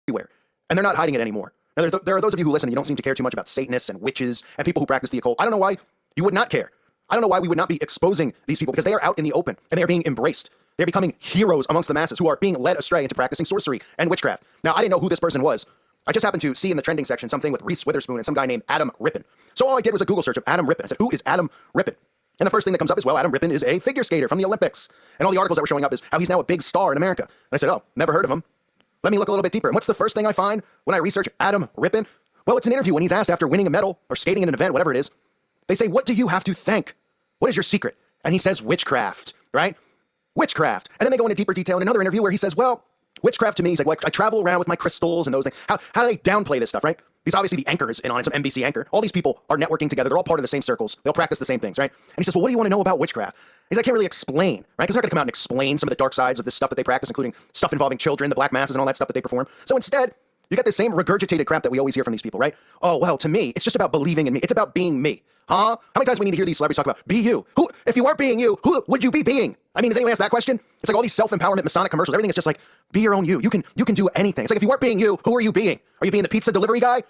everywhere, and they're not hiding it anymore. Now, there are those of you who listen and you don't seem to care too much about Satanists and witches and people who practice the occult. I don't know why you would not care. I don't know why we would not be exposing these people, because they are out in the open and they are being embraced. They're becoming heroes amongst the masses who are being led astray into practicing sorcery and witchcraft. Now, I didn't know who this person was. I just happened to see in the trending section something with Reese Witherspoon and some guy named Adam Rippon. So all I did was a Google search of Adam Rippon. I said, who is Adam Rippon? And the first thing that comes up is, well, Adam Rippon is a figure skater from the Olympics. And all the articles that were showing up is how he's now a big star in America. And I said, oh, never heard of him. Let me look a little bit deeper. And what's the first thing I find when I research Adam Rippon? Well, it's an interview when he's asked after winning a medal or skating in an event, whatever it is. They say, what do you have to thank? What is your secret? And he says, witchcraft, right? Witchcraft. And then they go into deeper detail in another interview where he says, well, witchcraft to me, he's like, well, I travel around with my crystals and those things. How do they downplay this stuff, right? Because obviously the anchor is in on it, some NBC anchor. All these people are networking together. They're all part of the same circles. They'll practice the same things, right? And he says, well, what do you want to know about witchcraft? He's like, I can't really explain, right? Because they're not going to come out and explain some of the dark sides of this stuff that they practice, including stuff involving children, the black masses, and all that stuff that they perform. So instead, you get the same regurgitated crap that we always hear from these people, right? Oh, well, to me, it's just about believing in me. It's about being me. Huh? How many times do we need to hear these celebrities talk about, be you? Who, if you weren't being you, who would you be being? I mean, does anyone ask that question? It's like all these self-empowerment Masonic commercials. Everything is just like, be your own you. You can do anything. It's like, if you weren't being you, who are you being? Are you being the pizza delivery guy?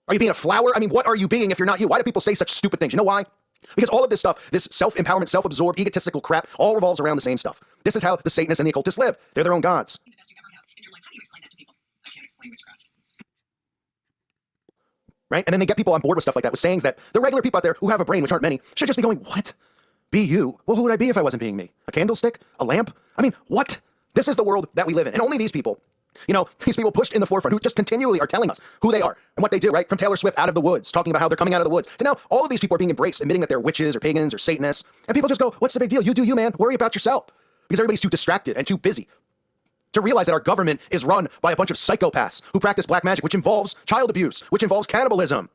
Are you being a flower? I mean, what are you being if you're not you? Why do people say such stupid things? You know why? Because all of this stuff, this self-empowerment, self-absorbed, egotistical crap, all revolves around the same stuff. This is how the Satanists and the occultists live. They're their own gods. The best you ever have in your life. How do you explain that to people? I can't explain witchcraft. Right? And then they get people on board with stuff like that, with sayings that the regular people out there who have a brain, which aren't many, should just be going, what? Be you? Well, who would I be if I wasn't being me? A candlestick? A lamp? I mean, what? This is the world that we live in. And only these people, you know, these people pushed in the forefront who just continually are telling us who they are and what they do, right? From Taylor Swift, Out of the Woods, talking about how they're coming out of the woods. So now all of these people are being embraced, admitting that they're witches or pagans or Satanists. And people just go, what's the big deal? You do you, man. Worry about yourself. Because everybody's too distracted and too busy to realize that our government is run by a bunch of psychopaths who practice black magic, which involves child abuse, which involves cannibalism,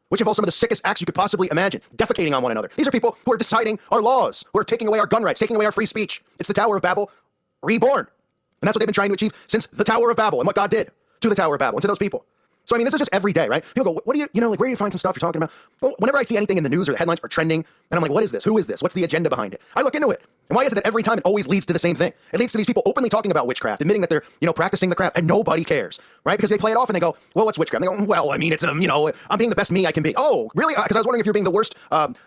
which involves some of the sickest acts you could possibly imagine, defecating on one another. These are people who are deciding our laws, who are taking away our gun rights, taking away our free speech. It's the Tower of Babel reborn. And that's what they've been trying to achieve since the Tower of Babel and what God did to the Tower of Babel and to those people. So, I mean, this is just every day, right? People go, what do you know, like, where do you find some stuff you're talking about? Well, whenever I see anything in the news or the headlines are trending, and I'm like, what is this? Who is this? What's the agenda behind it? I look into it. And why is it that every time it always leads to the same thing? It leads to these people openly talking about witchcraft, admitting that they're, you know, practicing the craft, and nobody cares, right? Because they play it off and they go, well, what's witchcraft? And they go, well, I mean, it's, you know, I'm being the best me I can be. Oh, really? Because I was wondering if you're being the worst,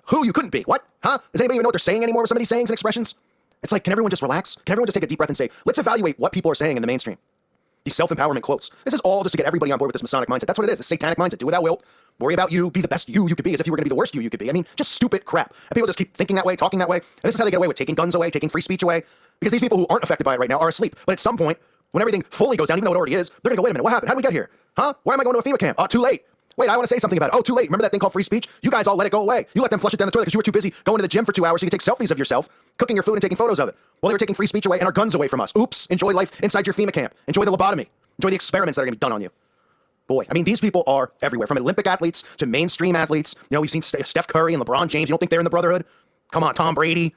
who you couldn't be. What? Huh? Does anybody even know what they're saying anymore with some of these sayings and expressions? It's like, can everyone just relax? Can everyone just take a deep breath and say, let's evaluate what people are saying in the mainstream? These self-empowerment quotes. This is all just to get everybody on board with this Masonic mindset. That's what it is, a satanic mindset. Do without wilt. Worry about you. Be the best you could be, as if you were going to be the worst you could be. I mean, just stupid crap. And people just keep thinking that way, talking that way. And this is how they get away with taking guns away, taking free speech away. Because these people who aren't affected by it right now are asleep. But at some point, when everything fully goes down, even though it already is, they're going to go, wait a minute, what happened? How did we get here? Huh? Why am I going to a FEMA camp? Oh, too late. Wait, I want to say something about it. Oh, too late. Remember that thing called free speech? You guys all let it go away. You let them flush it down the toilet because you were too busy going to the gym for 2 hours so you could take selfies of yourself, cooking your food and taking photos of it. Well, they were taking free speech away and our guns away from us. Oops. Enjoy life inside your FEMA camp. Enjoy the lobotomy. Enjoy the experiments that are going to be done on you. Boy, I mean, these people are everywhere, from Olympic athletes to mainstream athletes. You know, we've seen Steph Curry and LeBron James. You don't think they're in the brotherhood? Come on, Tom Brady.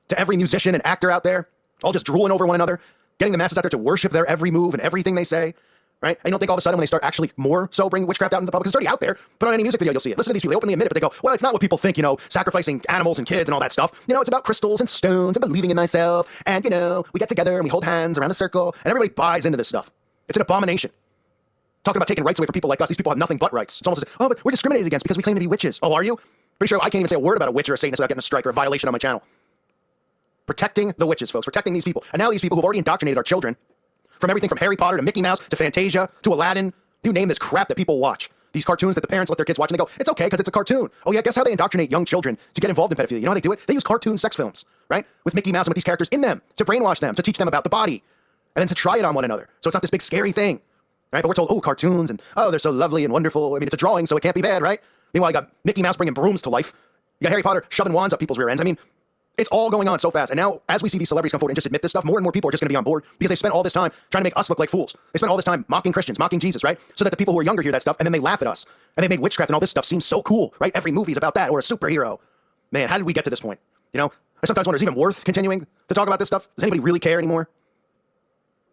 To every musician and actor out there, all just drooling over one another, getting the masses out there to worship their every move and everything they say, right? And you don't think all of a sudden when they start actually more so bringing witchcraft out into the public, because it's already out there. Put on any music video, you'll see it. Listen to these people. They openly admit it, but they go, well, it's not what people think, you know, sacrificing animals and kids and all that stuff. You know, it's about crystals and stones and believing in myself. And, you know, we get together and we hold hands around a circle and everybody buys into this stuff. It's an abomination. Talking about taking rights away from people like us. These people have nothing but rights. It's almost like, oh, but we're discriminated against because we claim to be witches. Oh, are you? Pretty sure I can't even say a word about a witch or a Satanist without getting a strike or a violation on my channel. Protecting the witches, folks. Protecting these people. And now these people who've already indoctrinated our children, from everything from Harry Potter to Mickey Mouse to Fantasia to Aladdin. You name this crap that people watch. These cartoons that the parents let their kids watch and they go, it's okay because it's a cartoon. Oh yeah, guess how they indoctrinate young children to get involved in pedophilia? You know how they do it? They use cartoon sex films, right? With Mickey Mouse and with these characters in them to brainwash them, to teach them about the body, and then to try it on one another. So it's not this big scary thing. Right? But we're told, oh, cartoons, and oh, they're so lovely and wonderful. I mean, it's a drawing, so it can't be bad, right? Meanwhile, you got Mickey Mouse bringing brooms to life. You got Harry Potter shoving wands up people's rear ends. I mean, it's all going on so fast. And now, as we see these celebrities come forward and just admit this stuff, more and more people are just going to be on board because they spent all this time trying to make us look like fools. They spent all this time mocking Christians, mocking Jesus, right? So that the people who are younger hear that stuff, and then they laugh at us. And they made witchcraft and all this stuff seem so cool, right? Every movie's about that, or a superhero. Man, how did we get to this point? You know, I sometimes wonder, is it even worth continuing to talk about this stuff? Does anybody really care anymore?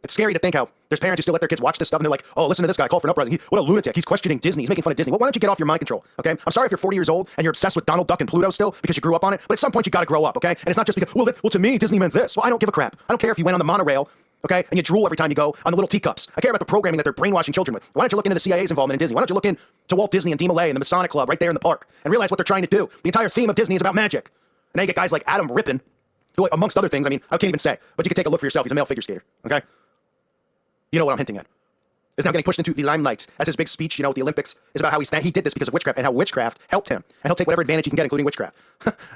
It's scary to think how there's parents who still let their kids watch this stuff and they're like, oh, listen to this guy, call for an uprising. What a lunatic. He's questioning Disney. He's making fun of Disney. Well, why don't you get off your mind control, okay? I'm sorry if you're 40 years old and you're obsessed with Donald Duck and Pluto still because you grew up on it, but at some point you got to grow up, okay? And it's not just because, well, to me, Disney meant this. Well, I don't give a crap. I don't care if you went on the monorail Okay? And you drool every time you go on the little teacups. I care about the programming that they're brainwashing children with. Why don't you look into the CIA's involvement in Disney? Why don't you look into Walt Disney and Dee Malay and the Masonic Club right there in the park and realize what they're trying to do? The entire theme of Disney is about magic. And now you get guys like Adam Rippon, who, amongst other things, I mean, I can't even say, but you can take a look for yourself. He's a male figure skater, okay? You know what I'm hinting at. Is now getting pushed into the limelight as his big speech, with the Olympics is about how he did this because of witchcraft and how witchcraft helped him. And he'll take whatever advantage he can get, including witchcraft.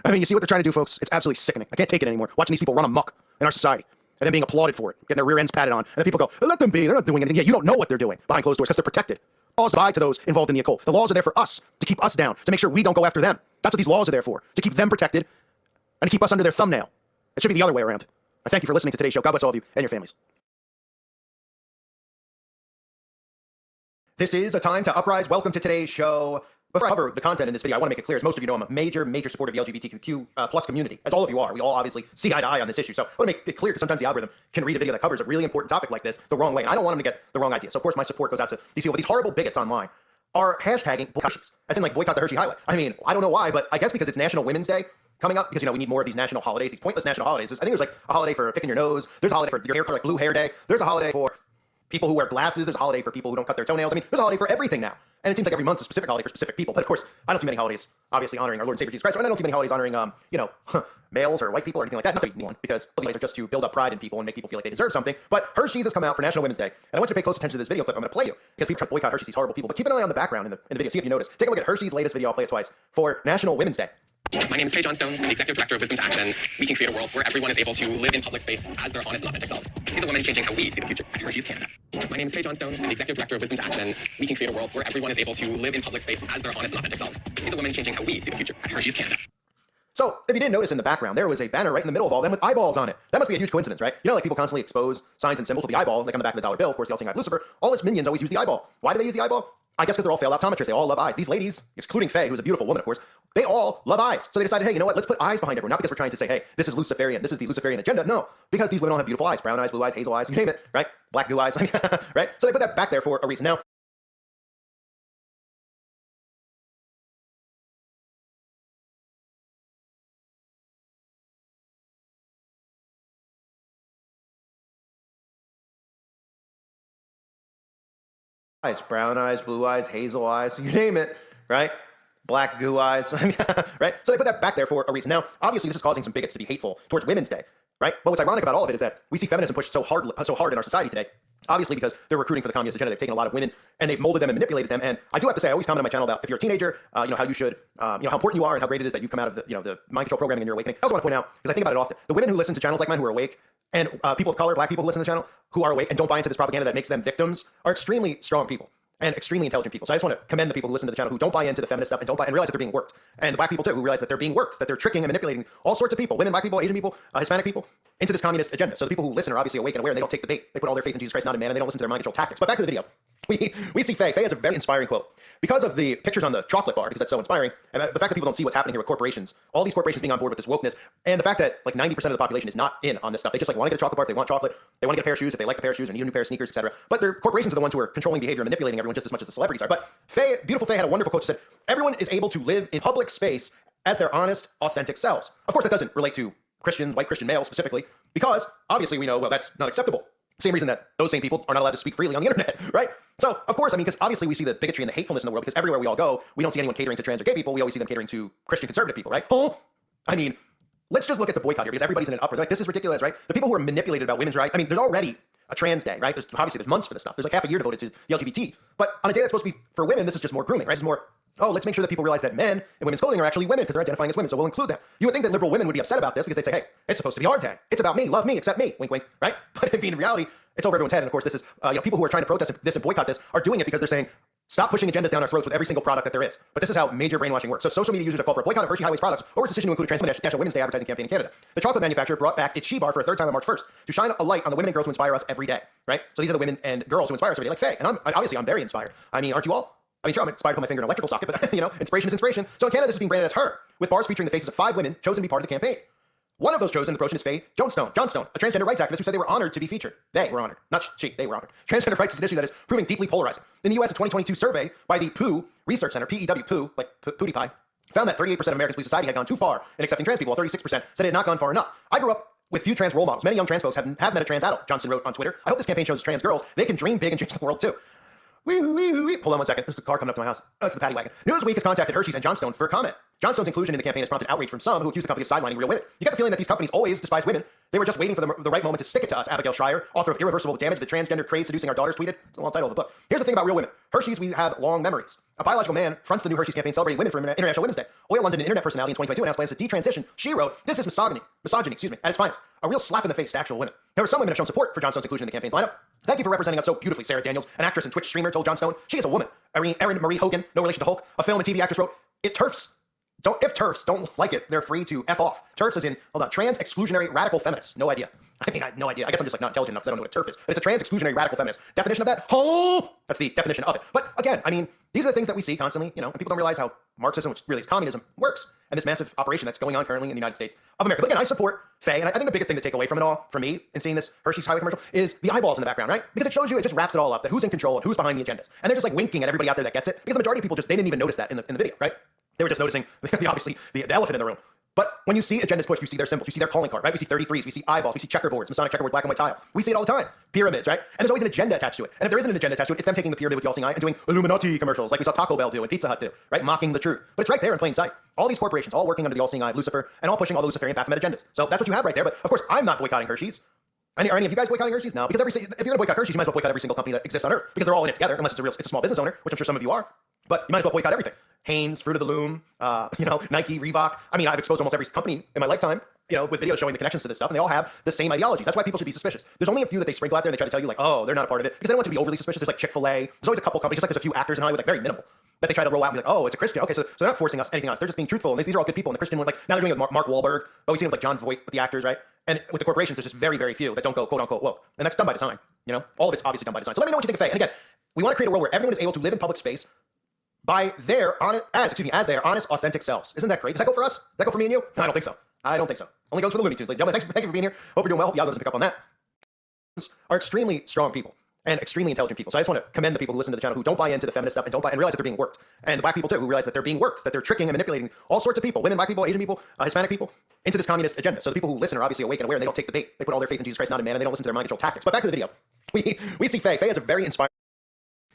I mean, you see what they're trying to do, folks? It's absolutely sickening. I can't take it anymore. Watching these people run amok in our society and then being applauded for it, getting their rear ends patted on. And then people go, let them be. They're not doing anything. Yeah, you don't know what they're doing behind closed doors because they're protected. Laws apply to those involved in the occult. The laws are there for us, to keep us down, to make sure we don't go after them. That's what these laws are there for, to keep them protected and to keep us under their thumbnail. It should be the other way around. I thank you for listening to today's show. God bless all of you and your families. This is a time to uprise. Welcome to today's show. Before I cover the content in this video, I want to make it clear, as most of you know, I'm a major supporter of the LGBTQ plus community, as all of you are. We all obviously see eye to eye on this issue. So I want to make it clear, because sometimes the algorithm can read a video that covers a really important topic like this the wrong way. And I don't want them to get the wrong idea. So of course my support goes out to these people. But these horrible bigots online are hashtagging Hershey's, as in like boycott the Hershey Highway. I mean, I don't know why, but I guess because it's National Women's Day coming up, because we need more of these national holidays, these pointless national holidays. I think there's like a holiday for picking your nose. There's a holiday for your hair color, like Blue Hair Day. There's a holiday for people who wear glasses. There's a holiday for people who don't cut their toenails. I mean, there's a holiday for everything now. And it seems like every month's a specific holiday for specific people. But of course, I don't see many holidays obviously honoring our Lord and Savior Jesus Christ. And I don't see many holidays honoring, males or white people or anything like that. Not anyone, because holidays are just to build up pride in people and make people feel like they deserve something. But Hershey's has come out for National Women's Day. And I want you to pay close attention to this video clip I'm going to play you, because people try to boycott Hershey's, these horrible people. But keep an eye on the background in the video. See if you notice. Take a look at Hershey's latest video. I'll play it twice for National Women's Day. My name is Faye Johnstone. I'm the Executive Director of Wisdom to Action. We can create a world where everyone is able to live in public space as their honest and authentic selves. See the woman changing how we see the future at Hershey's Canada. My name is Faye Johnstone. I'm the Executive Director of Wisdom to Action. We can create a world where everyone is able to live in public space as their honest and authentic selves. See the woman changing how we see the future at Hershey's Canada. So, if you didn't notice in the background, there was a banner right in the middle of all them with eyeballs on it. That must be a huge coincidence, right? Like people constantly expose signs and symbols with the eyeball, like on the back of the dollar bill. Of course, the Elsing Lucifer. All its minions always use the eyeball. Why do they use the eyeball? I guess because they're all failed optometrists. They all love eyes. These ladies, excluding Faye, who's a beautiful woman, of course, they all love eyes. So they decided, hey, you know what? Let's put eyes behind everyone. Not because we're trying to say, hey, this is Luciferian. This is the Luciferian agenda. No, because these women all have beautiful eyes. Brown eyes, blue eyes, hazel eyes, you name it, right? Black goo eyes, right? So they put that back there for a reason. Now, brown eyes, blue eyes, hazel eyes, you name it, right? Black goo eyes, right? So they put that back there for a reason. Now, obviously, this is causing some bigots to be hateful towards Women's Day, right? But what's ironic about all of it is that we see feminism pushed so hard in our society today, obviously because they're recruiting for the communist agenda. They've taken a lot of women and they've molded them and manipulated them. And I do have to say, I always comment on my channel about if you're a teenager, how you should, how important you are and how great it is that you've come out of the, the mind control programming and your awakening. I also want to point out, because I think about it often, the women who listen to channels like mine who are awake, and people of color, black people who listen to the channel, who are awake and don't buy into this propaganda that makes them victims, are extremely strong people and extremely intelligent people. So I just want to commend the people who listen to the channel who don't buy into the feminist stuff and realize that they're being worked. And the black people too, who realize that they're being worked, that they're tricking and manipulating all sorts of people, women, black people, Asian people, Hispanic people, into this communist agenda. So the people who listen are obviously awake and aware, and they don't take the bait. They put all their faith in Jesus Christ, not in man, and they don't listen to their mind control tactics. But back to the video. We see Faye. Faye has a very inspiring quote. Because of the pictures on the chocolate bar, because that's so inspiring, and the fact that people don't see what's happening here with corporations, all these corporations being on board with this wokeness, and the fact that like 90% of the population is not in on this stuff. They just like want to get a chocolate bar if they want chocolate. They want to get a pair of shoes if they like a pair of shoes and need a new pair of sneakers, etc. But their corporations are the ones who are controlling behavior and manipulating everyone just as much as the celebrities are. But Faye, beautiful Faye, had a wonderful quote that said, everyone is able to live in public space as their honest, authentic selves. Of course, that doesn't relate to Christians, white Christian males specifically, because obviously we know, well, that's not acceptable. Same reason that those same people are not allowed to speak freely on the internet, right? So, of course, because obviously we see the bigotry and the hatefulness in the world, because everywhere we all go, we don't see anyone catering to trans or gay people. We always see them catering to Christian conservative people, right? Let's just look at the boycott here, because everybody's in an uproar. They're like, this is ridiculous, right? The people who are manipulated about women's rights, there's already a trans day, right? There's months for this stuff. There's like half a year devoted to the LGBT. But on a day that's supposed to be for women, this is just more grooming, right? This is more, let's make sure that people realize that men in women's clothing are actually women because they're identifying as women, so we'll include them. You would think that liberal women would be upset about this because they'd say, hey, it's supposed to be our day. It's about me, love me, accept me, wink, wink, right? But in reality, it's over everyone's head. And of course, this is, people who are trying to protest this and boycott this are doing it because they're saying, stop pushing agendas down our throats with every single product that there is. But this is how major brainwashing works. So social media users have called for a boycott of Hershey Highways products over its decision to include a trans National Women's Day advertising campaign in Canada. The chocolate manufacturer brought back its She Bar for a third time on March 1st to shine a light on the women and girls who inspire us every day, right? So these are the women and girls who inspire us every day, like Faye. And I'm very inspired. Aren't you all? Sure, I'm inspired to put my finger in an electrical socket, but inspiration is inspiration. So in Canada, this is being branded as her, with bars featuring the faces of 5 women chosen to be part of the campaign. One of those chosen, the promotion is Faye Johnstone, a transgender rights activist who said they were honored to be featured. They were honored, not she, they were honored. Transgender rights is an issue that is proving deeply polarizing. In the US, a 2022 survey by the Pew Research Center, PEW, Pew, like PewDiePie, found that 38% of Americans believe society had gone too far in accepting trans people, while 36% said it had not gone far enough. I grew up with few trans role models. Many young trans folks have met a trans adult, Johnson wrote on Twitter. I hope this campaign shows trans girls they can dream big and change the world too. Hold on one second. There's a car coming up to my house. Oh, it's the paddy wagon. Newsweek has contacted Hershey's and Johnstone for a comment. Johnstone's inclusion in the campaign has prompted outrage from some who accuse the company of sidelining real women. You get the feeling that these companies always despise women. They were just waiting for the right moment to stick it to us. Abigail Schreier, author of Irreversible Damage, The Transgender Craze Seducing Our Daughters, tweeted. It's a long title of the book. Here's the thing about real women. Hershey's, we have long memories. A biological man fronts the new Hershey's campaign celebrating women for International Women's Day. Oil London, an internet personality in 2022, announced plans to detransition. She wrote, "This is misogyny, at its finest. A real slap in the face to actual women." However, some women have shown support for Johnstone's inclusion in the campaign's lineup. "Thank you for representing us so beautifully," Sarah Daniels, an actress and Twitch streamer, told Johnstone. "She is a woman." Erin Marie Hogan, no relation to Hulk, a film and TV actress, wrote, If TERFs don't like it, they're free to F off. TERFs is in, trans exclusionary radical feminists. No idea. I had no idea. I guess I'm just not intelligent enough because I don't know what a TERF is. But it's a trans exclusionary radical feminist. Definition of that? That's the definition of it. But again, these are the things that we see constantly, and people don't realize how Marxism, which really is communism, works. And this massive operation that's going on currently in the United States of America. But again, I support Faye, and I think the biggest thing to take away from it all, for me, in seeing this Hershey's Highway commercial, is the eyeballs in the background, right? Because it shows you, it just wraps it all up, that who's in control and who's behind the agendas. And they're just like winking at everybody out there that gets it, because the majority of people they didn't even notice that in the video, right? They were just noticing the elephant in the room. But when you see agendas pushed, you see their symbols, you see their calling card, right? We see 33s, we see eyeballs, we see checkerboards, Masonic checkerboard, black and white tile. We see it all the time. Pyramids, right? And there's always an agenda attached to it. And if there isn't an agenda attached to it, it's them taking the pyramid with the all-seeing eye and doing Illuminati commercials, like we saw Taco Bell do and Pizza Hut do, right? Mocking the truth. But it's right there in plain sight. All these corporations, all working under the all-seeing eye of Lucifer, and all pushing all the Luciferian Baphomet agendas. So that's what you have right there. But of course, I'm not boycotting Hershey's. Are any of you guys boycotting Hershey's? No, because if you're going to boycott Hershey's, you might as well boycott every single company that exists on Earth, because they're all in it together, unless it's a small business owner, which I'm sure some of you are. But you might as well boycott everything. Hanes, Fruit of the Loom, Nike, Reebok. I've exposed almost every company in my lifetime, with videos showing the connections to this stuff, and they all have the same ideologies. That's why people should be suspicious. There's only a few that they sprinkle out there, and they try to tell you, like, oh, they're not a part of it, because they don't want you to be overly suspicious. There's like Chick-fil-A. There's always a couple companies, just like there's a few actors in Hollywood, like very minimal, that they try to roll out and be like, oh, it's a Christian. Okay, so they're not forcing us anything on us. They're just being truthful, and these are all good people. And the Christian one, like, now they're doing it with Mark Wahlberg, but we see it with like John Voight with the actors, right? And with the corporations, there's just very, very few that don't go quote unquote woke. And that's done by design. All of it's obviously done by design. So let me know what you think of Faye. And again, we want to create a world where everyone is able to live in public space by as their honest, authentic selves. Isn't that great? Does that go for us? Does that go for me and you? No, I don't think so. I don't think so. Only goes for the Looney Tunes, ladies and gentlemen. Thank you for being here. Hope you're doing well. Hope the algorithms pick up on that. Are extremely strong people and extremely intelligent people. So I just want to commend the people who listen to the channel who don't buy into the feminist stuff and don't buy and realize that they're being worked. And the black people too, who realize that they're being worked, that they're tricking and manipulating all sorts of people, women, black people, Asian people, Hispanic people, into this communist agenda. So the people who listen are obviously awake and aware, and they don't take the bait. They put all their faith in Jesus Christ, not in man, and they don't listen to their mind control tactics. But back to the video. We see Faye. Faye is a very inspiring.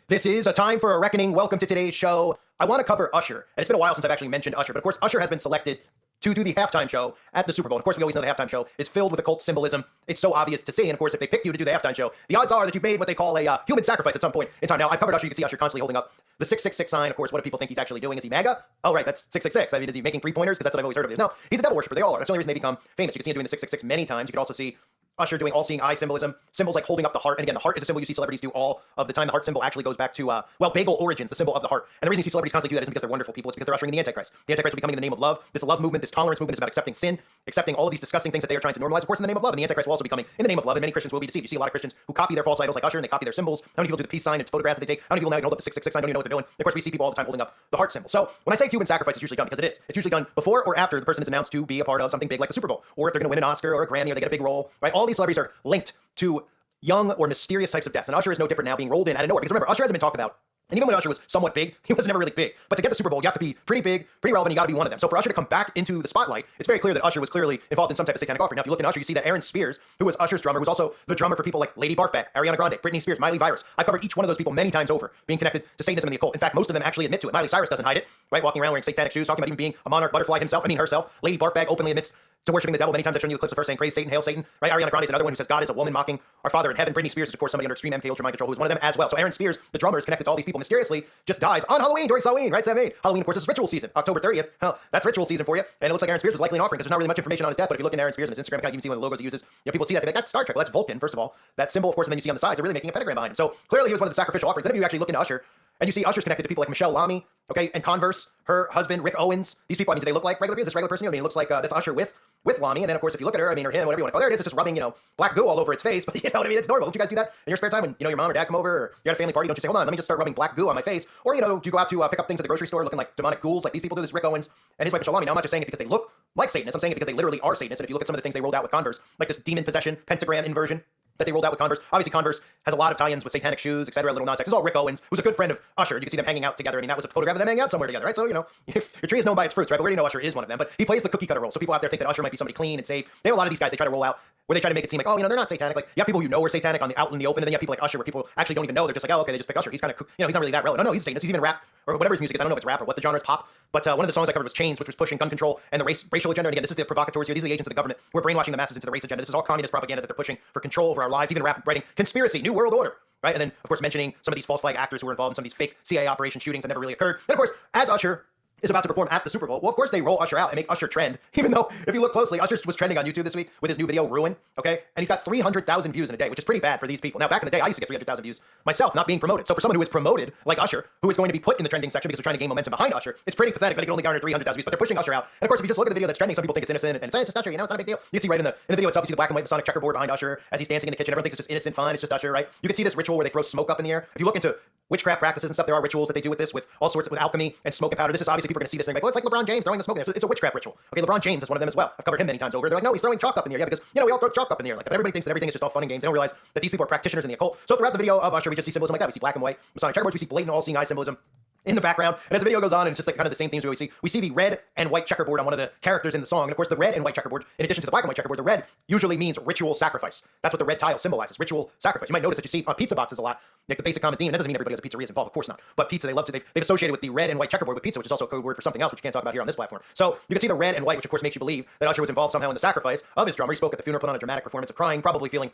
This is a time for a reckoning. Welcome to today's show. I want to cover Usher, and it's been a while since I've actually mentioned Usher, but of course Usher has been selected to do the halftime show at the Super Bowl. And of course, we always know the halftime show is filled with occult symbolism. It's so obvious to see, and of course, if they pick you to do the halftime show, the odds are that you've made what they call a human sacrifice at some point in time. Now, I've covered Usher. You can see Usher constantly holding up the 666 sign. Of course, what do people think he's actually doing? Is he MAGA? Oh, right, that's 666. Is he making three-pointers? Because that's what I've always heard of it. No, he's a devil worshiper. They all are. That's the only reason they become famous. You can see him doing the 666 many times. You can also see Usher doing all-seeing eye symbolism, symbols like holding up the heart. And again, the heart is a symbol you see celebrities do all of the time. The heart symbol actually goes back to, bagel origins, the symbol of the heart. And the reason you see celebrities constantly do that isn't because they're wonderful people. It's because they're ushering in the Antichrist. The Antichrist will be coming in the name of love. This love movement, this tolerance movement is about accepting sin, accepting all of these disgusting things that they are trying to normalize, of course, in the name of love. And the Antichrist will also be coming in the name of love. And many Christians will be deceived. You see a lot of Christians who copy their false idols like Usher, and they copy their symbols. How many people do the peace sign and photographs that they take? How many people now hold up the 666 sign, don't even know what they're doing? And of course, we see people all the time holding up the heart symbol. So when I say human sacrifice, it's usually done because it is. It's usually done before or after the person is announced to be a part of something big like the Super Bowl, or if they're going to win an Oscar or a Grammy or they get a big role, right? All these celebrities are linked to young or mysterious types of deaths. And Usher is no different now, being rolled in out of nowhere. Because remember, Usher hasn't been talked about. And even when Usher was somewhat big, he was never really big. But to get the Super Bowl, you have to be pretty big, pretty relevant, you gotta be one of them. So for Usher to come back into the spotlight, it's very clear that Usher was clearly involved in some type of satanic offering. Now, if you look at Usher, you see that Aaron Spears, who was Usher's drummer, who's also the drummer for people like Lady Barfbag, Ariana Grande, Britney Spears, Miley Cyrus. I've covered each one of those people many times over, being connected to Satanism and the occult. In fact, most of them actually admit to it. Miley Cyrus doesn't hide it, right? Walking around wearing satanic shoes, talking about even being a monarch butterfly herself. Lady Barfbag openly admits to worshiping the devil. Many times I've shown you the clips of her saying, praise Satan, hail Satan, right? Ariana Grande is another one who says God is a woman mocking our Father in heaven. Britney Spears is, of course, somebody under extreme MK Ultra mind control who's one of them as well. So Aaron Spears, the drummer, is connected to all these people, mysteriously just dies on Halloween, during Halloween, right? Halloween, of course, is ritual season, October 30th. Hell, that's ritual season for you. And it looks like Aaron Spears was likely an offering because there's not really much information on his death. But if you look in Aaron Spears and his Instagram account, you can see one of the logos he uses. People see that, they're like, that's Star Trek. Well, that's Vulcan, first of all. That symbol, of course, and then you see on the sides, they're really making a pentagram behind him. So clearly he was one of the sacrificial offerings. Then if you actually look into Usher, and you see Usher's connected to people like Michelle Lamy, okay, and Converse, her husband, Rick Owens. These people, do they look like regular people? Is this regular person? It looks like that's Usher with Lamy. And then, of course, if you look at her, or him, whatever you want to call it, there it is. It's just rubbing, black goo all over its face. But you know what I mean? It's normal. Don't you guys do that in your spare time when, your mom or dad come over, or you're at a family party? Don't you say, hold on, let me just start rubbing black goo on my face? Or, do you go out to pick up things at the grocery store looking like demonic ghouls like these people do? This Rick Owens and his wife Michelle Lamy. Now, I'm not just saying it because they look like Satanists. I'm saying it because they literally are Satanists. And if you look at some of the things they rolled out with Converse, like this demon possession, pentagram inversion, that they rolled out with Converse. Obviously, Converse has a lot of tie-ins with satanic shoes, etc. Little Nas X. This is all Rick Owens, who's a good friend of Usher. You can see them hanging out together. I mean, that was a photograph of them hanging out somewhere together, right? So, if your tree is known by its fruits, right? But we already know Usher is one of them. But he plays the cookie cutter role. So people out there think that Usher might be somebody clean and safe. They have a lot of these guys they try to roll out where they try to make it seem like, oh, they're not satanic. Like, you have people are satanic out in the open, and then you have people like Usher where people actually don't even know. They're just like, oh, okay, they just pick Usher. He's kind of, he's not really that relevant. No, he's a Satanist. He's even rap or whatever his music is. I don't know if it's rap or what the genre is, pop. But one of the songs I covered was Chains, which was pushing gun control and the racial agenda. And again, this is the provocateurs here. These are the agents of the government who are brainwashing the masses into the race agenda. This is all communist propaganda that they're pushing for control over our lives. Even rap writing conspiracy, new world order. Right? And then, of course, mentioning some of these false flag actors who were involved in some of these fake CIA operation shootings that never really occurred. And of course, as Usher is about to perform at the Super Bowl, well, of course, they roll Usher out and make Usher trend. Even though, if you look closely, Usher was trending on YouTube this week with his new video, Ruin, okay? And he's got 300,000 views in a day, which is pretty bad for these people. Now, back in the day, I used to get 300,000 views myself, not being promoted. So for someone who is promoted, like Usher, who is going to be put in the trending section because they're trying to gain momentum behind Usher, it's pretty pathetic that he can only garner 300,000 views, but they're pushing Usher out. And of course, if you just look at the video that's trending, some people think it's innocent, and it's Usher, it's not a big deal. You see right in the video itself, you see the black and white Masonic checkerboard behind Usher as he's dancing in the kitchen. Everyone thinks it's just innocent fun, it's just Usher, right? You can see this ritual where they throw smoke up in the air. If you look into witchcraft practices and stuff, there are rituals that they do with this, with all sorts of, with alchemy and smoke and powder. This is obviously people are going to see this and be like, well, it's like LeBron James throwing the smoke in there. So it's a witchcraft ritual. Okay, LeBron James is one of them as well. I've covered him many times over. They're like, no, he's throwing chalk up in the air. Yeah, because, we all throw chalk up in the air. Like, everybody thinks that everything is just all fun and games. They don't realize that these people are practitioners in the occult. So throughout the video of Usher, we just see symbolism like that. We see black and white Masonic checkerboards. We see blatant all-seeing eye symbolism in the background. And as the video goes on, and it's just like kind of the same themes we always see. We see the red and white checkerboard on one of the characters in the song. And of course, the red and white checkerboard, in addition to the black and white checkerboard, the red usually means ritual sacrifice. That's what the red tile symbolizes, ritual sacrifice. You might notice that you see on pizza boxes a lot, like the basic common theme. That doesn't mean everybody has a pizzeria is involved, of course not. But pizza, they've associated with the red and white checkerboard with pizza, which is also a code word for something else, which you can't talk about here on this platform. So you can see the red and white, which of course makes you believe that Usher was involved somehow in the sacrifice of his drummer. He spoke at the funeral, put on a dramatic performance of crying, probably feeling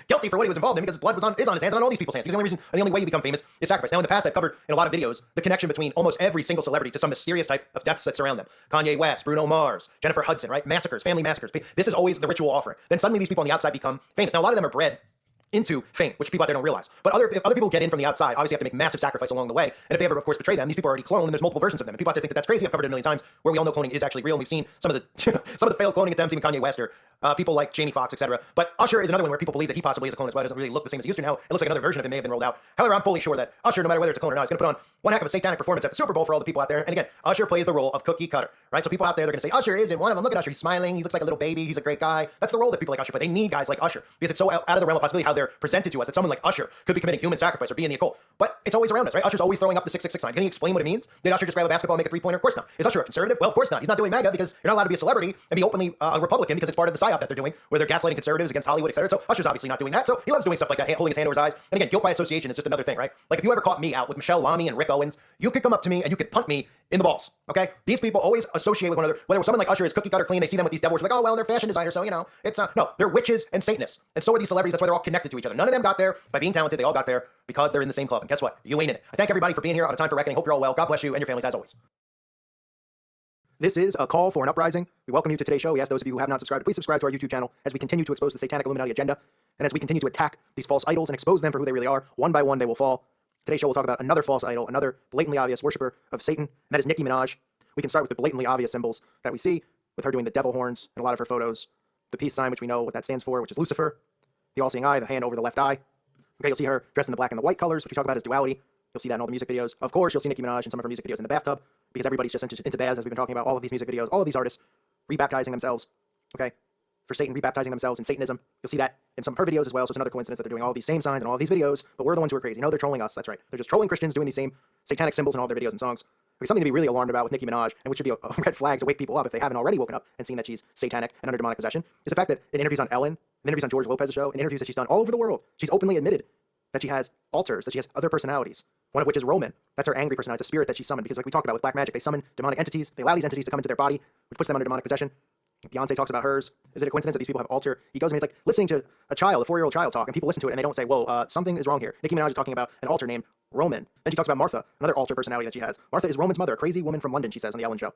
guilty for what he was involved in because blood is on his hands and on all these people's hands. Because the only way you become famous is sacrifice. Now, in the past, I've covered in a lot of videos the connection between almost every single celebrity to some mysterious type of deaths that surround them. Kanye West, Bruno Mars, Jennifer Hudson, right? Massacres, family massacres. This is always the ritual offering. Then suddenly these people on the outside become famous. Now, a lot of them are bred into fame, which people out there don't realize. But if other people get in from the outside, obviously have to make massive sacrifice along the way. And if they ever, of course, betray them, these people are already cloned, and there's multiple versions of them. And people out there think that that's crazy. I've covered it a million times, where we all know cloning is actually real. And we've seen some of the failed cloning attempts, even Kanye West or people like Jamie Foxx, etc. But Usher is another one where people believe that he possibly is a clone as well. It doesn't really look the same as it used to now. It looks like another version of him may have been rolled out. However, I'm fully sure that Usher, no matter whether it's a clone or not, is going to put on one heck of a satanic performance at the Super Bowl for all the people out there. And again, Usher plays the role of cookie cutter, right? So people out there, they're going to say, Usher isn't one of them. Look at Usher. He's smiling. He looks like a little baby. He's a great guy. That's the role that people like Usher play. They need guys like Usher because it's so out of the realm of possibility how they're presented to us that someone like Usher could be committing human sacrifice or be in the occult. But it's always around us, right? Usher's always throwing up the 666 sign. Can he explain what it means? Did Usher just grab a basketball and make a three-pointer? Of course not. Is Usher a conservative? Well, of course not. He's not doing MAGA because you're not allowed to be a celebrity and be openly a Republican because it's part of the psyop that they're doing where they're gaslighting conservatives against Hollywood, etc. So Usher's obviously not doing that. So he loves doing stuff like that, holding his hand over his eyes. And again, guilt by association is just another thing, right? Like if you ever caught me out with Michelle Lamy and Rick Owens, you could come up to me and you could punt me in the balls, okay? These people always associate with one another. Whether someone like Usher is cookie cutter clean, they see them with these devils, like, oh, well, they're fashion designers, so, it's no, they're witches and Satanists. And so are these celebrities. That's why they're all connected to each other. None of them got there by being talented. They all got there because they're in the same club. And guess what? You ain't in it. I thank everybody for being here on A Time for Reckoning. Hope you're all well. God bless you and your families as always. This is a call for an uprising. We welcome you to today's show. We ask those of you who have not subscribed to please subscribe to our YouTube channel as we continue to expose the satanic Illuminati agenda and as we continue to attack these false idols and expose them for who they really are. One by one, they will fall. Today's show will talk about another false idol, another blatantly obvious worshiper of Satan, and that is Nicki Minaj. We can start with the blatantly obvious symbols that we see with her doing the devil horns in a lot of her photos. The peace sign, which we know what that stands for, which is Lucifer. The all-seeing eye, the hand over the left eye. Okay, you'll see her dressed in the black and the white colors, which we talk about as duality. You'll see that in all the music videos. Of course, you'll see Nicki Minaj in some of her music videos in the bathtub, because everybody's just into baths, as we've been talking about. All of these music videos, all of these artists rebaptizing themselves, okay, for Satan, rebaptizing themselves in Satanism. You'll see that in some of her videos as well, so it's another coincidence that they're doing all of these same signs and all of these videos, but we're the ones who are crazy. No, they're trolling us, that's right. They're just trolling Christians, doing these same satanic symbols in all their videos and songs. Okay, something to be really alarmed about with Nicki Minaj, and which should be a red flag to wake people up if they haven't already woken up and seen that she's satanic and under demonic possession, is the fact that in interviews on Ellen, in interviews on George Lopez's show, in interviews that she's done all over the world, she's openly admitted that she has alters, that she has other personalities, one of which is Roman. That's her angry personality, it's a spirit that she summoned, because like we talked about with black magic, they summon demonic entities, they allow these entities to come into their body, which puts them under demonic possession. Beyonce talks about hers. Is it a coincidence that these people have alter egos? I mean, it's like listening to a child, a 4-year-old child talk, and people listen to it and they don't say, whoa, something is wrong here. Nicki Minaj is talking about an alter named Roman. Then she talks about Martha, another alter personality that she has. Martha is Roman's mother, a crazy woman from London, she says on the Ellen Show.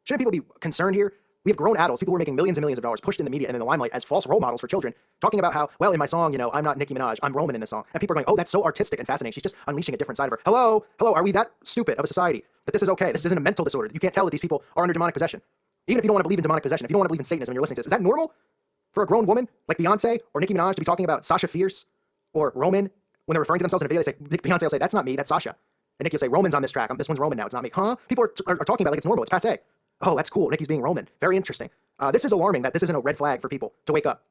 Shouldn't people be concerned here? We have grown adults, people who are making millions and millions of dollars, pushed in the media and in the limelight as false role models for children, talking about how, well, in my song, I'm not Nicki Minaj, I'm Roman in this song. And people are going, oh, that's so artistic and fascinating. She's just unleashing a different side of her. Hello, are we that stupid of a society that this is okay? This isn't a mental disorder. You can't tell that these people are under demonic possession. Even if you don't want to believe in demonic possession, if you don't want to believe in Satanism and you're listening to this, is that normal for a grown woman like Beyonce or Nicki Minaj to be talking about Sasha Fierce or Roman when they're referring to themselves in a video? They say, Beyonce will say, that's not me, that's Sasha. And Nicki will say, Roman's on this track. This one's Roman now, it's not me. Huh? People are talking about it like it's normal, it's passé. Oh, that's cool, Nicki's being Roman. Very interesting. This is alarming that this isn't a red flag for people to wake up.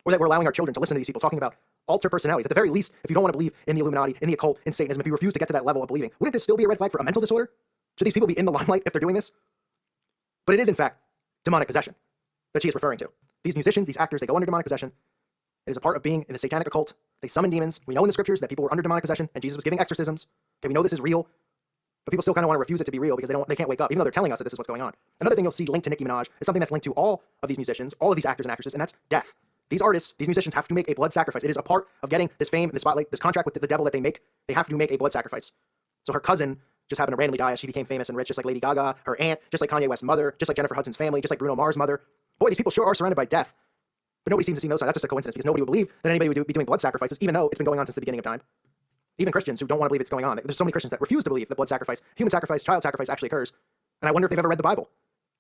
or that we're allowing our children to listen to these people talking about alter personalities. At the very least, if you don't want to believe in the Illuminati, in the occult, in Satanism, if you refuse to get to that level of believing, wouldn't this still be a red flag for a mental disorder? Should these people be in the limelight if they're doing this? But it is, in fact, demonic possession that she is referring to. These musicians, these actors, they go under demonic possession. It is a part of being in the satanic occult. They summon demons. We know in the scriptures that people were under demonic possession and Jesus was giving exorcisms. Okay, we know this is real, but people still kind of want to refuse it to be real because they can't wake up, even though they're telling us that this is what's going on. Another thing you'll see linked to Nicki Minaj is something that's linked to all of these musicians, all of these actors and actresses, and that's death. These artists, these musicians have to make a blood sacrifice. It is a part of getting this fame, this spotlight, this contract with the devil that they make. They have to make a blood sacrifice. So her cousin just happened to randomly die as she became famous and rich, just like Lady Gaga, her aunt, just like Kanye West's mother, just like Jennifer Hudson's family, just like Bruno Mars' mother. Boy, these people sure are surrounded by death. But nobody seems to see those sides. That's just a coincidence because nobody would believe that anybody would be doing blood sacrifices, even though it's been going on since the beginning of time. Even Christians who don't want to believe it's going on. There's so many Christians that refuse to believe that blood sacrifice, human sacrifice, child sacrifice actually occurs. And I wonder if they've ever read the Bible.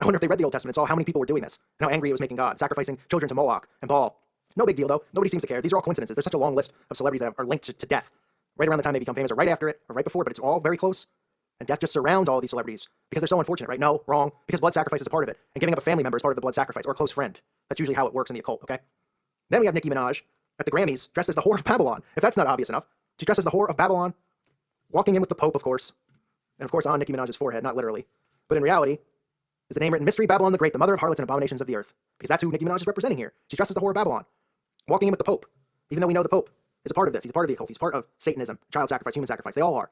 I wonder if they read the Old Testament and saw how many people were doing this and how angry it was making God, sacrificing children to Moloch and Baal. No big deal, though. Nobody seems to care. These are all coincidences. There's such a long list of celebrities that are linked to death right around the time they become famous or right after it or right before, but it's all very close. And death just surrounds all these celebrities because they're so unfortunate, right? No, wrong. Because blood sacrifice is a part of it. And giving up a family member is part of the blood sacrifice or a close friend. That's usually how it works in the occult, okay? Then we have Nicki Minaj at the Grammys dressed as the whore of Babylon. If that's not obvious enough, she's dressed as the whore of Babylon, walking in with the Pope, of course. And of course on Nicki Minaj's forehead, not literally. But in reality, is the name written Mystery Babylon the Great, the mother of harlots and abominations of the earth. Because that's who Nicki Minaj is representing here. She's dressed as the whore of Babylon, walking in with the Pope. Even though we know the Pope is a part of this. He's a part of the occult. He's part of Satanism, child sacrifice, human sacrifice. They all are.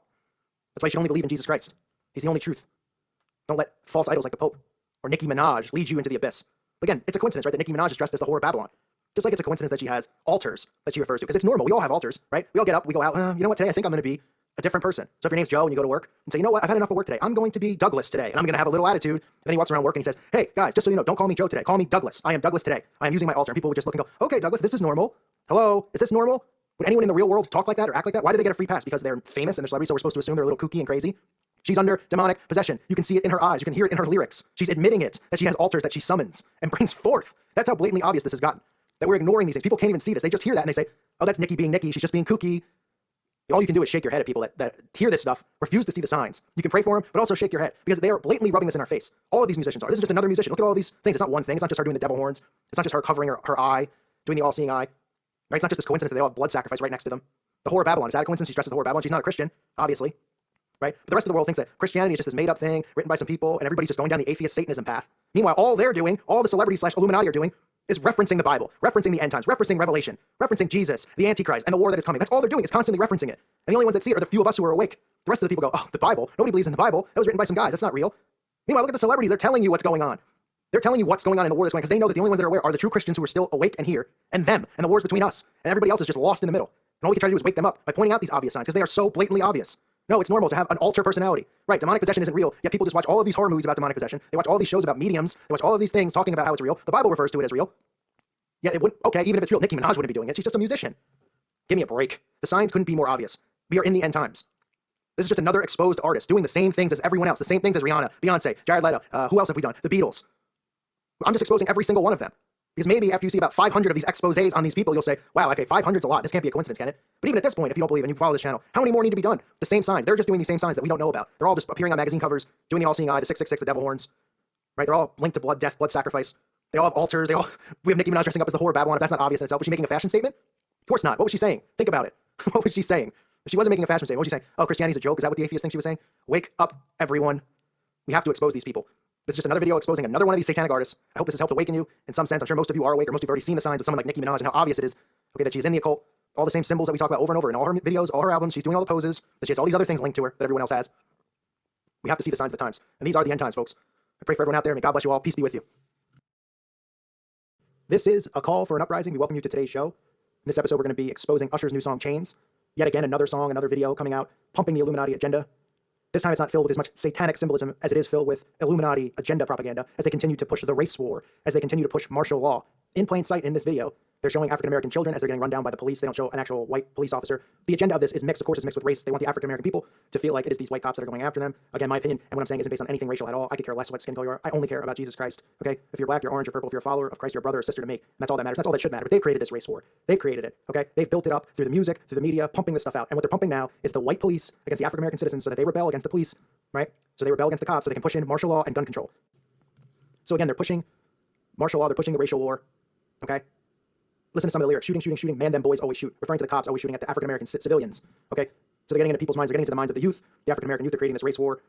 That's why you should only believe in Jesus Christ. He's the only truth. Don't let false idols like the Pope or Nicki Minaj lead you into the abyss. But again, it's a coincidence, right, that Nicki Minaj is dressed as the whore of Babylon. Just like it's a coincidence that she has altars that she refers to. Because it's normal. We all have altars, right? We all get up, we go out, you know what, today I think I'm going to be a different person. So if your name's Joe and you go to work and say, you know what, I've had enough of work today. I'm going to be Douglas today. And I'm going to have a little attitude. And then he walks around work and he says, hey, guys, just so you know, don't call me Joe today. Call me Douglas. I am Douglas today. I am using my altar. And people would just look and go, okay, Douglas, this is normal. Hello, is this normal? Would anyone in the real world talk like that or act like that? Why do they get a free pass? Because they're famous and they're celebrities, so we're supposed to assume they're a little kooky and crazy? She's under demonic possession. You can see it in her eyes. You can hear it in her lyrics. She's admitting it, that she has altars that she summons and brings forth. That's how blatantly obvious this has gotten, that we're ignoring these things. People can't even see this. They just hear that and they say, oh, that's Nicki being Nicki. She's just being kooky. All you can do is shake your head at people that hear this stuff, refuse to see the signs. You can pray for them, but also shake your head because they are blatantly rubbing this in our face. All of these musicians are. This is just another musician. Look at all these things. It's not one thing. It's not just her doing the devil horns. It's not just her covering her eye, doing the all-seeing eye. Right? It's not just this coincidence that they all have blood sacrifice right next to them. The whore of Babylon. Is that a coincidence? She's dressed as the whore of Babylon. She's not a Christian, obviously. Right? But the rest of the world thinks that Christianity is just this made-up thing written by some people, and everybody's just going down the atheist Satanism path. Meanwhile, all they're doing, all the celebrities / Illuminati are doing, is referencing the Bible, referencing the end times, referencing Revelation, referencing Jesus, the Antichrist, and the war that is coming. That's all they're doing, is constantly referencing it. And the only ones that see it are the few of us who are awake. The rest of the people go, oh, the Bible? Nobody believes in the Bible. That was written by some guys. That's not real. Meanwhile, look at the celebrities. They're telling you what's going on. They're telling you what's going on in the war that's going on because they know that the only ones that are aware are the true Christians who are still awake and here, and them, and the war's between us. And everybody else is just lost in the middle. And all we can try to do is wake them up by pointing out these obvious signs because they are so blatantly obvious. No, it's normal to have an alter personality. Right, demonic possession isn't real, yet people just watch all of these horror movies about demonic possession. They watch all these shows about mediums. They watch all of these things talking about how it's real. The Bible refers to it as real. Yet it wouldn't, okay, even if it's real, Nicki Minaj wouldn't be doing it. She's just a musician. Give me a break. The signs couldn't be more obvious. We are in the end times. This is just another exposed artist doing the same things as everyone else, the same things as Rihanna, Beyonce, Jared Leto. Who else have we done? The Beatles. I'm just exposing every single one of them. Because maybe after you see about 500 of these exposés on these people, you'll say, wow, okay, 500's a lot. This can't be a coincidence, can it? But even at this point, if you don't believe and you follow this channel, how many more need to be done? The same signs. They're just doing these same signs that we don't know about. They're all just appearing on magazine covers, doing the all-seeing eye, the 666, the devil horns. Right? They're all linked to blood, death, blood sacrifice. They all have altars. We have Nicki Minaj dressing up as the whore of Babylon. If that's not obvious in itself, was she making a fashion statement? Of course not. What was she saying? Think about it. What was she saying? If she wasn't making a fashion statement, what was she saying? Oh, Christianity's a joke. Is that what the atheist thing she was saying? Wake up, everyone. We have to expose these people. This is just another video exposing another one of these satanic artists. I hope this has helped awaken you in some sense. I'm sure most of you are awake, or most of you have already seen the signs of someone like Nicki Minaj and how obvious it is, okay, that she's in the occult. All the same symbols that we talk about over and over in all her videos, all her albums. She's doing all the poses. That she has all these other things linked to her that everyone else has. We have to see the signs of the times. And these are the end times, folks. I pray for everyone out there. May God bless you all. Peace be with you. This is a call for an uprising. We welcome you to today's show. In this episode, we're going to be exposing Usher's new song, Chains. Yet again, another song, another video coming out, pumping the Illuminati agenda. This time it's not filled with as much satanic symbolism as it is filled with Illuminati agenda propaganda as they continue to push the race war, as they continue to push martial law. In plain sight in this video, they're showing African-American children as they're getting run down by the police. They don't show an actual white police officer. The agenda of this is mixed. Of course, it's mixed with race. They want the African-American people to feel like it is these white cops that are going after them. Again, my opinion, and what I'm saying isn't based on anything racial at all. I could care less what skin color you are. I only care about Jesus Christ, okay? If you're black, you're orange, you're purple, if you're a follower of Christ, you're a brother or sister to me. And that's all that matters. That's all that should matter. But they've created this race war. They've created it, okay? They've built it up through the music, through the media, pumping this stuff out. And what they're pumping now is the white police against the African-American citizens so that they rebel against the police, right? So they rebel against the cops so they can push in martial law and gun control. So again, they're pushing martial law, they're pushing the racial war, okay? listen to some of the lyrics. Shooting, shooting, shooting. Man, them boys always shoot. Referring to the cops always shooting at the African-American civilians. Okay? So they're getting into people's minds. They're getting into the minds of the youth. The African-American youth are creating this race war,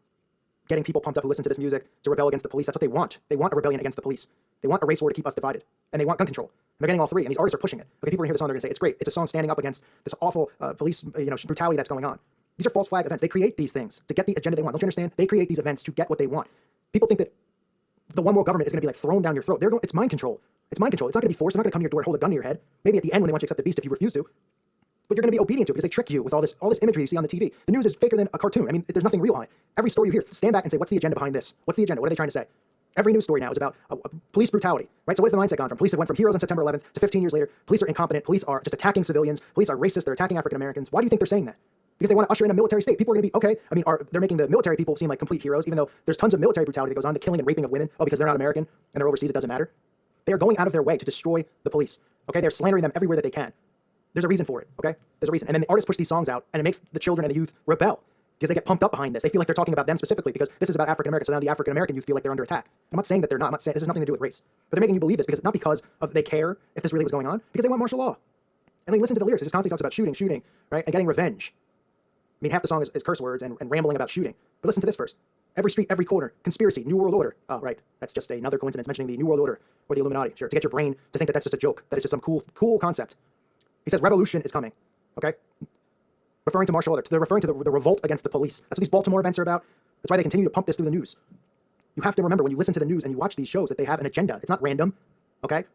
getting people pumped up who listen to this music to rebel against the police. That's what they want. They want a rebellion against the police. They want a race war to keep us divided. And they want gun control. And they're getting all three. And these artists are pushing it. Okay, people are going to hear the song, they're going to say, it's great. It's a song standing up against this awful police brutality that's going on. These are false flag events. They create these things to get the agenda they want. Don't you understand? They create these events to get what they want. People think that the one world government is going to be like thrown down your throat. It's mind control. It's mind control. It's not going to be forced. It's not going to come to your door and hold a gun to your head. Maybe at the end when they want you to accept the beast if you refuse to. But you're going to be obedient to it because they trick you with all this imagery you see on the TV. The news is faker than a cartoon. I mean, there's nothing real on it. Every story you hear, stand back and say, what's the agenda behind this? What's the agenda? What are they trying to say? Every news story now is about police brutality, right? So what has the mindset gone from? Police have went from heroes on September 11th to 15 years later. Police are incompetent. Police are just attacking civilians. Police are racist. They're attacking African Americans. Why do you think they're saying that? Because they want to usher in a military state. People are going to be, okay, I mean, they're making the military people seem like complete heroes, even though there's tons of military brutality that goes on, the killing and raping of women. Oh, because they're not American and they're overseas, it doesn't matter. They are going out of their way to destroy the police, okay? They're slandering them everywhere that they can. There's a reason for it, okay? There's a reason. And then the artists push these songs out, and it makes the children and the youth rebel because they get pumped up behind this. They feel like they're talking about them specifically because this is about African Americans. So now the African American youth feel like they're under attack. I'm not saying that they're not. I'm not saying this has nothing to do with race. But they're making you believe this because not because of they care if this really was going on, because they want martial law. And then listen to the lyrics. It just constantly talks about shooting, shooting, right? And getting revenge. I mean, half the song is curse words and rambling about shooting. But listen to this verse. Every street, every corner, conspiracy, New World Order. Oh, right. That's just another coincidence mentioning the New World Order or the Illuminati. Sure, to get your brain to think that that's just a joke, that it's just some cool concept. He says revolution is coming, okay? Referring to martial law. They're referring to the revolt against the police. That's what these Baltimore events are about. That's why they continue to pump this through the news. You have to remember when you listen to the news and you watch these shows that they have an agenda. It's not random, okay?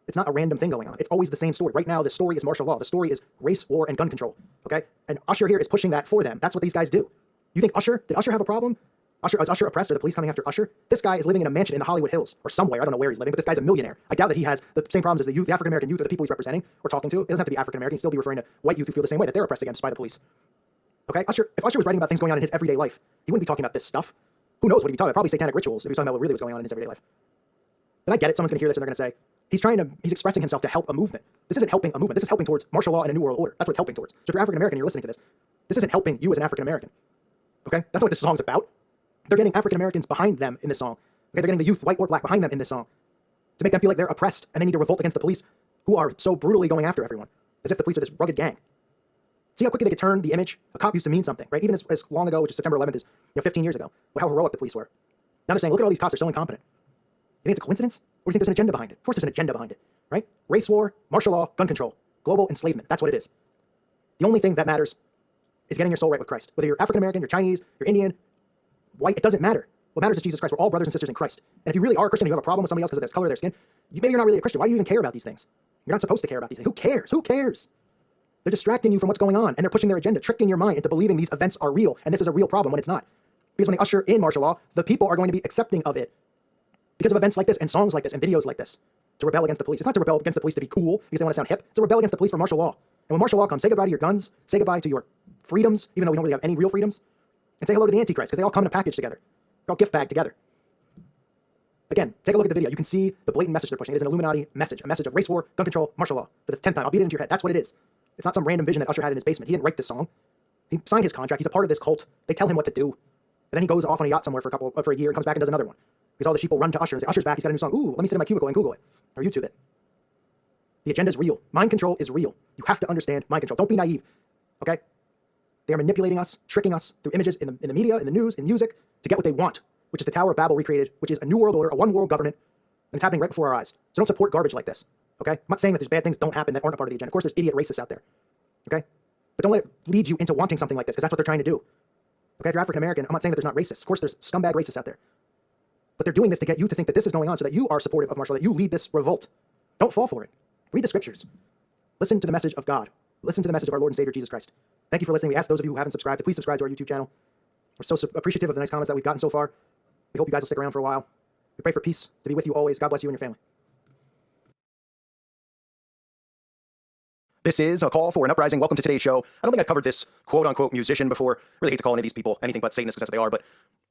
It's not a random thing going on. It's always the same story. Right now, the story is martial law. The story is race, war, and gun control, okay? And Usher here is pushing that for them. That's what these guys do. You think did Usher have a problem? Is Usher oppressed? Are the police coming after Usher? This guy is living in a mansion in the Hollywood Hills or somewhere. I don't know where he's living, but this guy's a millionaire. I doubt that he has the same problems as the youth, the African-American youth, or the people he's representing or talking to. It doesn't have to be African-American. He'd still be referring to white youth who feel the same way, that they're oppressed against by the police. Okay? If Usher was writing about things going on in his everyday life, he wouldn't be talking about this stuff. Who knows what he'd be talking about? Probably satanic rituals if he was talking about what really was going on in his everyday life. Then I get it. Someone's going to hear this and they're going to say, he's expressing himself to help a movement. This isn't helping a movement. This is helping towards martial law and a new world order. That's what it's helping towards. So if you're African-American and you're listening to this, this isn't helping you as an African-American. Okay? That's not what this song's about. They're getting African-Americans behind them in this song. Okay? They're getting the youth, white or black, behind them in this song to make them feel like they're oppressed and they need to revolt against the police who are so brutally going after everyone, as if the police are this rugged gang. See how quickly they could turn the image? A cop used to mean something, right? Even as long ago, which is September 11th, is 15 years ago, how heroic the police were. Now they're saying, look at all these cops, they're so incompetent. You think it's a coincidence? Or do you think there's an agenda behind it? Of course there's an agenda behind it, right? Race war, martial law, gun control, global enslavement. That's what it is. The only thing that matters is getting your soul right with Christ. Whether you're African-American, you're Chinese, you're Indian, white, it doesn't matter. What matters is Jesus Christ. We're all brothers and sisters in Christ. And if you really are a Christian and you have a problem with somebody else because of their color of their skin, maybe you're not really a Christian. Why do you even care about these things? You're not supposed to care about these things. Who cares? Who cares? They're distracting you from what's going on, and they're pushing their agenda, tricking your mind into believing these events are real, and this is a real problem when it's not. Because when they usher in martial law, the people are going to be accepting of it because of events like this and songs like this and videos like this to rebel against the police. It's not to rebel against the police to be cool because they want to sound hip. It's to rebel against the police for martial law. And when martial law comes, say goodbye to your guns, say goodbye to your freedoms, even though we don't really have any real freedoms, and say hello to the Antichrist because they all come in a package together. They're all gift bagged together. Again, take a look at the video. You can see the blatant message they're pushing. It is an Illuminati message, a message of race war, gun control, martial law. For the 10th time, I'll beat it into your head. That's what it is. It's not some random vision that Usher had in his basement. He didn't write this song. He signed his contract. He's a part of this cult. They tell him what to do. And then he goes off on a yacht somewhere for a year and comes back and does another one. Because all the sheep will run to Usher and say, Usher's back. He's got a new song. Ooh, let me sit in my cubicle and Google it. Or YouTube it. The agenda is real. Mind control is real. You have to understand mind control. Don't be naive. Okay? They are manipulating us, tricking us through images in the media, in the news, in music, to get what they want, which is the Tower of Babel recreated, which is a new world order, a one world government, and it's happening right before our eyes. So don't support garbage like this. Okay? I'm not saying that there's bad things don't happen that aren't a part of the agenda. Of course, there's idiot racists out there. Okay? But don't let it lead you into wanting something like this, because that's what they're trying to do. Okay? If you're African American, I'm not saying that there's not racists. Of course, there's scumbag racists out there. But they're doing this to get you to think that this is going on so that you are supportive of martial law, that you lead this revolt. Don't fall for it. Read the scriptures. Listen to the message of God. Listen to the message of our Lord and Savior, Jesus Christ. Thank you for listening. We ask those of you who haven't subscribed to please subscribe to our YouTube channel. We're so appreciative of the nice comments that we've gotten so far. We hope you guys will stick around for a while. We pray for peace to be with you always. God bless you and your family. This is a call for an uprising. Welcome to today's show. I don't think I've covered this quote-unquote musician before. Really hate to call any of these people anything but Satanists because that's what they are, but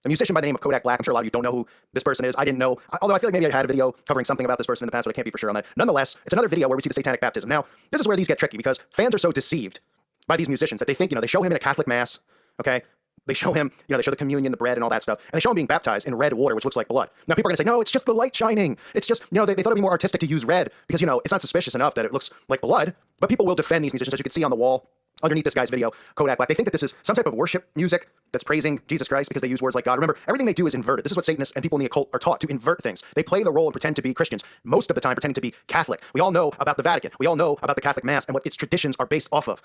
a musician by the name of Kodak Black. I'm sure a lot of you don't know who this person is. I didn't know, although I feel like maybe I had a video covering something about this person in the past, but I can't be for sure on that. Nonetheless, it's another video where we see the satanic baptism. Now, this is where these get tricky because fans are so deceived by these musicians that they think, they show him in a Catholic mass, okay? They show him, they show the communion, the bread, and all that stuff, and they show him being baptized in red water, which looks like blood. Now, people are going to say, no, it's just the light shining. It's just, they thought it'd be more artistic to use red because, it's not suspicious enough that it looks like blood, but people will defend these musicians, as you can see on the wall underneath this guy's video, Kodak Black. They think that this is some type of worship music that's praising Jesus Christ because they use words like God. Remember, everything they do is inverted. This is what Satanists and people in the occult are taught, to invert things. They play the role and pretend to be Christians, most of the time pretending to be Catholic. We all know about the Vatican. We all know about the Catholic Mass and what its traditions are based off of.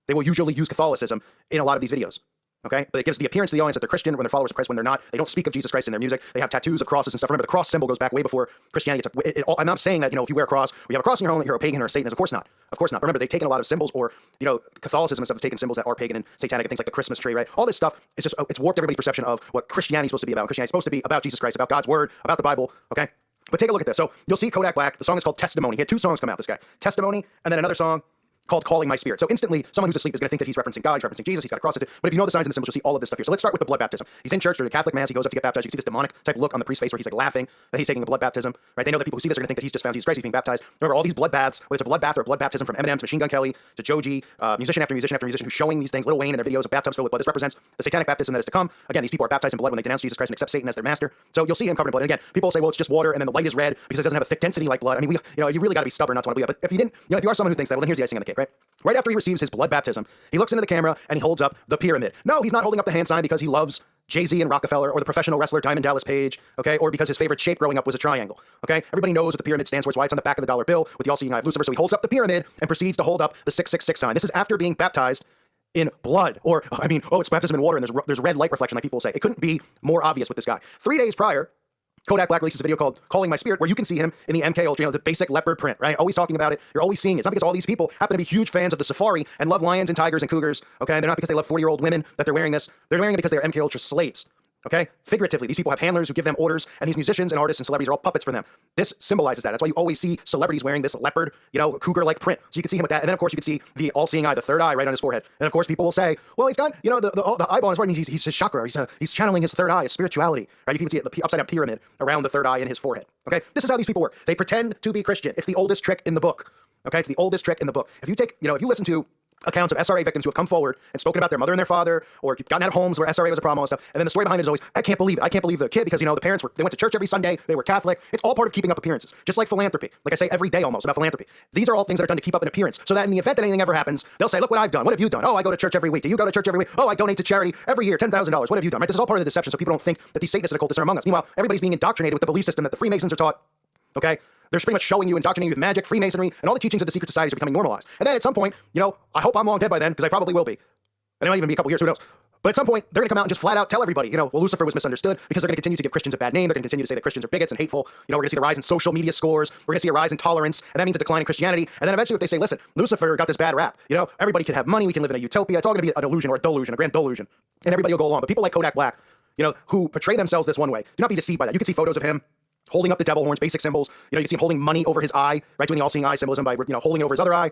They will usually use Catholicism in a lot of these videos. Okay? But it gives the appearance to the audience that they're Christian when they're followers of Christ when they're not. They don't speak of Jesus Christ in their music. They have tattoos of crosses and stuff. Remember, the cross symbol goes back way before Christianity. I'm not saying that, if you wear a cross, or you have a cross in your home, that you're a pagan or a Satanist. Of course not. Of course not. Remember, they've taken a lot of symbols, or, Catholicism and stuff has taken symbols that are pagan and satanic, and things like the Christmas tree, right? All this stuff is just, it's warped everybody's perception of what Christianity is supposed to be about. Christianity is supposed to be about Jesus Christ, about God's word, about the Bible, okay? But take a look at this. So you'll see Kodak Black. The song is called Testimony. He had 2 songs come out, this guy. Testimony, and then another song called Calling My Spirit. So instantly, someone who's asleep is going to think that he's referencing God, he's referencing Jesus, he's got a cross. But if you know the signs and the symbols, you'll see all of this stuff here. So let's start with the blood baptism. He's in church during a Catholic Mass. He goes up to get baptized. You can see this demonic type look on the priest's face where he's like laughing that he's taking a blood baptism, right? They know that people who see this are going to think that he's just found Jesus Christ, he's being baptized. Remember, all these blood baths, whether it's a blood bath or a blood baptism, from Eminem to Machine Gun Kelly to Joji, musician after musician after musician who's showing these things, Lil Wayne in their videos of bathtubs filled with blood. This represents the satanic baptism that is to come. Again, these people are baptized in blood when they denounce Jesus Christ and accept Satan as their master. So you'll see him covered in blood. And again, people say, well, it's just water and then the light is red because it doesn't have a thick density like blood. I mean, you really got to be stubborn not to want to believe that. But if you didn't, if you are someone who thinks that, well, then here's the icing on the cake, right? Right after he receives his blood baptism, he looks into the camera and he holds up the pyramid. No, he's not holding up the hand sign because he loves Jay-Z and Rockefeller or the professional wrestler Diamond Dallas Page, okay, or because his favorite shape growing up was a triangle, okay? Everybody knows what the pyramid stands for. It's why it's on the back of the dollar bill with the all-seeing eye of Lucifer. So he holds up the pyramid and proceeds to hold up the 666 sign. This is after being baptized in blood, or, it's baptism in water and there's red light reflection like people say. It couldn't be more obvious with this guy. 3 days prior, Kodak Black releases a video called Calling My Spirit, where you can see him in the MK Ultra, the basic leopard print, right? Always talking about it. You're always seeing it. It's not because all these people happen to be huge fans of the safari and love lions and tigers and cougars, okay? They're not because they love 40-year-old women that they're wearing this. They're wearing it because they're MK Ultra slaves, okay? Figuratively, these people have handlers who give them orders, and these musicians and artists and celebrities are all puppets for them. This symbolizes that. That's why you always see celebrities wearing this leopard, cougar-like print. So you can see him with that. And then, of course, you can see the all-seeing eye, the third eye right on his forehead. And, of course, people will say, well, he's got, the eyeball on his forehead. He's his chakra. He's channeling his third eye, his spirituality, right? You can see the upside-down pyramid around the third eye in his forehead, okay? This is how these people work. They pretend to be Christian. It's the oldest trick in the book, okay? It's the oldest trick in the book. If you take, if you listen to accounts of SRA victims who have come forward and spoken about their mother and their father, or gotten out of homes where SRA was a problem and stuff, and then the story behind it is always, I can't believe it. I can't believe the kid because, the parents they went to church every Sunday, they were Catholic. It's all part of keeping up appearances. Just like philanthropy. Like I say every day almost about philanthropy. These are all things that are done to keep up an appearance. So that in the event that anything ever happens, they'll say, look what I've done. What have you done? Oh, I go to church every week. Do you go to church every week? Oh, I donate to charity every year, $10,000. What have you done? Right? This is all part of the deception so people don't think that these Satanists and occultists are among us. Meanwhile, everybody's being indoctrinated with the belief system that the Freemasons are taught, okay? They're pretty much showing you, indoctrinating you with magic, Freemasonry, and all the teachings of the secret societies are becoming normalized. And then at some point, I hope I'm long dead by then, because I probably will be. And it might even be a couple years, who knows? But at some point, they're going to come out and just flat out tell everybody, well, Lucifer was misunderstood because they're going to continue to give Christians a bad name. They're going to continue to say that Christians are bigots and hateful. We're going to see the rise in social media scores. We're going to see a rise in tolerance, and that means a decline in Christianity. And then eventually, if they say, listen, Lucifer got this bad rap, everybody can have money, we can live in a utopia. It's all going to be a delusion or a delusion, a grand delusion. And everybody will go along. But people like Kodak Black, who portray themselves this one way, do not be deceived by that. You can see photos of him holding up the devil horns, basic symbols. You can see him holding money over his eye, right? Doing the all-seeing eye symbolism by, holding it over his other eye.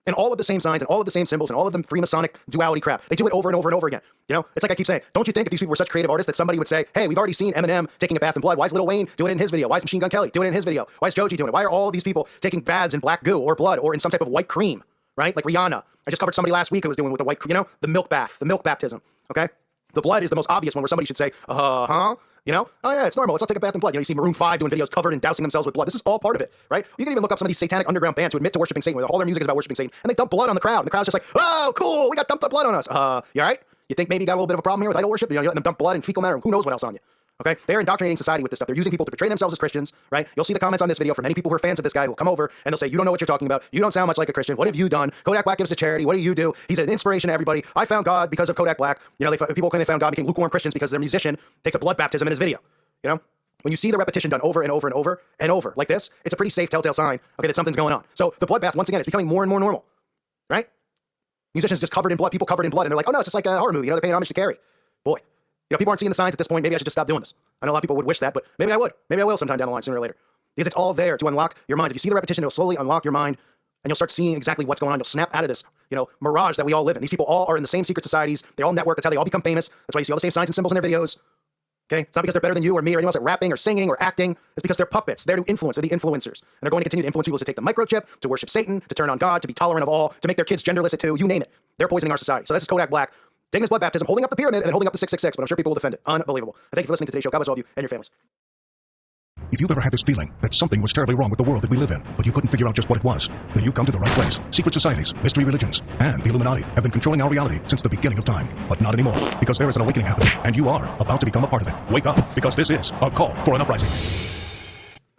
And all of the same signs and all of the same symbols and all of the Freemasonic duality crap. They do it over and over and over again. It's like I keep saying, don't you think if these people were such creative artists that somebody would say, hey, we've already seen Eminem taking a bath in blood. Why is Lil Wayne doing it in his video? Why is Machine Gun Kelly doing it in his video? Why is Joji doing it? Why are all these people taking baths in black goo or blood or in some type of white cream, right? Like Rihanna. I just covered somebody last week who was doing with the white, the milk bath, the milk baptism, okay? The blood is the most obvious one where somebody should say, oh yeah, it's normal. Let's all take a bath in blood. You see Maroon 5 doing videos covered and dousing themselves with blood. This is all part of it, right? You can even look up some of these satanic underground bands who admit to worshiping Satan, where all their music is about worshiping Satan, and they dump blood on the crowd. And the crowd's just like, oh, cool, we got dumped up blood on us. You all right? You think maybe you got a little bit of a problem here with idol worship? You're letting them dump blood and fecal matter and who knows what else on you. Okay? They're indoctrinating society with this stuff. They're using people to portray themselves as Christians, right? You'll see the comments on this video from many people who are fans of this guy who will come over and they'll say, you don't know what you're talking about. You don't sound much like a Christian. What have you done? Kodak Black gives to charity. What do you do? He's an inspiration to everybody. I found God because of Kodak Black. People claim they found God, became lukewarm Christians because their musician takes a blood baptism in his video. When you see the repetition done over and over and over and over like this, it's a pretty safe telltale sign, okay, that something's going on. So the bloodbath, once again, is becoming more and more normal, right? Musicians just covered in blood, people covered in blood, and they're like, oh no, it's just like a horror movie, they're paying homage to Carrie. Boy, people aren't seeing the signs at this point. Maybe I should just stop doing this. I know a lot of people would wish that, but maybe I would. Maybe I will sometime down the line, sooner or later. Because it's all there to unlock your mind. If you see the repetition, it'll slowly unlock your mind, and you'll start seeing exactly what's going on. You'll snap out of this, mirage that we all live in. These people all are in the same secret societies. They all network. That's how they all become famous. That's why you see all the same signs and symbols in their videos. Okay? It's not because they're better than you or me or anyone else at rapping or singing or acting. It's because they're puppets. They're to influence. They're the influencers. And they're going to continue to influence people to take the microchip, to worship Satan, to turn on God, to be tolerant of all, to make their kids genderless at 2, you name it. They're poisoning our society. So this is Kodak Black taking his blood baptism, holding up the pyramid, and then holding up the 666, but I'm sure people will defend it. Unbelievable. Thank you for listening to today's show. God bless all of you and your families. If you've ever had this feeling that something was terribly wrong with the world that we live in, but you couldn't figure out just what it was, then you've come to the right place. Secret societies, mystery religions, and the Illuminati have been controlling our reality since the beginning of time. But not anymore, because there is an awakening happening, and you are about to become a part of it. Wake up, because this is a call for an uprising.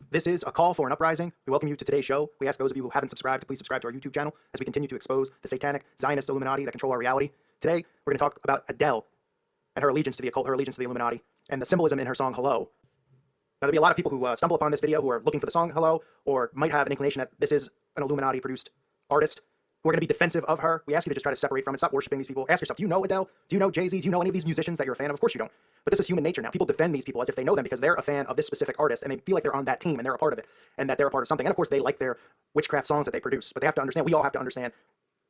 This is a call for an uprising. We welcome you to today's show. We ask those of you who haven't subscribed to please subscribe to our YouTube channel as we continue to expose the satanic Zionist Illuminati that control our reality. Today, we're going to talk about Adele and her allegiance to the occult, her allegiance to the Illuminati, and the symbolism in her song Hello. Now, there'll be a lot of people who stumble upon this video who are looking for the song Hello, or might have an inclination that this is an Illuminati-produced artist, who are going to be defensive of her. We ask you to just try to separate from it, stop worshiping these people. Ask yourself, do you know Adele? Do you know Jay-Z? Do you know any of these musicians that you're a fan of? Of course you don't. But this is human nature now. People defend these people as if they know them because they're a fan of this specific artist, and they feel like they're on that team, and they're a part of it, and that they're a part of something. And of course, they like their witchcraft songs that they produce. But they have to understand, we all have to understand,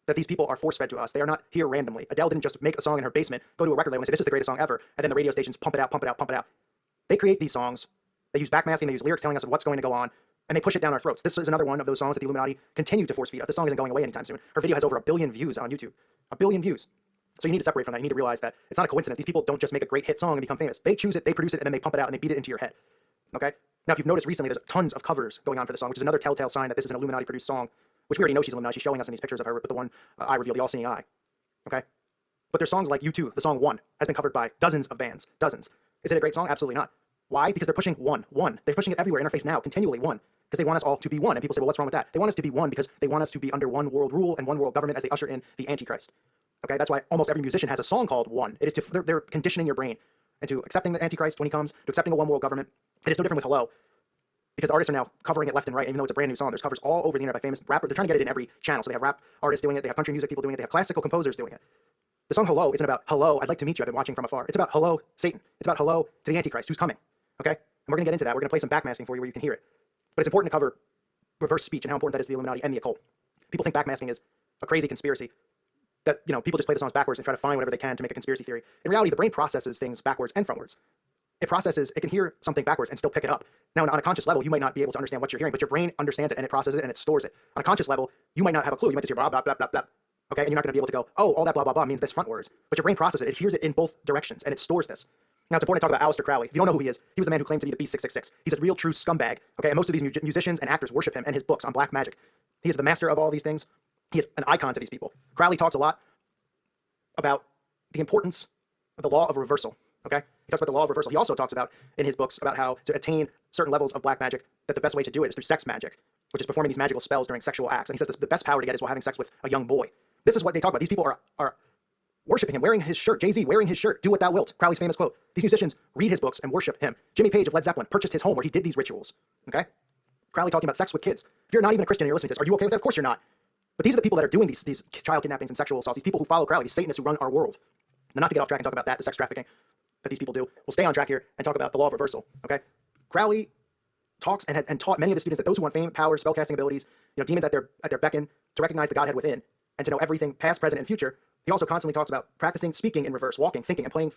that these people are force-fed to us. They are not here randomly. Adele didn't just make a song in her basement, go to a record label and say, this is the greatest song ever, and then the radio stations pump it out, pump it out, pump it out. They create these songs. They use backmasking, they use lyrics telling us what's going to go on, and they push it down our throats. This is another one of those songs that the Illuminati continue to force feed us. The song isn't going away anytime soon. Her video has over 1 billion views on YouTube. 1 billion views. So you need to separate from that. You need to realize that it's not a coincidence. These people don't just make a great hit song and become famous. They choose it, they produce it, and then they pump it out and they beat it into your head. Okay? Now, if you've noticed recently, there's tons of covers going on for the song, which is another telltale sign that this is an Illuminati-produced song, which we already know she's Illuminati. She's showing us in these pictures of her with the one eye reveal, the all-seeing eye. Okay? But there's songs like U2, the song One, has been covered by dozens of bands. Dozens. Is it a great song? Absolutely not. Why? Because they're pushing one. They're pushing it everywhere in our face now, continually one. Because they want us all to be one. And people say, well, what's wrong with that? They want us to be one because they want us to be under one world rule and one world government as they usher in the Antichrist. Okay? That's why almost every musician has a song called One. It is to, they're conditioning your brain into accepting the Antichrist when he comes, to accepting a one world government. It is no different with Hello. Because artists are now covering it left and right, even though it's a brand new song. There's covers all over the internet by famous rappers. They're trying to get it in every channel. So they have rap artists doing it, they have country music people doing it, they have classical composers doing it. The song Hello isn't about, hello, I'd like to meet you, I've been watching from afar. It's about, hello, Satan. It's about, hello to the Antichrist, who's coming. Okay? And we're going to get into that. We're going to play some backmasking for you where you can hear it. But it's important to cover reverse speech and how important that is to the Illuminati and the occult. People think backmasking is a crazy conspiracy. That, you know, people just play the songs backwards and try to find whatever they can to make a conspiracy theory. In reality, the brain processes things backwards and frontwards. It can hear something backwards and still pick it up. Now, on a conscious level, you might not be able to understand what you're hearing, but your brain understands it and it processes it and it stores it. On a conscious level, you might not have a clue. You might just hear blah, blah, blah, blah, blah. Okay? And you're not going to be able to go, oh, all that blah, blah, blah means this frontwards. But your brain processes it. It hears it in both directions and it stores this. Now, it's important to talk about Aleister Crowley. If you don't know who he is, he was the man who claimed to be the Beast 666. He's a real true scumbag. Okay? And most of these musicians and actors worship him and his books on black magic. He is the master of all these things. He is an icon to these people. Crowley talks a lot about the importance of the law of reversal. Okay? He talks about the law of reversal. He also talks about, in his books, about how to attain certain levels of black magic, that the best way to do it is through sex magic, which is performing these magical spells during sexual acts. And he says the best power to get is while having sex with a young boy. This is what they talk about. These people are worshiping him, wearing his shirt. Jay-Z wearing his shirt. Do what thou wilt. Crowley's famous quote. These musicians read his books and worship him. Jimmy Page of Led Zeppelin purchased his home where he did these rituals. Okay? Crowley talking about sex with kids. If you're not even a Christian and you're listening to this, are you okay with that? Of course you're not. But these are the people that are doing these child kidnappings and sexual assaults. These people who follow Crowley, these Satanists who run our world. Now, not to get off track and talk about that, the sex trafficking that these people do. We'll stay on track here and talk about the law of reversal. Okay? Crowley talks and taught many of his students that those who want fame, power, spellcasting abilities, you know, demons at their beckon, to recognize the Godhead within and to know everything past, present, and future. He also constantly talks about practicing speaking in reverse, walking, thinking, and playing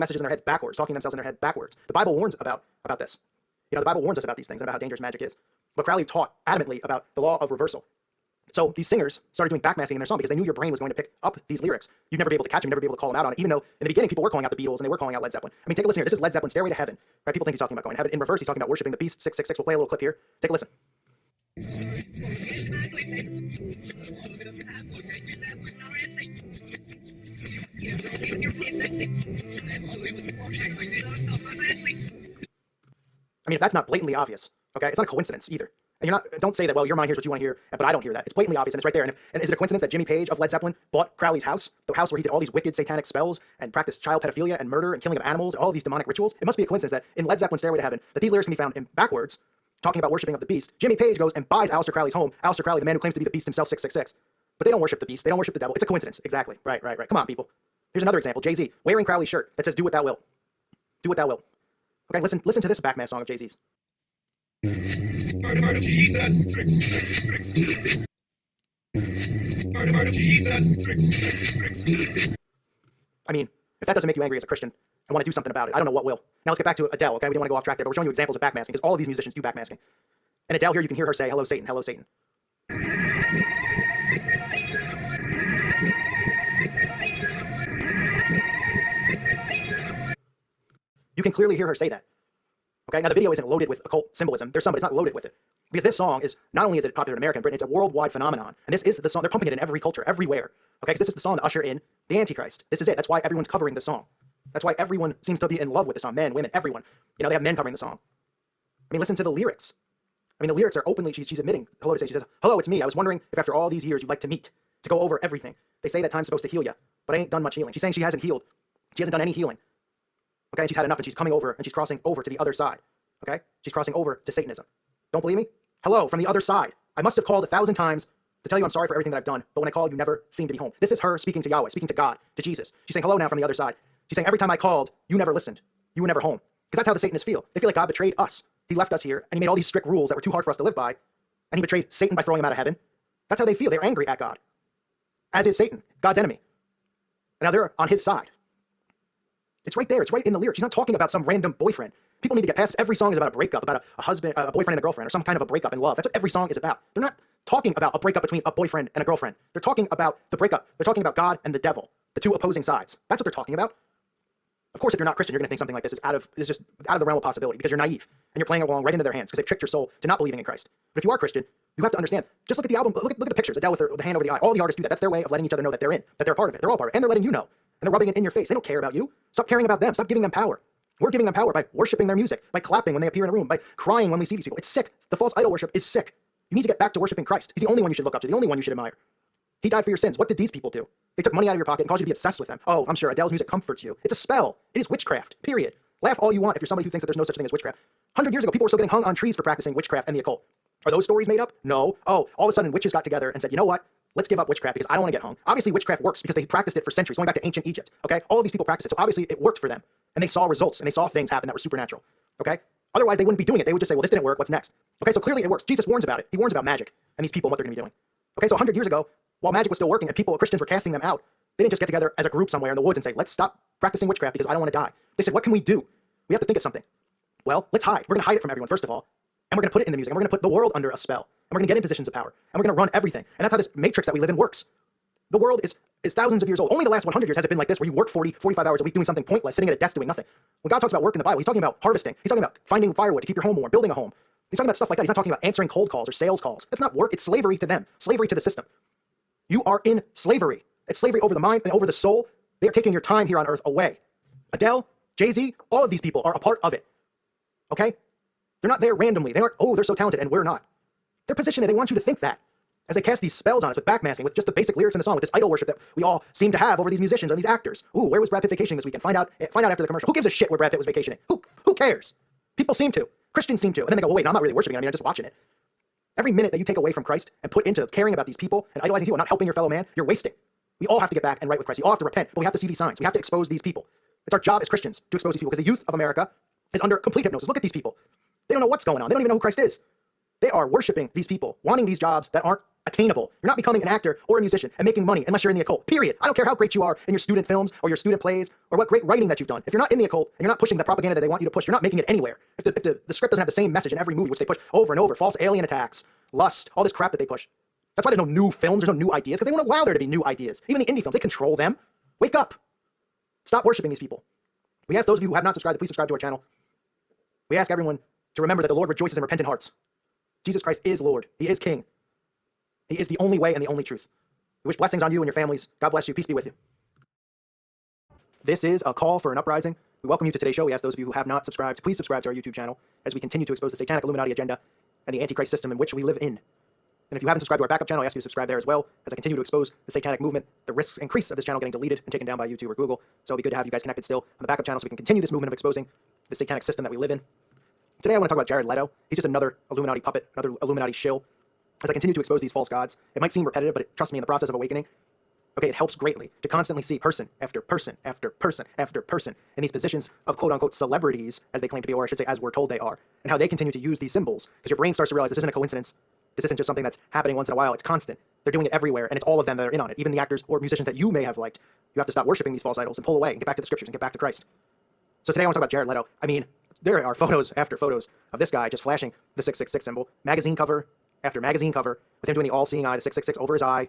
messages in their heads backwards, talking themselves in their head backwards. The Bible warns about this. You know, the Bible warns us about these things and about how dangerous magic is. But Crowley taught adamantly about the law of reversal. So these singers started doing backmasking in their song because they knew your brain was going to pick up these lyrics. You'd never be able to catch them, you'd never be able to call them out on it, even though in the beginning people were calling out the Beatles and they were calling out Led Zeppelin. I mean, take a listen here. This is Led Zeppelin, Stairway to Heaven. Right? People think he's talking about going to heaven. In reverse, he's talking about worshiping the Beast 666. We'll play a little clip here. Take a listen. I mean, if that's not blatantly obvious, okay, it's not a coincidence either. And don't say that, well, your mind hears what you want to hear, but I don't hear that. It's blatantly obvious and it's right there. And is it a coincidence that Jimmy Page of Led Zeppelin bought Crowley's house, the house where he did all these wicked satanic spells and practiced child pedophilia and murder and killing of animals, all of these demonic rituals? It must be a coincidence that in Led Zeppelin's Stairway to Heaven, that these lyrics can be found in backwards, talking about worshiping of the beast. Jimmy Page goes and buys Aleister Crowley's home. Aleister Crowley, the man who claims to be the beast himself, 666. But they don't worship the beast. They don't worship the devil. It's a coincidence. Exactly. Right. Come on, people. Here's another example. Jay-Z wearing Crowley's shirt that says, do what thou wilt. Do what thou wilt. Okay, listen to this backmask song of Jay-Z's. Heart of Jesus. Heart of Jesus. I mean, if that doesn't make you angry as a Christian and want to do something about it, I don't know what will. Now let's get back to Adele, okay? We didn't want to go off track there, but we're showing you examples of backmasking because all of these musicians do backmasking. And Adele here, you can hear her say, hello, Satan, hello, Satan. You can clearly hear her say that. Okay, now the video isn't loaded with occult symbolism. There's some, but it's not loaded with it. Because this song is, not only is it popular in America and Britain, it's a worldwide phenomenon. And this is the song, they're pumping it in every culture, everywhere. Okay, because this is the song to usher in the Antichrist. This is it. That's why everyone's covering the song. That's why everyone seems to be in love with the song. Men, women, everyone. You know, they have men covering the song. I mean, listen to the lyrics. I mean, the lyrics are openly, she's admitting, hello to say, she says, hello, it's me. I was wondering if after all these years you'd like to meet, to go over everything. They say that time's supposed to heal you, but I ain't done much healing. She's saying she hasn't healed. She hasn't done any healing. Okay, and she's had enough, and she's coming over, and she's crossing over to the other side. Okay? She's crossing over to Satanism. Don't believe me? Hello, from the other side. I must have called 1,000 times to tell you I'm sorry for everything that I've done, but when I called, you never seemed to be home. This is her speaking to Yahweh, speaking to God, to Jesus. She's saying hello now from the other side. She's saying every time I called, you never listened. You were never home. Because that's how the Satanists feel. They feel like God betrayed us. He left us here, and he made all these strict rules that were too hard for us to live by, and he betrayed Satan by throwing him out of heaven. That's how they feel. They're angry at God. As is Satan, God's enemy. And now they're on his side. It's right there. It's right in the lyrics. She's not talking about some random boyfriend. People need to get past. Every song is about a breakup, about a husband, a boyfriend and a girlfriend, or some kind of a breakup in love. That's what every song is about. They're not talking about a breakup between a boyfriend and a girlfriend. They're talking about the breakup. They're talking about God and the devil, the two opposing sides. That's what they're talking about. Of course, if you're not Christian, you're going to think something like this is just out of the realm of possibility because you're naive and you're playing along right into their hands because they've tricked your soul to not believing in Christ. But if you are Christian, you have to understand. Just look at the album. Look at the pictures. Adele with the hand over the eye. All the artists do that. That's their way of letting each other know that they're in, that they're a part of it. They're all part of it, and they're letting you know. And they're rubbing it in your face. They don't care about you. Stop caring about them. Stop giving them power. We're giving them power by worshiping their music, by clapping when they appear in a room, by crying when we see these people. It's sick. The false idol worship is sick. You need to get back to worshiping Christ. He's the only one you should look up to, the only one you should admire. He died for your sins. What did these people do? They took money out of your pocket and caused you to be obsessed with them. Oh, I'm sure Adele's music comforts you. It's a spell. It is witchcraft, period. Laugh all you want if you're somebody who thinks that there's no such thing as witchcraft. 100 years ago, people were still getting hung on trees for practicing witchcraft and the occult. Are those stories made up? No. Oh, all of a sudden witches got together and said, you know what? Let's give up witchcraft because I don't want to get hung. Obviously, witchcraft works because they practiced it for centuries, going back to ancient Egypt. Okay? All of these people practiced it, so obviously it worked for them. And they saw results, and they saw things happen that were supernatural. Okay? Otherwise, they wouldn't be doing it. They would just say, well, this didn't work. What's next? Okay, so clearly it works. Jesus warns about it. He warns about magic and these people and what they're going to be doing. Okay, so 100 years ago, while magic was still working and Christians were casting them out, they didn't just get together as a group somewhere in the woods and say, let's stop practicing witchcraft because I don't want to die. They said, what can we do? We have to think of something. Well, let's hide. We're going to hide it from everyone, first of all. And we're going to put it in the music. And we're going to put the world under a spell. And we're going to get in positions of power. And we're going to run everything. And that's how this matrix that we live in works. The world is thousands of years old. Only the last 100 years has it been like this, where you work 40, 45 hours a week doing something pointless, sitting at a desk doing nothing. When God talks about work in the Bible, he's talking about harvesting. He's talking about finding firewood to keep your home warm, building a home. He's talking about stuff like that. He's not talking about answering cold calls or sales calls. That's not work. It's slavery to them. Slavery to the system. You are in slavery. It's slavery over the mind and over the soul. They are taking your time here on earth away. Adele, Jay-Z, all of these people are a part of it. Okay? They're not there randomly. They aren't, oh, they're so talented and we're not. They're positioned. They want you to think that. As they cast these spells on us with backmasking, with just the basic lyrics in the song, with this idol worship that we all seem to have over these musicians and these actors. Ooh, where was Brad Pitt vacationing this weekend? Find out after the commercial. Who gives a shit where Brad Pitt was vacationing? Who cares? People seem to. Christians seem to. And then they go, well, wait, no, I'm not really worshiping. I mean, I'm just watching it. Every minute that you take away from Christ and put into caring about these people and idolizing people and not helping your fellow man, you're wasting. We all have to get back and right with Christ. We all have to repent, but we have to see these signs. We have to expose these people. It's our job as Christians to expose these people because the youth of America is under complete hypnosis. Look at these people. They don't know what's going on. They don't even know who Christ is. They are worshiping these people, wanting these jobs that aren't attainable. You're not becoming an actor or a musician and making money unless you're in the occult, period. I don't care how great you are in your student films or your student plays or what great writing that you've done. If you're not in the occult and you're not pushing the propaganda that they want you to push, you're not making it anywhere. If the script doesn't have the same message in every movie, which they push over and over, false alien attacks, lust, all this crap that they push. That's why there's no new films, there's no new ideas, because they won't allow there to be new ideas. Even the indie films, they control them. Wake up. Stop worshiping these people. We ask those of you who have not subscribed to please subscribe to our channel. We ask everyone to remember that the Lord rejoices in repentant hearts. Jesus Christ is Lord. He is King. He is the only way and the only truth. We wish blessings on you and your families. God bless you. Peace be with you. This is a call for an uprising. We welcome you to today's show. We ask those of you who have not subscribed to please subscribe to our YouTube channel as we continue to expose the satanic Illuminati agenda and the Antichrist system in which we live in. And if you haven't subscribed to our backup channel, I ask you to subscribe there as well as I continue to expose the satanic movement, the risks increase of this channel getting deleted and taken down by YouTube or Google. So it'll be good to have you guys connected still on the backup channel so we can continue this movement of exposing the satanic system that we live in. Today I want to talk about Jared Leto. He's just another Illuminati puppet, another Illuminati shill. As I continue to expose these false gods, it might seem repetitive, but trust me, in the process of awakening, okay, it helps greatly to constantly see person after person after person after person in these positions of quote-unquote celebrities, as they claim to be, or I should say as we're told they are, and how they continue to use these symbols, because your brain starts to realize this isn't a coincidence. This isn't just something that's happening once in a while. It's constant. They're doing it everywhere, and it's all of them that are in on it. Even the actors or musicians that you may have liked. You have to stop worshiping these false idols and pull away and get back to the scriptures and get back to Christ. So today I want to talk about Jared Leto. I mean, there are photos after photos of this guy just flashing the 666 symbol, magazine cover after magazine cover, with him doing the all-seeing eye, the 666 over his eye,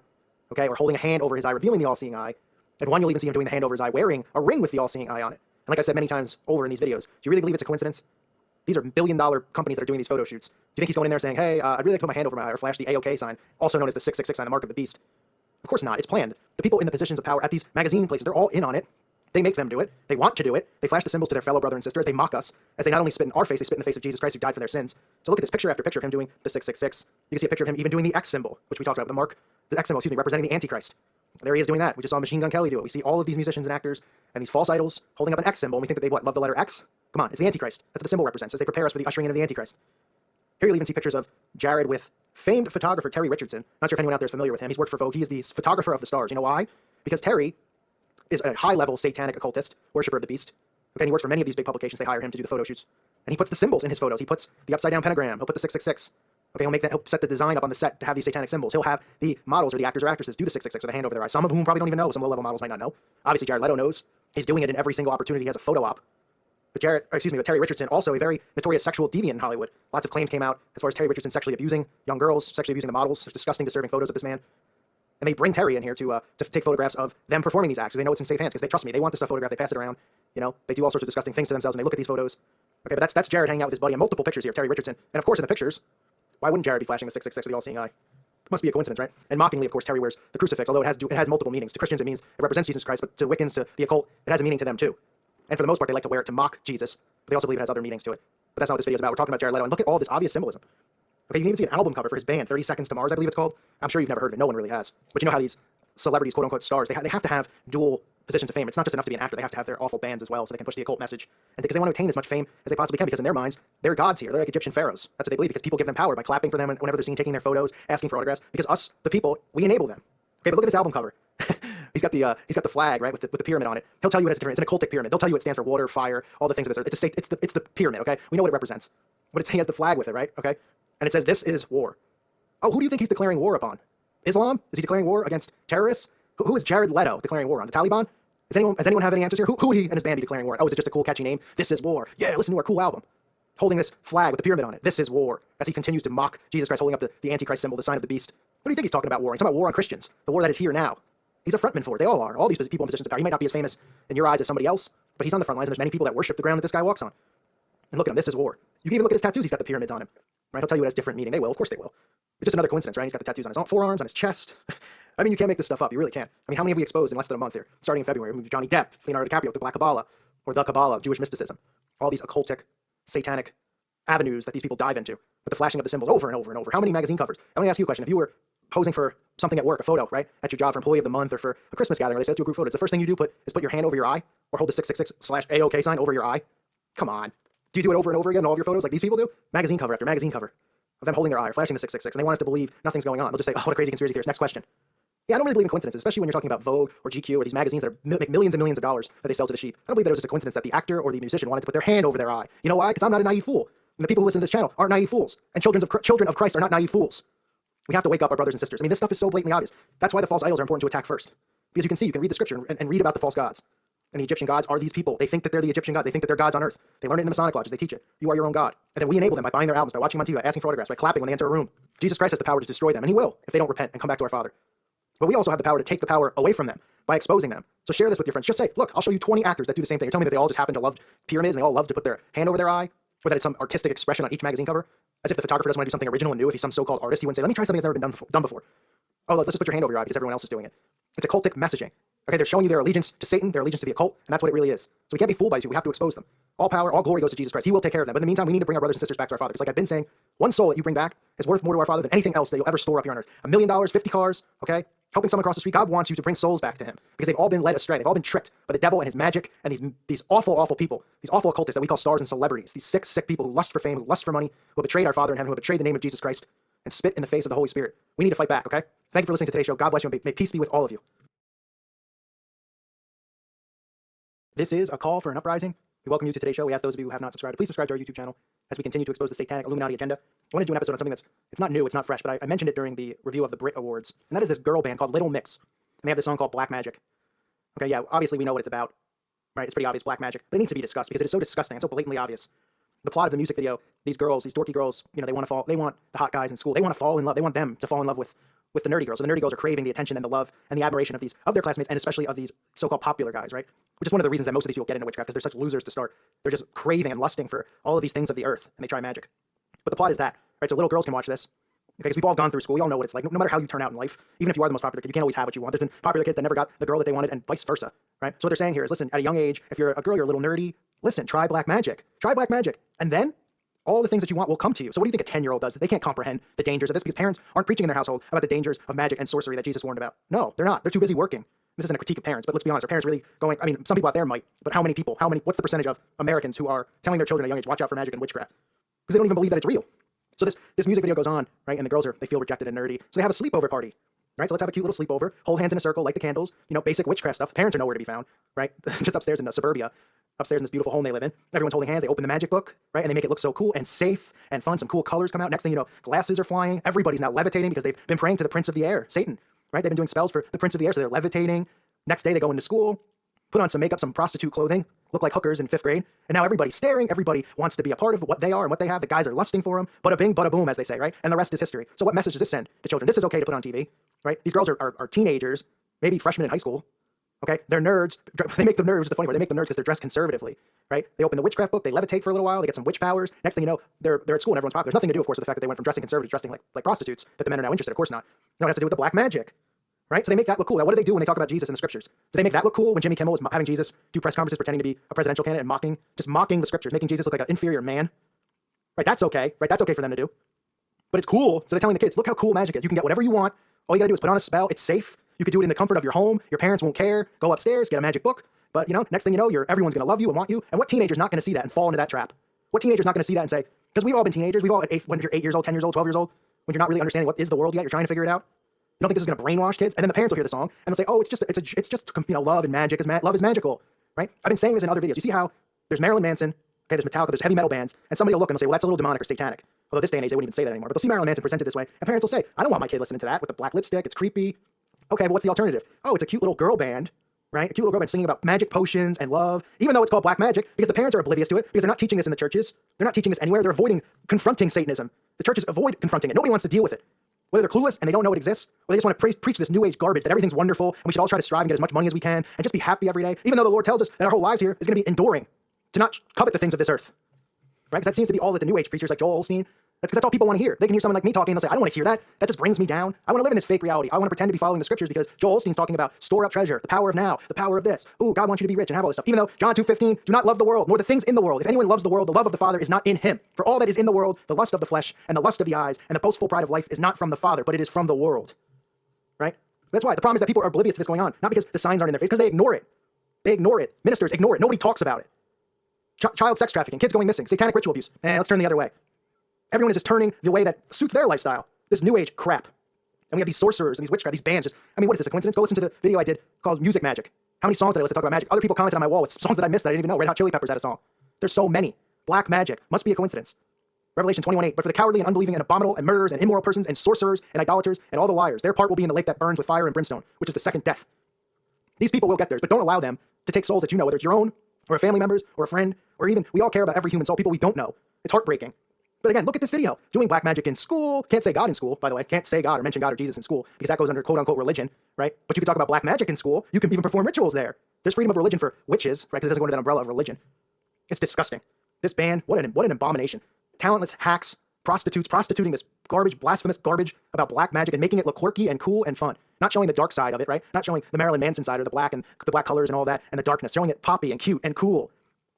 okay, or holding a hand over his eye, revealing the all-seeing eye. And one, you'll even see him doing the hand over his eye, wearing a ring with the all-seeing eye on it. And like I said many times over in these videos, do you really believe it's a coincidence? These are billion-dollar companies that are doing these photo shoots. Do you think he's going in there saying, hey, I'd really like to put my hand over my eye or flash the AOK sign, also known as the 666 sign, the mark of the beast? Of course not. It's planned. The people in the positions of power at these magazine places, they're all in on it. They make them do it. They want to do it. They flash the symbols to their fellow brother and sister as they mock us, as they not only spit in our face, they spit in the face of Jesus Christ who died for their sins. So look at this picture after picture of him doing the 666. You can see a picture of him even doing the X symbol, which we talked about, the X symbol, representing the Antichrist. There he is doing that. We just saw Machine Gun Kelly do it. We see all of these musicians and actors and these false idols holding up an X symbol, and we think that they, love the letter X? Come on, it's the Antichrist. That's what the symbol represents, as they prepare us for the ushering in of the Antichrist. Here you'll even see pictures of Jared with famed photographer Terry Richardson. Not sure if anyone out there is familiar with him. He's worked for Vogue. He is the photographer of the stars. You know why? Because Terry is a high-level satanic occultist, worshiper of the beast. Okay, and he works for many of these big publications. They hire him to do the photo shoots. And he puts the symbols in his photos. He puts the upside-down pentagram. He'll put the 666. Okay, he'll set the design up on the set to have these satanic symbols. He'll have the models or the actors or actresses do the 666 with a hand over their eye. Some of whom probably don't even know. Some low-level models might not know. Obviously, Jared Leto knows. He's doing it in every single opportunity he has a photo op. But Terry Richardson, also a very notorious sexual deviant in Hollywood. Lots of claims came out as far as Terry Richardson sexually abusing young girls, sexually abusing the models. There's disgusting, disturbing photos of this man. And they bring Terry in here to take photographs of them performing these acts because they know it's in safe hands because they trust me. They want this stuff photographed. They pass it around. You know, they do all sorts of disgusting things to themselves and they look at these photos. Okay, but that's Jared hanging out with his buddy in multiple pictures here, Terry Richardson. And of course, in the pictures, why wouldn't Jared be flashing the 666 with the all-seeing eye? Must be a coincidence, right? And mockingly, of course, Terry wears the crucifix, although it has multiple meanings. To Christians, it represents Jesus Christ, but to Wiccans, to the occult, it has a meaning to them too. And for the most part, they like to wear it to mock Jesus, but they also believe it has other meanings to it. But that's not what this video is about. We're talking about Jared Leto, and look at all this obvious symbolism. Okay, you can even see an album cover for his band, 30 Seconds to Mars, I believe it's called. I'm sure you've never heard of it. No one really has. But you know how these celebrities, quote-unquote stars, they have to have dual positions of fame. It's not just enough to be an actor. They have to have their awful bands as well so they can push the occult message. And because they want to attain as much fame as they possibly can because in their minds, they're gods here. They're like Egyptian pharaohs. That's what they believe because people give them power by clapping for them whenever they're seen taking their photos, asking for autographs. Because us, the people, we enable them. Okay, but look at this album cover. He's got the flag, right, with the pyramid on it. He'll tell you it's an occultic pyramid. They'll tell you it stands for water, fire, all the things of this. It's the pyramid, okay? We know what it represents. But he has the flag with it, right? Okay? And it says, this is war. Oh, who do you think he's declaring war upon? Islam? Is he declaring war against terrorists? Who is Jared Leto declaring war on? The Taliban? Does anyone have any answers here? Who would he and his band be declaring war? Oh, is it just a cool, catchy name? This is war. Yeah, listen to our cool album. Holding this flag with the pyramid on it. This is war. As he continues to mock Jesus Christ, holding up the Antichrist symbol, the sign of the beast. What do you think he's talking about war? He's talking about war on Christians. The war that is here now. He's a frontman for it. They all are. All these people in positions of power. He might not be as famous in your eyes as somebody else, but he's on the front lines, and there's many people that worship the ground that this guy walks on. And look at him. This is war. You can even look at his tattoos. He's got the pyramids on him. Right? He'll tell you it has different meaning. They will. Of course they will. It's just another coincidence, right? He's got the tattoos on his forearms, on his chest. I mean, you can't make this stuff up. You really can't. I mean, how many have we exposed in less than a month here? Starting in February. Johnny Depp, Leonardo DiCaprio, the Black Kabbalah, or the Kabbalah, Jewish mysticism. All these occultic, satanic avenues that these people dive into with the flashing of the symbols over and over and over. How many magazine covers? Let me ask you a question. If you were posing for something at work, a photo, right, at your job for Employee of the Month or for a Christmas gathering, or they say let's do a group photo, the first thing you do is put your hand over your eye or hold the 666/AOK sign over your eye? Come on. Do you do it over and over again in all of your photos like these people do? Magazine cover after magazine cover of them holding their eye or flashing the 666, and they want us to believe nothing's going on. They'll just say, oh, what a crazy conspiracy theorist. Next question. Yeah, I don't really believe in coincidences, especially when you're talking about Vogue or GQ or these magazines that make millions and millions of dollars that they sell to the sheep. I don't believe that it was just a coincidence that the actor or the musician wanted to put their hand over their eye. You know why? Because I'm not a naive fool. And the people who listen to this channel aren't naive fools. And children of Christ are not naive fools. We have to wake up our brothers and sisters. I mean, this stuff is so blatantly obvious. That's why the false idols are important to attack first. Because you can read the scripture and read about the false gods. And the Egyptian gods are these people. They think that they're the Egyptian gods. They think that they're gods on earth. They learn it in the Masonic lodges. They teach it. You are your own God. And then we enable them by buying their albums, by watching them on TV, by asking for autographs, by clapping when they enter a room. Jesus Christ has the power to destroy them, and he will if they don't repent and come back to our Father. But we also have the power to take the power away from them by exposing them. So share this with your friends. Just say, look, I'll show you 20 actors that do the same thing. You're telling me that they all just happen to love pyramids and they all love to put their hand over their eye, or that it's some artistic expression on each magazine cover? As if the photographer doesn't want to do something original and new. If he's some so-called artist, he wouldn't say, let me try something that's never been done before. Oh, let's just put your hand over your eye because everyone else is doing it. It's occultic messaging. Okay, they're showing you their allegiance to Satan, their allegiance to the occult, and that's what it really is. So we can't be fooled by these people. We have to expose them. All power, all glory goes to Jesus Christ. He will take care of them. But in the meantime, we need to bring our brothers and sisters back to our Father. Because like I've been saying, one soul that you bring back is worth more to our Father than anything else that you'll ever store up here on earth. $1 million, 50 cars, okay? Helping someone cross the street. God wants you to bring souls back to him because they've all been led astray. They've all been tricked by the devil and his magic and these awful, awful people, these awful occultists that we call stars and celebrities, these sick, sick people who lust for fame, who lust for money, who have betrayed our Father in heaven, who have betrayed the name of Jesus Christ and spit in the face of the Holy Spirit. We need to fight back, okay? Thank you for listening to today's show. God bless you and may peace be with all of you. This is a call for an uprising. We welcome you to today's show. We ask those of you who have not subscribed to please subscribe to our YouTube channel as we continue to expose the satanic Illuminati agenda. I want to do an episode on something it's not new, it's not fresh, but I mentioned it during the review of the Brit Awards, and that is this girl band called Little Mix. And they have this song called Black Magic. Okay, yeah, obviously we know what it's about, right? It's pretty obvious, black magic, but it needs to be discussed because it is so disgusting and so blatantly obvious. The plot of the music video, these girls, these dorky girls, you know, they want the hot guys in school. They want to fall in love. They want them to fall in love with with the nerdy girls. So the nerdy girls are craving the attention and the love and the admiration of their classmates, and especially of these so-called popular guys, right? Which is one of the reasons that most of these people get into witchcraft, because they're such losers to start. They're just craving and lusting for all of these things of the earth, and they try magic. But the plot is that, right? So little girls can watch this. Okay, because we've all gone through school. We all know what it's like. No matter how you turn out in life, even if you are the most popular kid, you can't always have what you want. There's been popular kids that never got the girl that they wanted, and vice versa, right? So what they're saying here is, listen, at a young age, if you're a girl, you're a little nerdy, listen, try black magic. Try black magic. And then all the things that you want will come to you. So what do you think a 10-year-old does? They can't comprehend the dangers of this because parents aren't preaching in their household about the dangers of magic and sorcery that Jesus warned about. No, they're not. They're too busy working. This isn't a critique of parents, but let's be honest. Are parents really going, I mean, some people out there might, but how many people, what's the percentage of Americans who are telling their children at a young age, watch out for magic and witchcraft? Because they don't even believe that it's real. So this music video goes on, right? And the girls they feel rejected and nerdy. So they have a sleepover party, right? So let's have a cute little sleepover, hold hands in a circle, light the candles, basic witchcraft stuff. Parents are nowhere to be found, right? Just upstairs in the suburbia, upstairs in this beautiful home they live in. Everyone's holding hands, they open the magic book, right? And they make it look so cool and safe and fun. Some cool colors come out. Next thing you know, glasses are flying. Everybody's now levitating because they've been praying to the prince of the air, Satan, right? They've been doing spells for the prince of the air, so they're levitating. Next day they go into school, put on some makeup, some prostitute clothing, look like hookers in 5th grade, and now everybody's staring, everybody wants to be a part of what they are and what they have, the guys are lusting for them, bada bing, bada boom, as they say, right? And the rest is history. So what message does this send to children? This is okay to put on TV, right? These girls are teenagers, maybe freshmen in high school, okay? They're nerds, they make them nerds, the funny part, they make them nerds because they're dressed conservatively, right? They open the witchcraft book, they levitate for a little while, they get some witch powers, next thing you know, they're at school and everyone's popular. There's nothing to do, of course, with the fact that they went from dressing conservative to dressing like prostitutes, that the men are now interested, of course not. No, it has to do with the black magic. Right? So they make that look cool. Now, what do they do when they talk about Jesus in the scriptures? Do they make that look cool when Jimmy Kimmel was having Jesus do press conferences pretending to be a presidential candidate and just mocking the scriptures, making Jesus look like an inferior man? Right? That's okay. Right? That's okay for them to do. But it's cool. So they're telling the kids, look how cool magic is. You can get whatever you want. All you gotta do is put on a spell. It's safe. You can do it in the comfort of your home. Your parents won't care. Go upstairs, get a magic book. But next thing you know, everyone's gonna love you and want you. And what teenager's not gonna see that and fall into that trap? What teenager's not gonna see that and say, because we've all been teenagers, we've all when you're 8 years old, 10 years old, 12 years old, when you're not really understanding what is the world yet, you're trying to figure it out. You don't think this is going to brainwash kids? And then the parents will hear the song and they'll say, "Oh, it's just love and magic love is magical." Right? I've been saying this in other videos. You see how there's Marilyn Manson, okay, there's Metallica, there's heavy metal bands, and somebody will look and they'll say, "Well, that's a little demonic or satanic." Although this day and age they wouldn't even say that anymore. But they'll see Marilyn Manson presented this way, and parents will say, "I don't want my kid listening to that with the black lipstick. It's creepy." Okay, but what's the alternative? Oh, it's a cute little girl band, right? A cute little girl band singing about magic potions and love, even though it's called black magic, because the parents are oblivious to it, because they're not teaching this in the churches. They're not teaching this anywhere. They're avoiding confronting Satanism. The churches avoid confronting it. Nobody wants to deal with it. Whether they're clueless and they don't know it exists, or they just want to preach this new age garbage that everything's wonderful and we should all try to strive and get as much money as we can and just be happy every day, even though the Lord tells us that our whole lives here is going to be enduring, to not covet the things of this earth. Right? Because that seems to be all that the new age preachers like Joel Osteen, that's all people want to hear. They can hear someone like me talking and they'll say, "I don't want to hear that. That just brings me down. I want to live in this fake reality. I want to pretend to be following the scriptures because Joel Osteen's talking about store up treasure, the power of now, the power of this. Ooh, God wants you to be rich and have all this stuff." Even though John 2:15, do not love the world, nor the things in the world. If anyone loves the world, the love of the Father is not in him. For all that is in the world, the lust of the flesh and the lust of the eyes and the boastful pride of life is not from the Father, but it is from the world. Right? That's why the problem is that people are oblivious to this going on. Not because the signs aren't in their face, because they ignore it. They ignore it. Ministers ignore it. Nobody talks about it. Child sex trafficking, kids going missing, satanic ritual abuse. Let's turn the other way. Everyone is just turning the way that suits their lifestyle. This new age crap. And we have these sorcerers and these witchcraft, these bands. What is this, a coincidence? Go listen to the video I did called Music Magic. How many songs did I listen to talk about magic? Other people commented on my wall with songs that I missed that I didn't even know. Red Hot Chili Peppers had a song. There's so many. Black magic. Must be a coincidence. Revelation 21:8. But for the cowardly and unbelieving and abominable and murderers and immoral persons and sorcerers and idolaters and all the liars, their part will be in the lake that burns with fire and brimstone, which is the second death. These people will get theirs, but don't allow them to take souls that you know, whether it's your own or a family member's or a friend, or even, we all care about every human soul, people we don't know. It's heartbreaking. But again, look at this video. Doing black magic in school. Can't say God in school, by the way. Can't say God or mention God or Jesus in school because that goes under quote-unquote religion, right? But you can talk about black magic in school. You can even perform rituals there. There's freedom of religion for witches, right? Because it doesn't go under that umbrella of religion. It's disgusting. This band, what an abomination. Talentless hacks, prostitutes, prostituting this garbage, blasphemous garbage about black magic and making it look quirky and cool and fun. Not showing the dark side of it, right? Not showing the Marilyn Manson side or the black colors and all that and the darkness. Showing it poppy and cute and cool.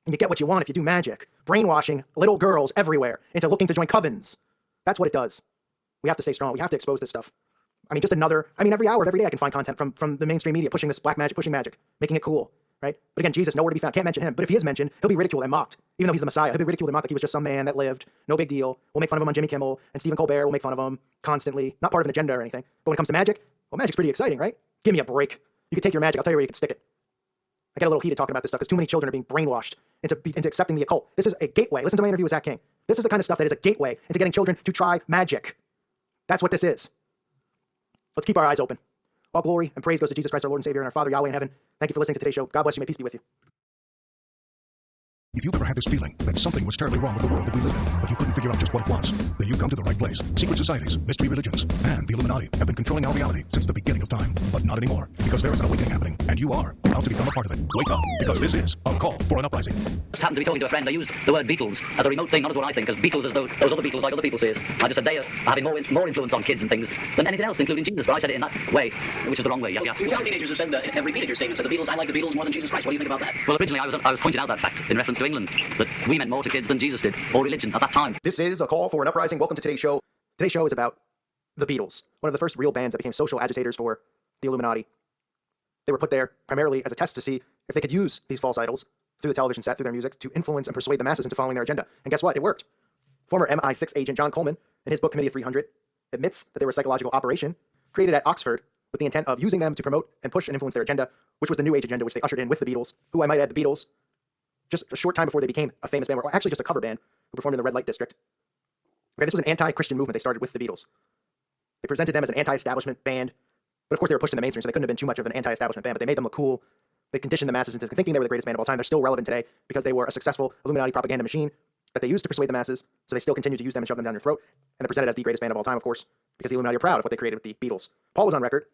And you get what you want if you do magic. Brainwashing little girls everywhere into looking to join covens. That's what it does. We have to stay strong. We have to expose this stuff. Every hour of every day I can find content from the mainstream media pushing this black magic, pushing magic, making it cool, right? But again, Jesus, nowhere to be found. Can't mention him. But if he is mentioned, he'll be ridiculed and mocked. Even though he's the Messiah, he'll be ridiculed and mocked like he was just some man that lived. No big deal. We'll make fun of him on Jimmy Kimmel, and Stephen Colbert will make fun of him constantly. Not part of an agenda or anything. But when it comes to magic, well, magic's pretty exciting, right? Give me a break. You can take your magic. I'll tell you where you can stick it. I get a little heated talking about this stuff because too many children are being brainwashed into accepting the occult. This is a gateway. Listen to my interview with Zach King. This is the kind of stuff that is a gateway into getting children to try magic. That's what this is. Let's keep our eyes open. All glory and praise goes to Jesus Christ, our Lord and Savior, and our Father Yahweh in heaven. Thank you for listening to today's show. God bless you. May peace be with you. If you've ever had this feeling that something was terribly wrong with the world that we live in, but you couldn't figure out just what it was, then you've come to the right place. Secret societies, mystery religions, and the Illuminati have been controlling our reality since the beginning of time. But not anymore, because there is an awakening happening, and you are about to become a part of it. Wake up, because this is a call for an uprising. Just happened to be talking to a friend. I used the word Beatles as a remote thing, not as what I think, as Beatles as though those other Beatles, like other people say it. I just said they are having more influence on kids and things than anything else, including Jesus. But I said it in that way, which is the wrong way. Yeah. Some teenagers have said that have repeated your statement. So the Beatles, I like the Beatles more than Jesus Christ. What do you think about that? Well, originally I was pointing out that fact in reference to England, that we meant more to kids than Jesus did, or religion at that time. This is a call for an uprising. Welcome to today's show. Today's show is about the Beatles, one of the first real bands that became social agitators for the Illuminati. They were put there primarily as a test to see if they could use these false idols through the television set, through their music, to influence and persuade the masses into following their agenda. And guess what? It worked. Former MI6 agent John Coleman, in his book Committee of 300, admits that they were a psychological operation created at Oxford with the intent of using them to promote and push and influence their agenda, which was the New Age agenda, which they ushered in with the Beatles, who I might add, the Beatles, just a short time before they became a famous band, were actually just a cover band who performed in the Red Light District. Okay, this was an anti-Christian movement they started with the Beatles. They presented them as an anti-establishment band, but of course they were pushed in the mainstream, so they couldn't have been too much of an anti-establishment band, but they made them look cool. They conditioned the masses into thinking they were the greatest band of all time. They're still relevant today because they were a successful Illuminati propaganda machine that they used to persuade the masses, so they still continue to use them and shove them down your throat, and they're presented as the greatest band of all time, of course, because the Illuminati are proud of what they created with the Beatles. Paul was on record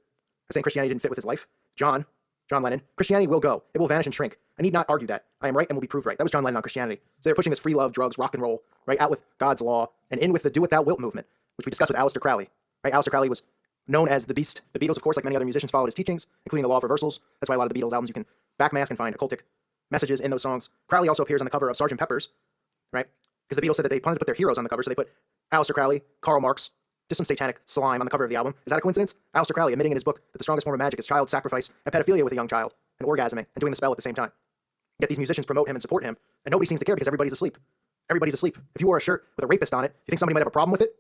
as saying Christianity didn't fit with his life. John Lennon, Christianity will go. It will vanish and shrink. I need not argue that. I am right and will be proved right. That was John Lennon on Christianity. So they're pushing this free love, drugs, rock and roll, right, out with God's law, and in with the do what thou wilt movement, which we discussed with Aleister Crowley. Right? Aleister Crowley was known as the Beast. The Beatles, of course, like many other musicians, followed his teachings, including the law of reversals. That's why a lot of the Beatles albums you can backmask and find occultic messages in those songs. Crowley also appears on the cover of Sgt. Pepper's, right? Because the Beatles said that they wanted to put their heroes on the cover, so they put Aleister Crowley, Karl Marx, just some satanic slime on the cover of the album. Is that a coincidence? Aleister Crowley admitting in his book that the strongest form of magic is child sacrifice and pedophilia with a young child, and orgasming, and doing the spell at the same time. Yet these musicians promote him and support him, and nobody seems to care because everybody's asleep. Everybody's asleep. If you wore a shirt with a rapist on it, you think somebody might have a problem with it?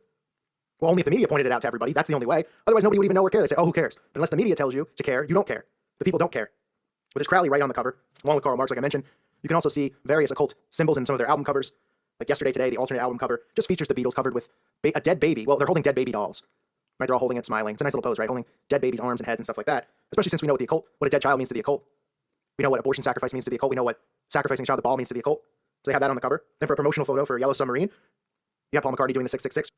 Well, only if the media pointed it out to everybody. That's the only way. Otherwise, nobody would even know or care. They say, oh, who cares? But unless the media tells you to care, you don't care. The people don't care. With this Crowley right on the cover, along with Karl Marx, like I mentioned, you can also see various occult symbols in some of their album covers. Like Yesterday Today, the alternate album cover, just features the Beatles covered with a dead baby. Well, they're holding dead baby dolls. Right? They're all holding it, smiling. It's a nice little pose, right? Holding dead babies' arms and heads and stuff like that. Especially since we know what a dead child means to the occult. We know what abortion sacrifice means to the occult. We know what sacrificing a child to Baal means to the occult. So they have that on the cover. Then for a promotional photo for Yellow Submarine, you have Paul McCartney doing the 666.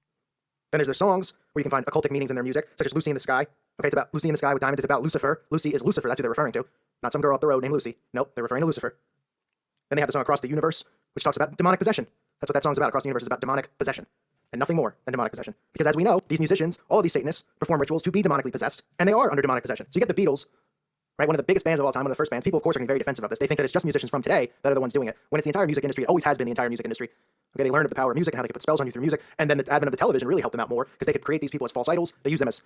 Then there's their songs where you can find occultic meanings in their music, such as Lucy in the Sky. Okay, it's about Lucy in the Sky with diamonds. It's about Lucifer. Lucy is Lucifer. That's who they're referring to. Not some girl up the road named Lucy. Nope, they're referring to Lucifer. Then they have the song Across the Universe, which talks about demonic possession. That's what that song's about. Across the Universe is about demonic possession. And nothing more than demonic possession. Because as we know, these musicians, all of these Satanists, perform rituals to be demonically possessed, and they are under demonic possession. So you get the Beatles, right, one of the biggest bands of all time, one of the first bands. People, of course, are getting very defensive of this. They think that it's just musicians from today that are the ones doing it, when it's the entire music industry. It always has been the entire music industry. Okay, they learned of the power of music and how they could put spells on you through music, and then the advent of the television really helped them out more, because they could create these people as false idols. They use them as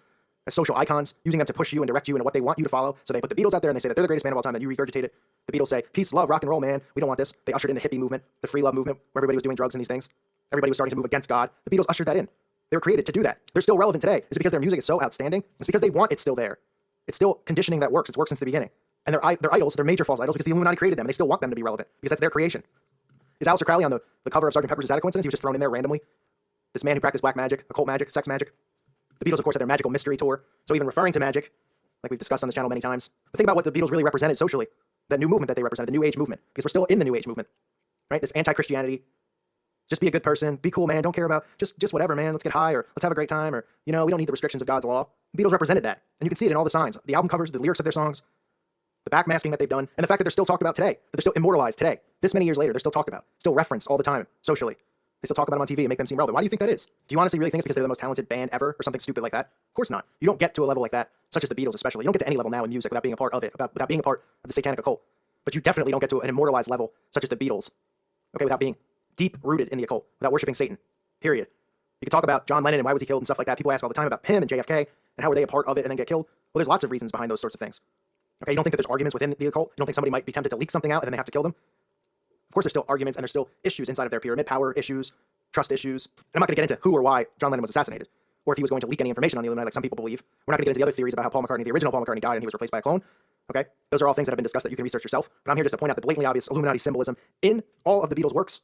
social icons, using them to push you and direct you into what they want you to follow. So they put the Beatles out there, and they say that they're the greatest band of all time, then you regurgitate it. The Beatles say, peace, love, rock and roll, man. We don't want this. They ushered in the hippie movement, the free love movement, where everybody was doing drugs and these things. Everybody was starting to move against God. The Beatles ushered that in. They were created to do that. They're still relevant today. Is it because their music is so outstanding? It's because they want it still there. It's still conditioning that works. It's worked since the beginning. And they're idols, they're major false idols, because the Illuminati created them, and they still want them to be relevant, because that's their creation. Is Aleister Crowley on the cover of Sgt. Pepper's, is that a coincidence? He was just thrown in there randomly? This man who practiced black magic, occult magic, sex magic. The Beatles, of course, had their magical mystery tour, so even referring to magic, like we've discussed on this channel many times. But think about what the Beatles really represented socially, that new movement that they represented, the New Age movement, because we're still in the New Age movement, right? This anti-Christianity, just be a good person, be cool, man, don't care about, just whatever, man, let's get high, or let's have a great time, or, we don't need the restrictions of God's law. The Beatles represented that, and you can see it in all the signs, the album covers, the lyrics of their songs, the backmasking that they've done, and the fact that they're still talked about today, that they're still immortalized today. This many years later, they're still talked about, still referenced all the time, socially. They still talk about them on TV and make them seem relevant. Why do you think that is? Do you honestly really think it's because they're the most talented band ever, or something stupid like that? Of course not. You don't get to a level like that, such as the Beatles especially. You don't get to any level now in music without being a part of it, without being a part of the satanic occult. But you definitely don't get to an immortalized level, such as the Beatles, okay, without being deep-rooted in the occult, without worshiping Satan, period. You can talk about John Lennon and why was he killed and stuff like that. People ask all the time about Pym and JFK, and how were they a part of it and then get killed? Well, there's lots of reasons behind those sorts of things. Okay, you don't think that there's arguments within the occult? You don't think somebody might be tempted to leak something out and then they have to kill them? Of course, there's still arguments and there's still issues inside of their pyramid, power issues, trust issues. And I'm not going to get into who or why John Lennon was assassinated, or if he was going to leak any information on the Illuminati like some people believe. We're not going to get into the other theories about how Paul McCartney, the original Paul McCartney, died and he was replaced by a clone. Okay, those are all things that have been discussed that you can research yourself. But I'm here just to point out the blatantly obvious Illuminati symbolism in all of the Beatles' works.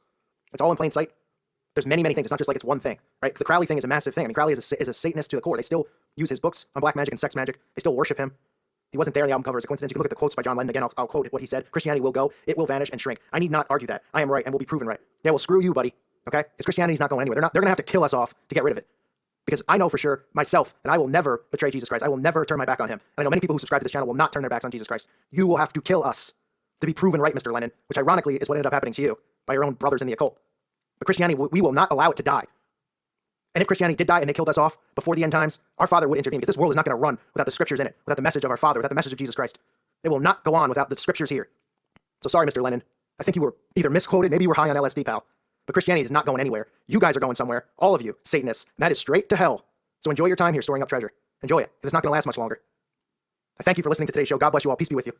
It's all in plain sight. There's many, many things. It's not just like it's one thing, right? The Crowley thing is a massive thing. I mean, Crowley is a Satanist to the core. They still use his books on black magic and sex magic. They still worship him. He wasn't there in the album cover as a coincidence. You can look at the quotes by John Lennon. Again, I'll quote what he said. Christianity will go, it will vanish and shrink. I need not argue that. I am right and will be proven right. Yeah, well, screw you, buddy. Okay? Because Christianity's not going anywhere. They're going to have to kill us off to get rid of it. Because I know for sure, myself, that I will never betray Jesus Christ. I will never turn my back on him. And I know many people who subscribe to this channel will not turn their backs on Jesus Christ. You will have to kill us to be proven right, Mr. Lennon, which ironically is what ended up happening to you by your own brothers in the occult. But Christianity, we will not allow it to die. And if Christianity did die and they killed us off before the end times, our Father would intervene, because this world is not going to run without the scriptures in it, without the message of our Father, without the message of Jesus Christ. It will not go on without the scriptures here. So sorry, Mr. Lennon. I think you were either misquoted, maybe you were high on LSD, pal. But Christianity is not going anywhere. You guys are going somewhere, all of you, Satanists, and that is straight to hell. So enjoy your time here storing up treasure. Enjoy it, because it's not going to last much longer. I thank you for listening to today's show. God bless you all. Peace be with you.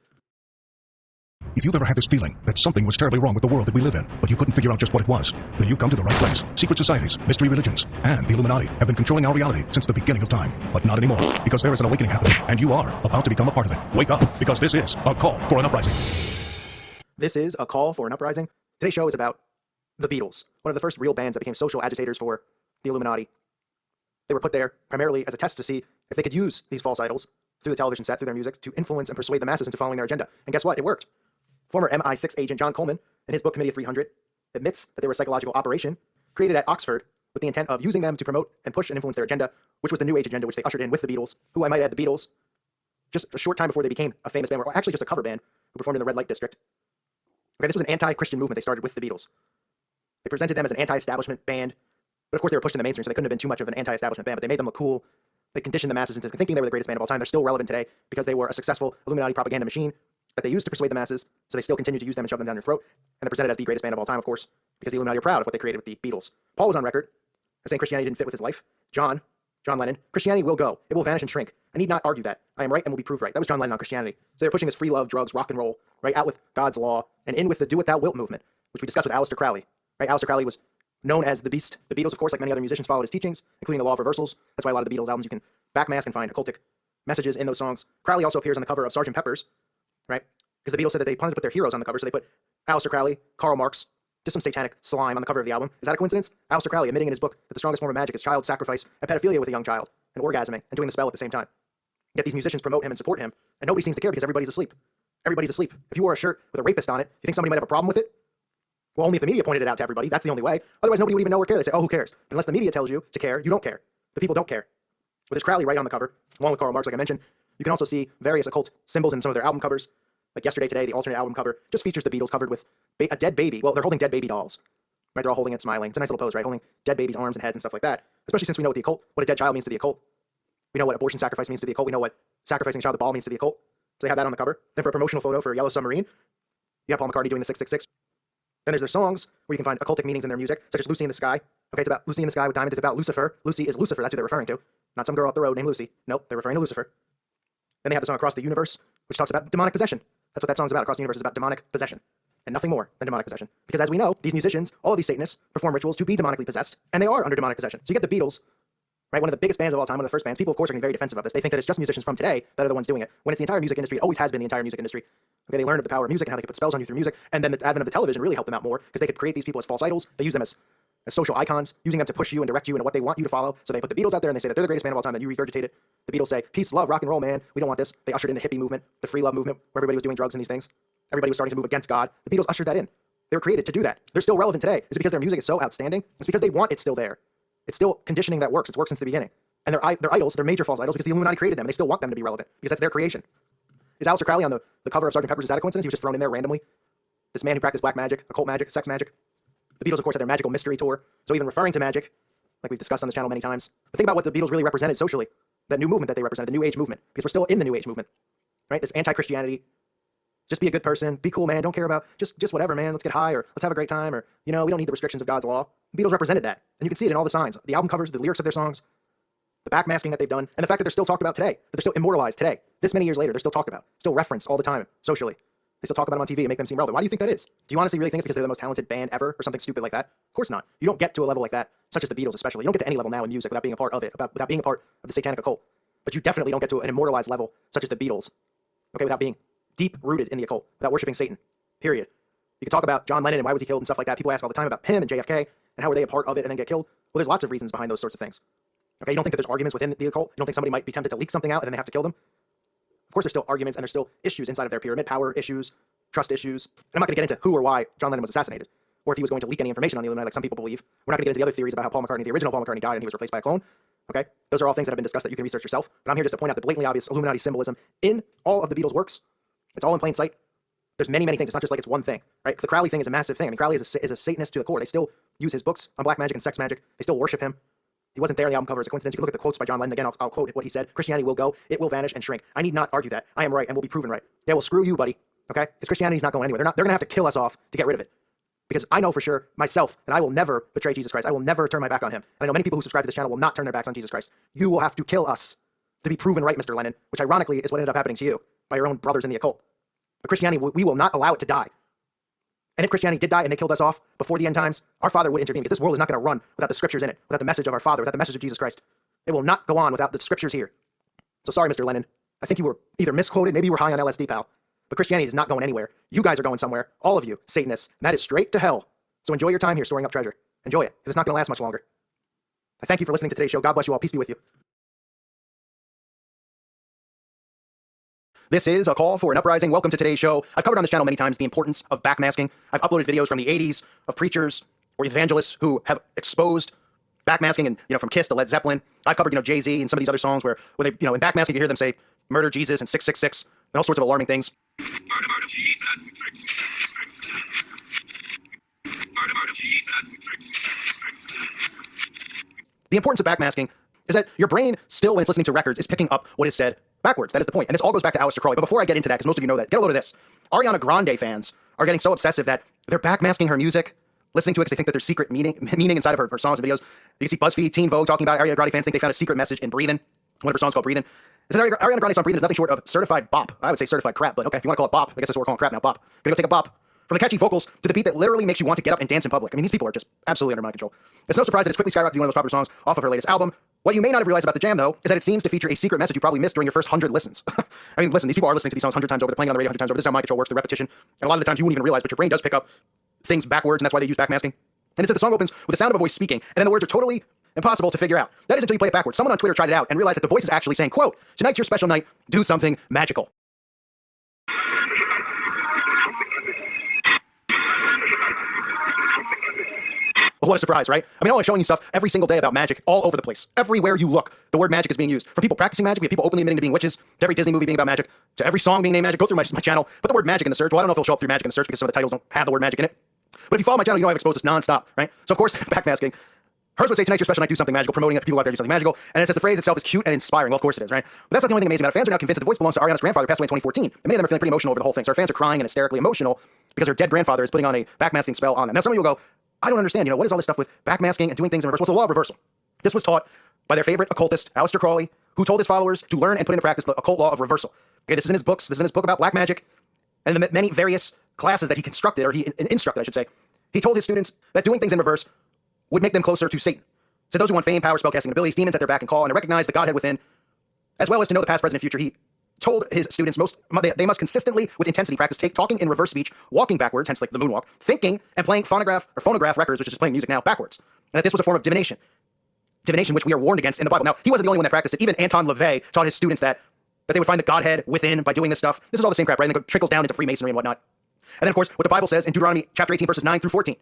If you've ever had this feeling that something was terribly wrong with the world that we live in, but you couldn't figure out just what it was, then you've come to the right place. Secret societies, mystery religions, and the Illuminati have been controlling our reality since the beginning of time. But not anymore, because there is an awakening happening, and you are about to become a part of it. Wake up, because this is a call for an uprising. This is a call for an uprising. Today's show is about the Beatles, one of the first real bands that became social agitators for the Illuminati. They were put there primarily as a test to see if they could use these false idols through the television set, through their music, to influence and persuade the masses into following their agenda. And guess what? It worked. Former MI6 agent John Coleman, in his book Committee of 300, admits that they were a psychological operation created at Oxford with the intent of using them to promote and push and influence their agenda, which was the New Age agenda, which they ushered in with the Beatles, who I might add, the Beatles, just a short time before they became a famous band, or actually just a cover band, who performed in the Red Light District. Okay, this was an anti-Christian movement they started with the Beatles. They presented them as an anti-establishment band, but of course they were pushed in the mainstream, so they couldn't have been too much of an anti-establishment band, but they made them look cool. They conditioned the masses into thinking they were the greatest band of all time. They're still relevant today because they were a successful Illuminati propaganda machine that they used to persuade the masses, so they still continue to use them and shove them down your throat, and they're presented as the greatest band of all time, of course, because the Illuminati are proud of what they created with the Beatles. Paul was on record as saying Christianity didn't fit with his life. John Lennon, Christianity will go. It will vanish and shrink. I need not argue that. I am right and will be proved right. That was John Lennon on Christianity. So they're pushing this free love, drugs, rock and roll, right, out with God's law, and in with the do what thou wilt movement, which we discussed with Aleister Crowley. Right, Aleister Crowley was known as the Beast. The Beatles, of course, like many other musicians, followed his teachings, including the law of reversals. That's why a lot of the Beatles albums you can backmask and find occultic messages in those songs. Crowley also appears on the cover of Sgt. Pepper's, right? Because the Beatles said that they wanted to put their heroes on the cover, so they put Aleister Crowley, Karl Marx, just some satanic slime on the cover of the album. Is that a coincidence? Aleister Crowley admitting in his book that the strongest form of magic is child sacrifice and pedophilia with a young child, and orgasming, and doing the spell at the same time. Yet these musicians promote him and support him, and nobody seems to care because everybody's asleep. Everybody's asleep. If you wore a shirt with a rapist on it, you think somebody might have a problem with it? Well, only if the media pointed it out to everybody. That's the only way. Otherwise, nobody would even know or care. They say, oh, who cares? But unless the media tells you to care, you don't care. The people don't care. But there's Crowley right on the cover, along with Karl Marx, like I mentioned. You can also see various occult symbols in some of their album covers. Like Yesterday, Today, the alternate album cover, just features the Beatles covered with a dead baby. Well, they're holding dead baby dolls. Right? They're all holding it, smiling. It's a nice little pose, right? Holding dead babies' arms and heads and stuff like that. Especially since we know what a dead child means to the occult. We know what abortion sacrifice means to the occult. We know what sacrificing a child to Baal means to the occult. So they have that on the cover. Then for a promotional photo for Yellow Submarine, you have Paul McCartney doing the 666. Then there's their songs, where you can find occultic meanings in their music, such as Lucy in the Sky. Okay, it's about Lucy in the Sky with diamonds. It's about Lucifer. Lucy is Lucifer. That's who they're referring to. Not some girl up the road named Lucy. Nope, they're referring to Lucifer. Then they have the song Across the Universe, which talks about demonic possession. That's what that song's about. Across the Universe is about demonic possession. And nothing more than demonic possession. Because as we know, these musicians, all of these Satanists, perform rituals to be demonically possessed, and they are under demonic possession. So you get the Beatles, right, one of the biggest bands of all time, one of the first bands. People, of course, are going to be very defensive of this. They think that it's just musicians from today that are the ones doing it, when it's the entire music industry. It always has been the entire music industry. Okay, they learned of the power of music and how they could put spells on you through music, and then the advent of the television really helped them out more, because they could create these people as false idols. They use them as social icons, using them to push you and direct you into what they want you to follow. So they put the Beatles out there and they say that they're the greatest band of all time, then you regurgitate it. The Beatles say, peace, love, rock and roll, man. We don't want this. They ushered in the hippie movement, the free love movement, where everybody was doing drugs and these things. Everybody was starting to move against God. The Beatles ushered that in. They were created to do that. They're still relevant today. Is it because their music is so outstanding? It's because they want it still there. It's still conditioning that works. It's worked since the beginning. And they're idols, they're major false idols, because the Illuminati created them, and they still want them to be relevant, because that's their creation. Is Aleister Crowley on the cover of Sgt. Pepper's, is that a coincidence? He was just thrown in there randomly? This man who practiced black magic, occult magic, sex magic. The Beatles, of course, had their magical mystery tour, so even referring to magic, like we've discussed on this channel many times. But think about what the Beatles really represented socially, that new movement that they represented, the New Age movement, because we're still in the New Age movement, right? This anti-Christianity, just be a good person, be cool, man, don't care about, just whatever, man, let's get high, or let's have a great time, or, we don't need the restrictions of God's law. The Beatles represented that, and you can see it in all the signs, the album covers, the lyrics of their songs, the backmasking that they've done, and the fact that they're still talked about today, that they're still immortalized today. This many years later, they're still talked about, still referenced all the time, socially. They still talk about them on TV and make them seem relevant. Why do you think that is? Do you honestly really think it's because they're the most talented band ever, or something stupid like that? Of course not. You don't get to a level like that, such as the Beatles especially. You don't get to any level now in music without being a part of it, without being a part of the satanic occult. But you definitely don't get to an immortalized level, such as the Beatles, okay, without being deep-rooted in the occult, without worshiping Satan, period. You can talk about John Lennon and why was he killed and stuff like that. People ask all the time about him and JFK, and how were they a part of it and then get killed? Well, there's lots of reasons behind those sorts of things. Okay, you don't think that there's arguments within the occult? You don't think somebody might be tempted to leak something out and then they have to kill them? Of course, there's still arguments and there's still issues inside of their pyramid, power issues, trust issues. And I'm not going to get into who or why John Lennon was assassinated, or if he was going to leak any information on the Illuminati, like some people believe. We're not going to get into the other theories about how Paul McCartney, the original Paul McCartney, died and he was replaced by a clone. Okay, those are all things that have been discussed that you can research yourself. But I'm here just to point out the blatantly obvious Illuminati symbolism in all of the Beatles' works. It's all in plain sight. There's many, many things. It's not just like it's one thing, right? The Crowley thing is a massive thing. I mean, Crowley is a Satanist to the core. They still use his books on black magic and sex magic. They still worship him. He wasn't there on the album cover. It's a coincidence. You can look at the quotes by John Lennon. Again, I'll quote what he said. Christianity will go. It will vanish and shrink. I need not argue that. I am right and will be proven right. Yeah, well, screw you, buddy. Okay? Because Christianity's not going anywhere. They're going to have to kill us off to get rid of it. Because I know for sure, myself, that I will never betray Jesus Christ. I will never turn my back on him. And I know many people who subscribe to this channel will not turn their backs on Jesus Christ. You will have to kill us to be proven right, Mr. Lennon, which ironically is what ended up happening to you by your own brothers in the occult. But Christianity, we will not allow it to die. And if Christianity did die and they killed us off before the end times, our Father would intervene, because this world is not going to run without the scriptures in it, without the message of our Father, without the message of Jesus Christ. It will not go on without the scriptures here. So sorry, Mr. Lennon. I think you were either misquoted, maybe you were high on LSD, pal. But Christianity is not going anywhere. You guys are going somewhere, all of you, Satanists, and that is straight to hell. So enjoy your time here storing up treasure. Enjoy it, because it's not going to last much longer. I thank you for listening to today's show. God bless you all. Peace be with you. This is a call for an uprising. Welcome to today's show. I've covered on this channel many times the importance of backmasking. I've uploaded videos from the 80s of preachers or evangelists who have exposed backmasking, and from Kiss to Led Zeppelin. I've covered Jay-Z and some of these other songs where they in backmasking you hear them say murder Jesus and 666 and all sorts of alarming things. Murder Jesus. Murder Jesus. The importance of backmasking is that your brain still, when it's listening to records, is picking up what is said backwards. That is the point. And this all goes back to Aleister Crowley. But before I get into that, because most of you know that, get a load of this. Ariana Grande fans are getting so obsessive that they're backmasking her music, listening to it because they think that there's secret meaning inside of her songs and videos. You can see BuzzFeed, Teen Vogue talking about it. Ariana Grande fans think they found a secret message in Breathin', one of her songs called Breathin'. This is Ariana Grande's song Breathin' is nothing short of certified bop. I would say certified crap, but okay, if you want to call it bop, I guess that's what we're calling crap now, bop. Gonna go take a bop. From the catchy vocals to the beat that literally makes you want to get up and dance in public. I mean, these people are just absolutely under mind control. It's no surprise that it's quickly skyrocketed to one of the most popular songs off of her latest album. What you may not have realized about the jam, though, is that it seems to feature a secret message you probably missed during your first 100 listens. I mean, listen, these people are listening to these songs 100 times over. They're playing on the radio 100 times over. This is how mind control works, the repetition. And a lot of the times you wouldn't even realize, but your brain does pick up things backwards, and that's why they use backmasking. And it says the song opens with the sound of a voice speaking, and then the words are totally impossible to figure out. That is until you play it backwards. Someone on Twitter tried it out and realized that the voice is actually saying, quote, "Tonight's your special night, do something magical." Well, what a surprise, right? I mean, I'm showing you stuff every single day about magic all over the place. Everywhere you look, the word magic is being used. From people practicing magic, we have people openly admitting to being witches, to every Disney movie being about magic, to every song being named magic. Go through my channel, put the word magic in the search. Well, I don't know if it'll show up through magic in the search because some of the titles don't have the word magic in it. But if you follow my channel, you know I've exposed this nonstop, right? So of course, backmasking. Hers would say, "Tonight's your special night, do something magical," promoting it to people out there do something magical. And it says the phrase itself is cute and inspiring. Well, of course it is, right? But that's not the only thing amazing about it. Fans are now convinced that the voice belongs to Ariana's grandfather, who passed away in 2014. And many of them are feeling pretty emotional over the whole thing. So our fans are crying and hysterically emotional because her dead grandfather is putting on a backmasking spell on them. Now some of you will go, "I don't understand, what is all this stuff with backmasking and doing things in reverse?" What's the law of reversal? This was taught by their favorite occultist, Aleister Crowley, who told his followers to learn and put into practice the occult law of reversal. Okay, this is in his books. This is in his book about black magic and the many various classes that he constructed, or he instructed, I should say. He told his students that doing things in reverse would make them closer to Satan. So those who want fame, power, spellcasting abilities, demons at their back and call, and to recognize the Godhead within, as well as to know the past, present, and future, he told his students they must consistently, with intensity, practice talking in reverse speech, walking backwards, hence like the moonwalk, thinking, and playing phonograph records, which is just playing music now, backwards. And that this was a form of divination. Divination, which we are warned against in the Bible. Now, he wasn't the only one that practiced it. Even Anton LaVey taught his students that they would find the Godhead within by doing this stuff. This is all the same crap, right? And then it trickles down into Freemasonry and whatnot. And then, of course, what the Bible says in Deuteronomy chapter 18, verses 9 through 14.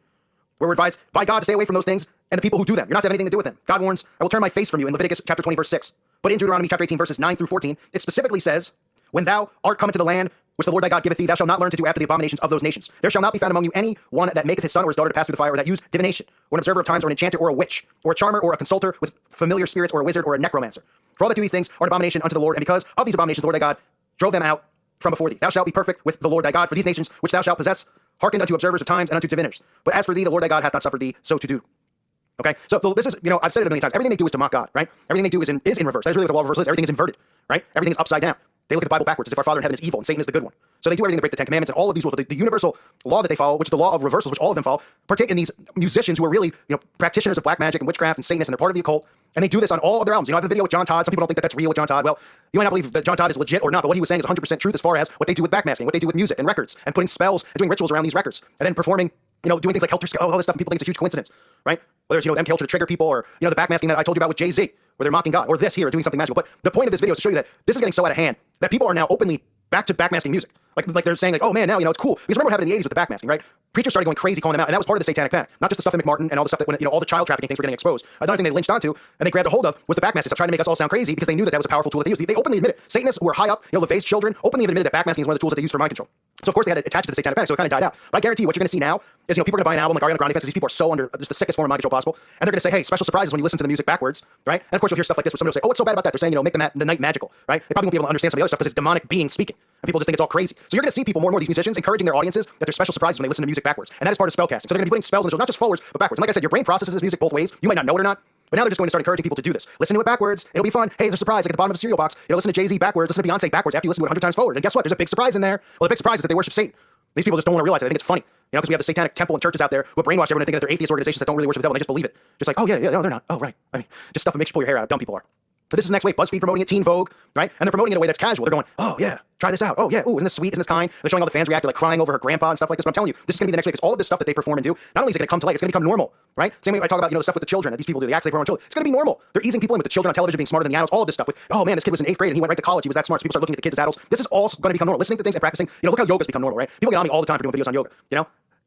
Where we're advised by God to stay away from those things and the people who do them. You're not to have anything to do with them. God warns, "I will turn my face from you," in Leviticus chapter 20, verse 6. But in Deuteronomy chapter 18, verses 9 through 14, it specifically says, "When thou art come into the land which the Lord thy God giveth thee, thou shalt not learn to do after the abominations of those nations. There shall not be found among you any one that maketh his son or his daughter to pass through the fire, or that use divination, or an observer of times, or an enchanter, or a witch, or a charmer, or a consulter with familiar spirits, or a wizard, or a necromancer. For all that do these things are an abomination unto the Lord, and because of these abominations the Lord thy God drove them out from before thee. Thou shalt be perfect with the Lord thy God, for these nations which thou shalt possess hearkened unto observers of times and unto diviners. But as for thee, the Lord thy God hath not suffered thee so to do." Okay, so this is, I've said it a million times. Everything they do is to mock God, right? Everything they do is in reverse. That is really what the law of reversal is. Everything is inverted, right? Everything is upside down. They look at the Bible backwards, as if our Father in heaven is evil and Satan is the good one. So they do everything to break the Ten Commandments and all of these rules. But the universal law that they follow, which is the law of reversals, which all of them follow, partake in these musicians who are really, practitioners of black magic and witchcraft and Satanists, and they're part of the occult. And they do this on all of their albums. I have a video with John Todd. Some people don't think that that's real with John Todd. Well, you might not believe that John Todd is legit or not, but what he was saying is 100% truth as far as what they do with backmasking, what they do with music and records, and putting spells and doing rituals around these records, and then performing, doing things like helter skelter, all this stuff. And people think it's a huge coincidence, right? Whether it's, MK Ultra to trigger people, or, the backmasking that I told you about with Jay-Z, where they're mocking God, or this here is doing something magical. But the point of this video is to show you that this is getting so out of hand that people are now openly back to backmasking music. Like they're saying like, oh man, now, it's cool. Because remember what happened in the 80s with the backmasking, right? Preachers started going crazy calling them out, and that was part of the satanic panic. Not just the stuff in McMartin and all the stuff that when, all the child trafficking things were getting exposed. Another thing they lynched onto and they grabbed a hold of was the backmasking stuff, trying to make us all sound crazy because they knew that was a powerful tool that they used. They openly admitted, Satanists who are high up, LaVey's children, openly admitted that backmasking is one of the tools that they use for mind control. So of course they had to attach it to the satanic panic, so it kind of died out. But I guarantee you what you're going to see now is, people are going to buy an album like Ariana Grande fans. These people are so under just the sickest form of mind control possible, and they're going to say, hey, special surprises when you listen to the music backwards, right? And of course you'll hear stuff like this where somebody will say, oh, what's so bad about that? They're saying, make the night magical, right? They probably won't be able to understand some of the other stuff because it's demonic beings speaking, and people just think it's all crazy. So you're going to see people more and more, these musicians, encouraging their audiences that there's special surprises when they listen to music backwards, and that is part of spellcasting. So they're going to be putting spells in the show, not just forwards but backwards. And like I said, your brain processes this music both ways. You might not know it or not. But now they're just going to start encouraging people to do this. Listen to it backwards. It'll be fun. Hey, there's a surprise. Like at the bottom of a cereal box. Listen to Jay-Z backwards. Listen to Beyonce backwards after you listen to it 100 times forward. And guess what? There's a big surprise in there. Well, the big surprise is that they worship Satan. These people just don't want to realize it. They think it's funny. Because we have the satanic temple and churches out there who have brainwashed everyone to think that they're atheist organizations that don't really worship the devil. And they just believe it. Just like, oh yeah, no, they're not. Oh, right. I mean, just stuff that makes you pull your hair out. Dumb people are. But this is the next wave. BuzzFeed promoting it, Teen Vogue, right? And they're promoting it in a way that's casual. They're going, oh yeah, try this out. Oh yeah, ooh, isn't this sweet? Isn't this kind? They're showing all the fans react, like crying over her grandpa and stuff like this. But I'm telling you, this is going to be the next wave because all of this stuff that they perform and do, not only is it going to come to light, it's going to become normal, right? Same way I talk about, the stuff with the children that these people do, the acts they perform on children. It's going to be normal. They're easing people in with the children on television being smarter than the adults. All of this stuff with, oh man, this kid was in 8th grade and he went right to college. He was that smart. So people start looking at the kids as adults. This is all going to become normal. Listening to things and practicing. Look how yoga's become normal, right? People get on me all the time for doing videos on yoga,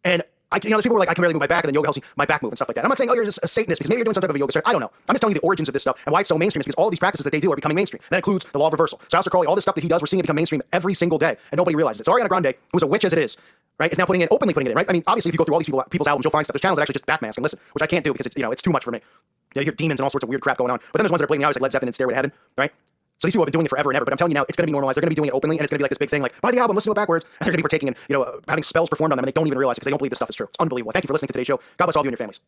And there's people who are like, I can barely move my back, and then yoga helps me my back move and stuff like that. I'm not saying, oh, you're just a Satanist because maybe you're doing some type of a yoga. I don't know. I'm just telling you the origins of this stuff and why it's so mainstream is because all these practices that they do are becoming mainstream. That includes the law of reversal. So Aleister Crowley, all this stuff that he does, we're seeing it become mainstream every single day, and nobody realizes it. So Ariana Grande, who's a witch as it is, right, is now openly putting it in, right? I mean, obviously, if you go through all these people's albums, you'll find stuff. There's channels that actually just backmask and listen, which I can't do because it's too much for me. You hear demons and all sorts of weird crap going on. But then there's ones that are blatantly obvious, like Led Zeppelin and Stairway to Heaven, right? So these people have been doing it forever and ever, but I'm telling you now, it's going to be normalized. They're going to be doing it openly, and it's going to be like this big thing, like, buy the album, listen to it backwards, and they're going to be partaking in, having spells performed on them, and they don't even realize it because they don't believe this stuff is true. It's unbelievable. Thank you for listening to today's show. God bless all of you and your families.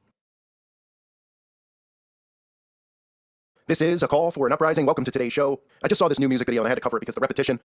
This is a call for an uprising. Welcome to today's show. I just saw this new music video, and I had to cover it because the repetition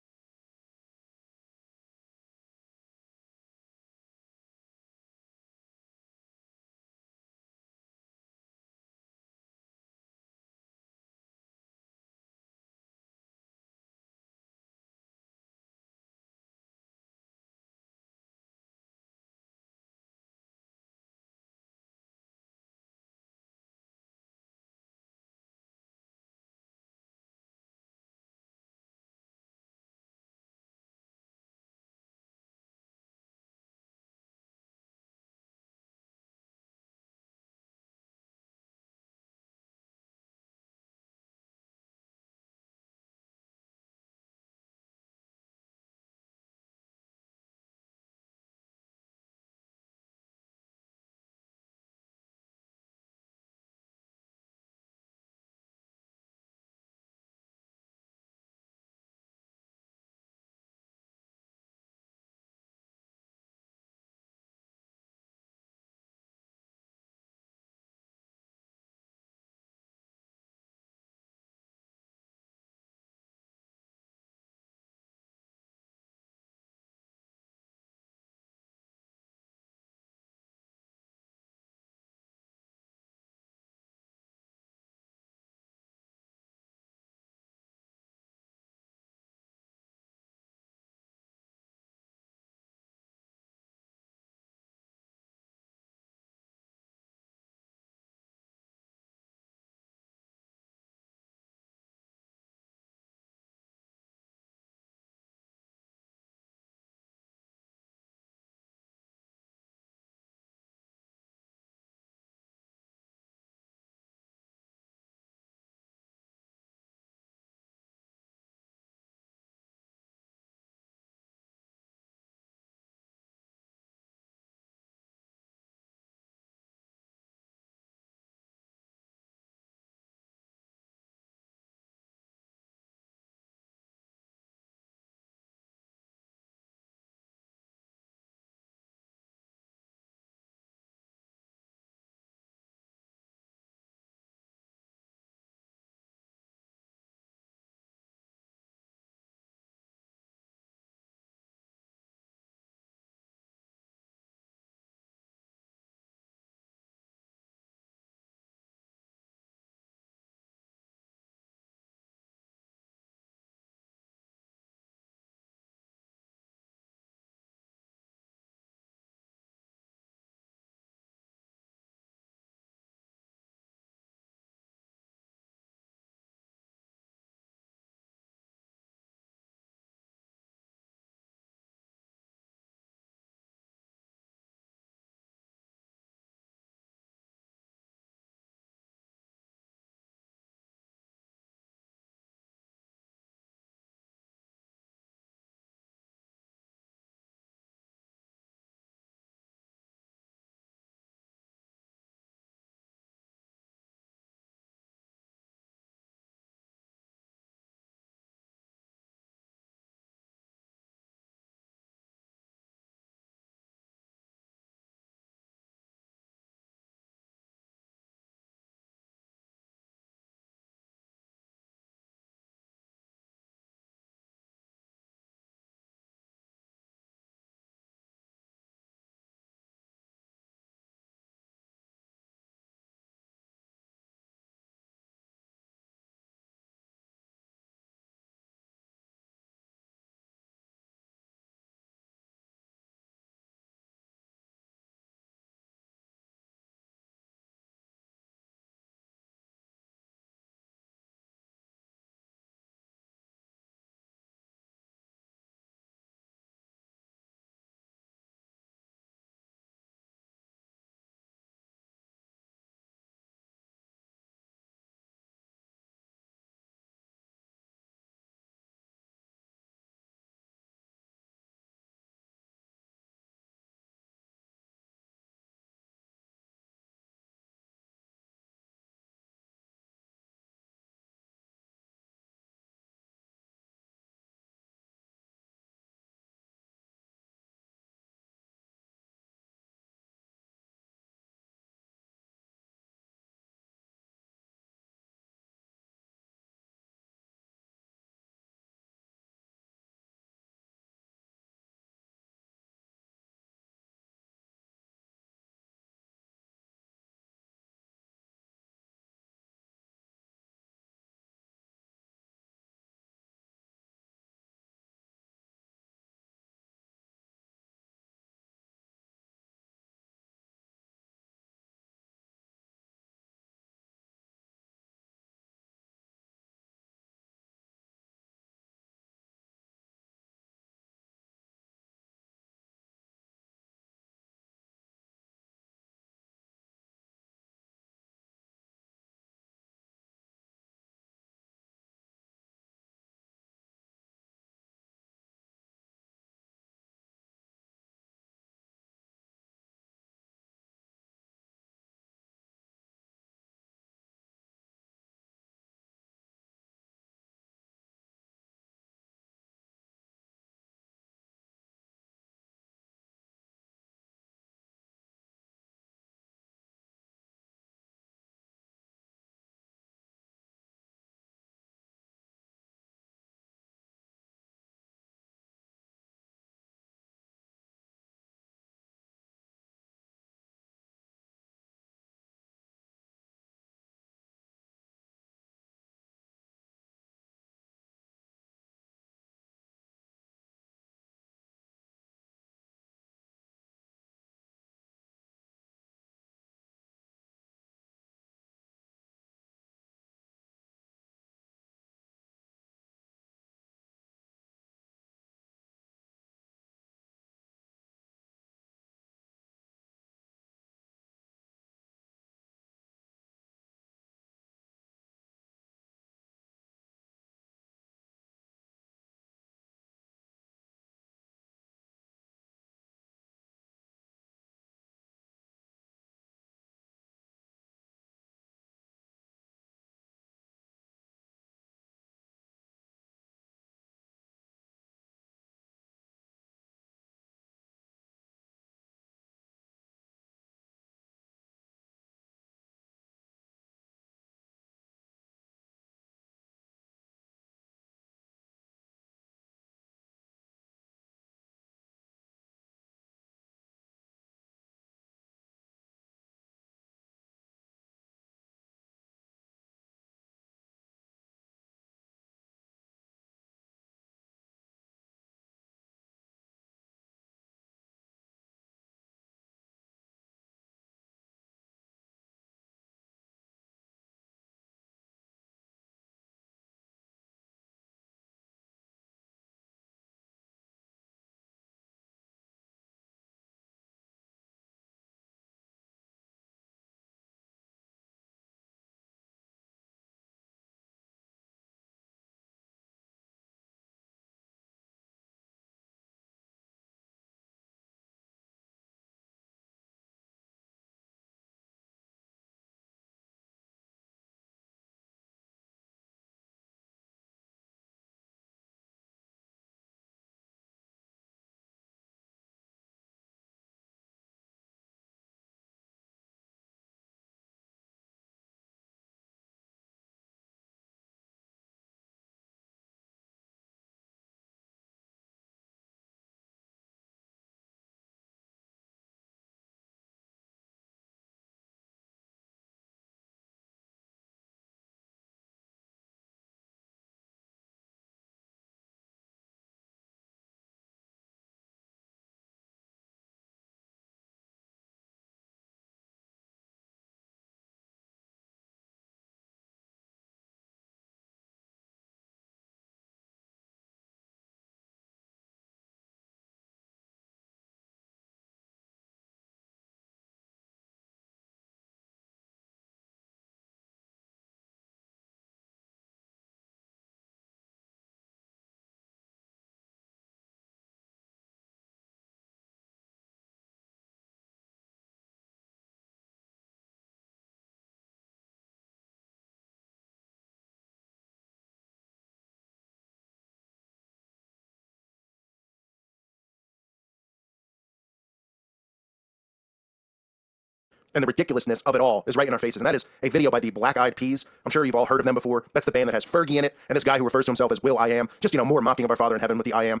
and the ridiculousness of it all is right in our faces. And that is a video by the Black Eyed Peas. I'm sure you've all heard of them before. That's the band that has Fergie in it, and this guy who refers to himself as Will I Am. Just, more mocking of our Father in heaven with the I Am.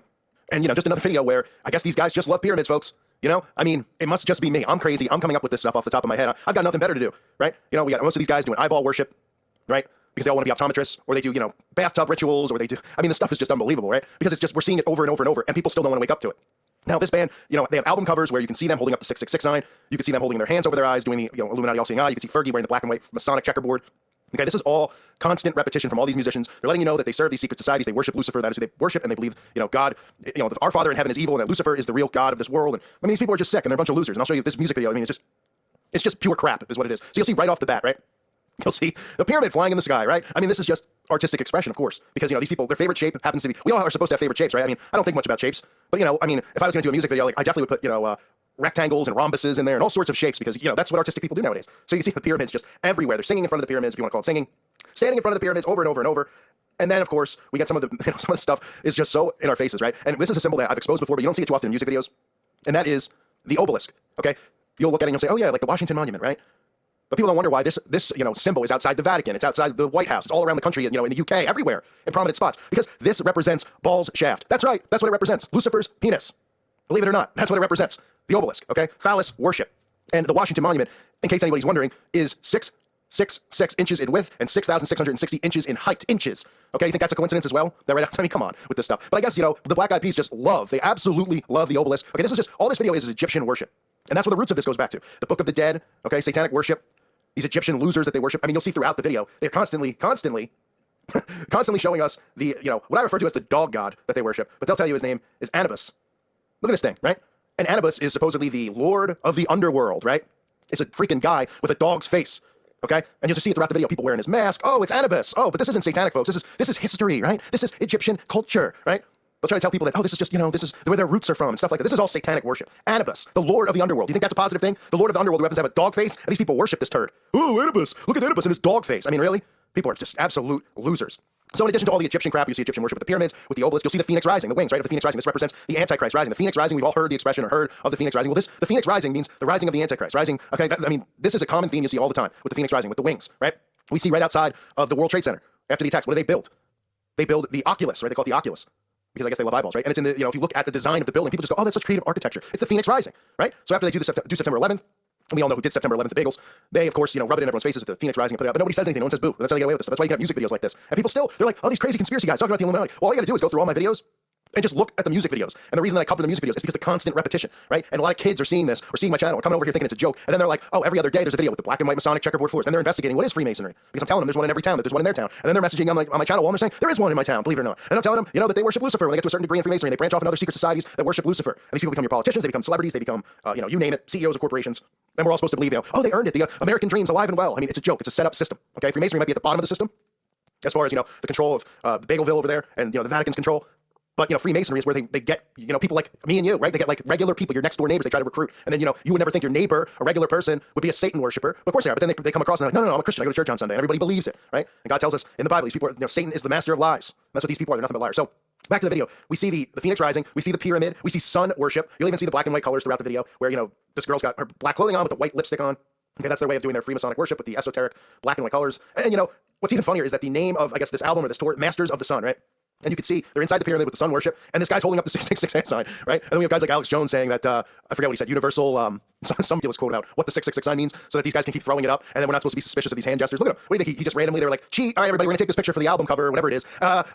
And, just another video where I guess these guys just love pyramids, folks. I mean, it must just be me. I'm crazy. I'm coming up with this stuff off the top of my head. I've got nothing better to do, right? We got most of these guys doing eyeball worship, right? Because they all want to be optometrists, or they do, bathtub rituals, or they do, this stuff is just unbelievable, right? Because it's just, we're seeing it over and over and over, and people still don't want to wake up to it. Now, this band, they have album covers where you can see them holding up the 666 sign. You can see them holding their hands over their eyes, doing the, Illuminati all-seeing eye. You can see Fergie wearing the black and white Masonic checkerboard. Okay, this is all constant repetition from all these musicians. They're letting you know that they serve these secret societies. They worship Lucifer. That is who they worship, and they believe, God, our Father in heaven is evil, and that Lucifer is the real God of this world. And these people are just sick, and they're a bunch of losers. And I'll show you this music video. It's just pure crap, is what it is. So you'll see right off the bat, right? You'll see the pyramid flying in the sky, right? This is just artistic expression, of course, because, these people, their favorite shape happens to be, we all are supposed to have favorite shapes, right? I don't think much about shapes, but, if I was going to do a music video, I definitely would put, rectangles and rhombuses in there and all sorts of shapes because, that's what artistic people do nowadays. So you see the pyramids just everywhere. They're singing in front of the pyramids, if you want to call it singing, standing in front of the pyramids over and over and over. And then, of course, we get some of the, some of the stuff is just so in our faces, right? And this is a symbol that I've exposed before, but you don't see it too often in music videos. And that is the obelisk, okay? You'll look at it and you'll say, oh yeah, like the Washington Monument, right? But people don't wonder why this symbol is outside the Vatican. It's outside the White House. It's all around the country, in the UK, everywhere, in prominent spots. Because this represents Baal's shaft. That's right. That's what it represents. Lucifer's penis. Believe it or not, that's what it represents. The obelisk, okay? Phallus worship. And the Washington Monument, in case anybody's wondering, is 666 inches in width and 6,660 inches in height. Inches. Okay, you think that's a coincidence as well? That right out? Come on with this stuff. But I guess, the Black Eyed Peas just they absolutely love the obelisk. Okay, this is just, all this video is Egyptian worship. And that's where the roots of this goes back to. The Book of the Dead, okay, satanic worship. These Egyptian losers that they worship. You'll see throughout the video, they're constantly showing us the, what I refer to as the dog god that they worship. But they'll tell you his name is Anubis. Look at this thing, right? And Anubis is supposedly the lord of the underworld, right? It's a freaking guy with a dog's face, okay? And you'll just see it throughout the video, people wearing his mask. Oh, it's Anubis. Oh, but this isn't satanic, folks. This is history, right? This is Egyptian culture, right? They'll try to tell people that, this is just, this is where their roots are from and stuff like that. This is all satanic worship. Anubis, the lord of the underworld. Do you think that's a positive thing? The lord of the underworld who happens to have a dog face? And these people worship this turd. Oh, Anubis. Look at Anubis and his dog face. Really? People are just absolute losers. So in addition to all the Egyptian crap, you see Egyptian worship with the pyramids, with the obelisk, you'll see the phoenix rising, the wings, right, of the phoenix rising. This represents the Antichrist rising. The phoenix rising, we've all heard the expression or heard of the phoenix rising. Well, the phoenix rising means the rising of the Antichrist. Rising, okay, this is a common theme you see all the time with the phoenix rising, with the wings, right? We see right outside of the World Trade Center, after the attacks, what do they build? They build the Oculus, right? They call it the Oculus. Because I guess they love eyeballs, right? And it's in the, if you look at the design of the building, people just go, oh, that's such creative architecture. It's the Phoenix Rising, right? So after they do September 11th, and we all know who did September 11th, the Bagels, they, of course, rub it in everyone's faces with the Phoenix Rising and put it out, but nobody says anything. No one says boo. That's how they get away with this stuff. That's why you can have music videos like this. And people still, they're like, oh, these crazy conspiracy guys talking about the Illuminati. Well, all you gotta do is go through all my videos and just look at the music videos. And the reason that I cover the music videos is because the constant repetition, right? And a lot of kids are seeing this or seeing my channel or coming over here thinking it's a joke. And then they're like, oh, every other day there's a video with the black and white Masonic checkerboard floors. And they're investigating what is Freemasonry. Because I'm telling them there's one in every town, that there's one in their town. And then they're messaging on my channel and they're saying, there is one in my town, believe it or not. And I'm telling them, that they worship Lucifer when they get to a certain degree in Freemasonry. They branch off in other secret societies that worship Lucifer. And these people become your politicians, they become celebrities, they become, you name it, CEOs of corporations. And we're all supposed to believe, oh, they earned it. The American dream's alive and well. It's a joke. It's a set up system. Okay, Freemasonry might be at the bottom of the system as far as, the control of Bagelville over there and, the Vatican's control. But, Freemasonry is where they get, people like me and you, right? They get like regular people, your next door neighbors, they try to recruit. And then, you would never think your neighbor, a regular person, would be a Satan worshiper. But of course they are. But then they come across and they're like, no, I'm a Christian. I go to church on Sunday. Everybody believes it, right? And God tells us in the Bible, these people are, Satan is the master of lies. That's what these people are. They're nothing but liars. So back to the video. We see the Phoenix Rising. We see the pyramid. We see sun worship. You'll even see the black and white colors throughout the video where, this girl's got her black clothing on with the white lipstick on. Okay, that's their way of doing their Freemasonic worship with the esoteric black and white colors. And, what's even funnier is that the name of, I guess, this album or this tour, Masters of the Sun, right? And you can see they're inside the pyramid with the sun worship, and this guy's holding up the 666 hand sign, right? And then we have guys like Alex Jones saying that, I forget what he said, universal, some ridiculous quote about what the 666 sign means, so that these guys can keep throwing it up, and then we're not supposed to be suspicious of these hand gestures. Look at him. What do you think? He just randomly, they were like, cheese. All right, everybody, we're gonna take this picture for the album cover, whatever it is.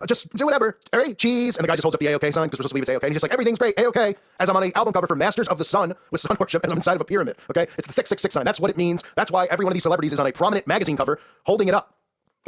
Just do whatever. All right, cheese. And the guy just holds up the AOK sign, because we're supposed to believe it's AOK. And he's just like, everything's great, AOK. As I'm on the album cover for Masters of the Sun with sun worship, as I'm inside of a pyramid, okay? It's the 666 sign. That's what it means. That's why every one of these celebrities is on a prominent magazine cover holding it up,